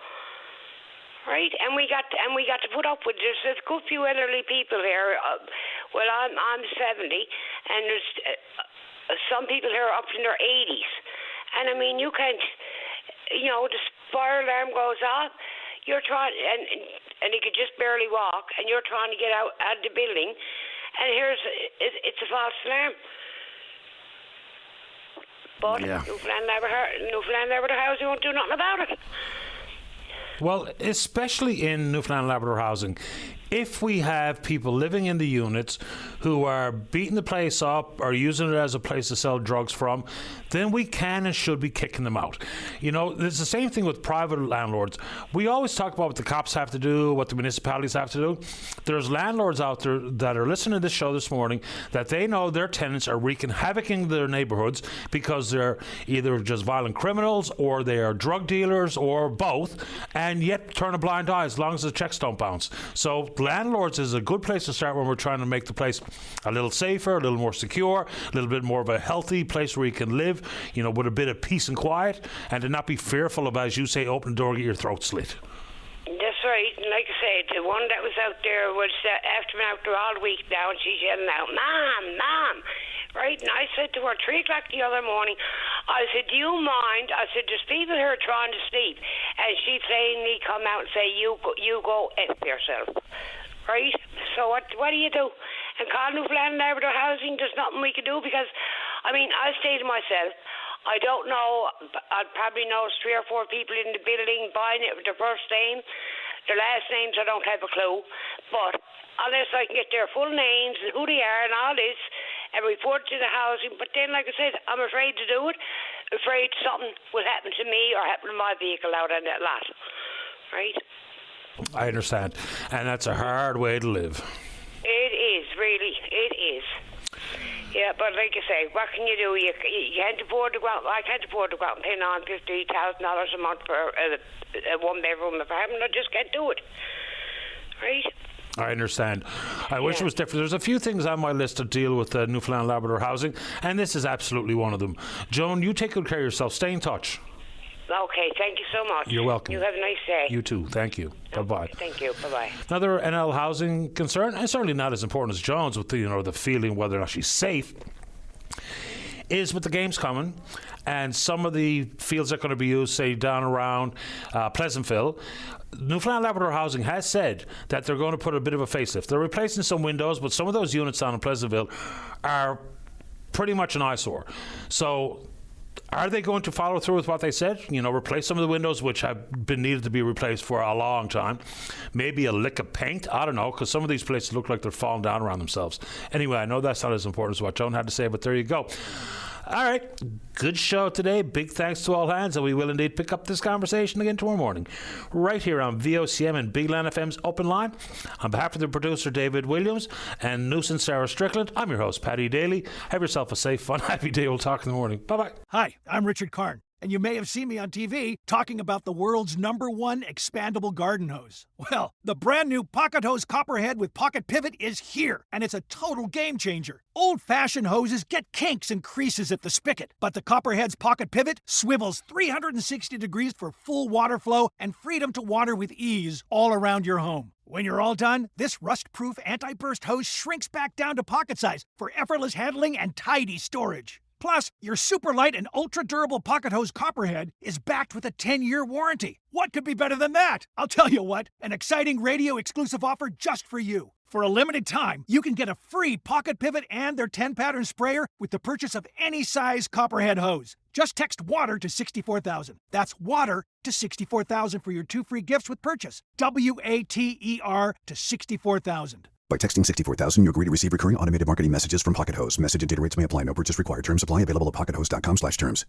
Right, and we got to put up with. There's a good few elderly people here. I'm 70, and there's some people here up in their 80s, and I mean, you can't. The fire alarm goes off. You're trying, and you could just barely walk, and you're trying to get out of the building, and it's a false alarm. But Newfoundland Labrador Housing won't do nothing about it. Well, especially in Newfoundland Labrador housing, if we have people living in the units who are beating the place up or using it as a place to sell drugs from, then we can and should be kicking them out. It's the same thing with private landlords. We always talk about what the cops have to do, what the municipalities have to do. There's landlords out there that are listening to this show this morning that they know their tenants are wreaking havoc in their neighborhoods because they're either just violent criminals or they are drug dealers or both, and yet turn a blind eye as long as the checks don't bounce. So landlords is a good place to start when we're trying to make the place a little safer, a little more secure, a little bit more of a healthy place where you can live, with a bit of peace and quiet, and to not be fearful of, as you say, open the door and get your throat slit. That's right. And like I said, the one that was out there was after been out there all week now, and she's yelling out, "Mom, Mom!" Right? And I said to her 3 o'clock the other morning, I said, "Do you mind?" I said, "There's people here trying to sleep," and she plainly come out and say, "You go F yourself." Right? So what do you do? And call Newfoundland Labrador Housing, there's nothing we can do, because, I mean, I say to myself, I don't know, I'd probably know 3 or 4 people in the building buying it with their first name. Their last names, I don't have a clue. But unless I can get their full names and who they are and all this and report to the housing, but then, like I said, I'm afraid to do it, afraid something will happen to me or happen to my vehicle out on that lot. Right? I understand. And that's a hard way to live. It is, really. It is. Yeah, but like I say, what can you do? You can't afford to go out. I can't afford to go out and pay on $50,000 a month for a one-bedroom apartment. I just can't do it. Right? I understand. I wish it was different. There's a few things on my list to deal with Newfoundland Labrador Housing, and this is absolutely one of them. Joan, you take good care of yourself. Stay in touch. Okay, thank you so much. You're welcome. You have a nice day. You too. Thank you. Bye-bye. Thank you. Bye-bye. Another NL housing concern, and certainly not as important as Jones with the feeling whether or not she's safe, is with the games coming and some of the fields that are going to be used, say, down around Pleasantville. Newfoundland Labrador Housing has said that they're going to put a bit of a facelift. They're replacing some windows, but some of those units down in Pleasantville are pretty much an eyesore. So are they going to follow through with what they said? Replace some of the windows which have been needed to be replaced for a long time. Maybe a lick of paint. I don't know, because some of these places look like they're falling down around themselves. Anyway, I know that's not as important as what Joan had to say, but there you go. All right, good show today. Big thanks to all hands, and we will indeed pick up this conversation again tomorrow morning, right here on VOCM and Big Land FM's Open Line. On behalf of the producer David Williams and nuisance Sarah Strickland, I'm your host Paddy Daly. Have yourself a safe, fun, happy day. We'll talk in the morning. Bye bye. Hi, I'm Richard Karn, and you may have seen me on TV talking about the world's #1 expandable garden hose. Well, the brand new Pocket Hose Copperhead with Pocket Pivot is here, and it's a total game changer. Old-fashioned hoses get kinks and creases at the spigot, but the Copperhead's Pocket Pivot swivels 360 degrees for full water flow and freedom to water with ease all around your home. When you're all done, this rust-proof anti-burst hose shrinks back down to pocket size for effortless handling and tidy storage. Plus, your super light and ultra-durable Pocket Hose Copperhead is backed with a 10-year warranty. What could be better than that? I'll tell you what, an exciting radio-exclusive offer just for you. For a limited time, you can get a free Pocket Pivot and their 10-pattern sprayer with the purchase of any size Copperhead hose. Just text WATER to 64,000. That's WATER to 64,000 for your 2 free gifts with purchase. WATER to 64,000. By texting 64,000, you agree to receive recurring automated marketing messages from Pocket Hose. Message and data rates may apply. No purchase required. Terms apply. Available at pockethose.com/terms.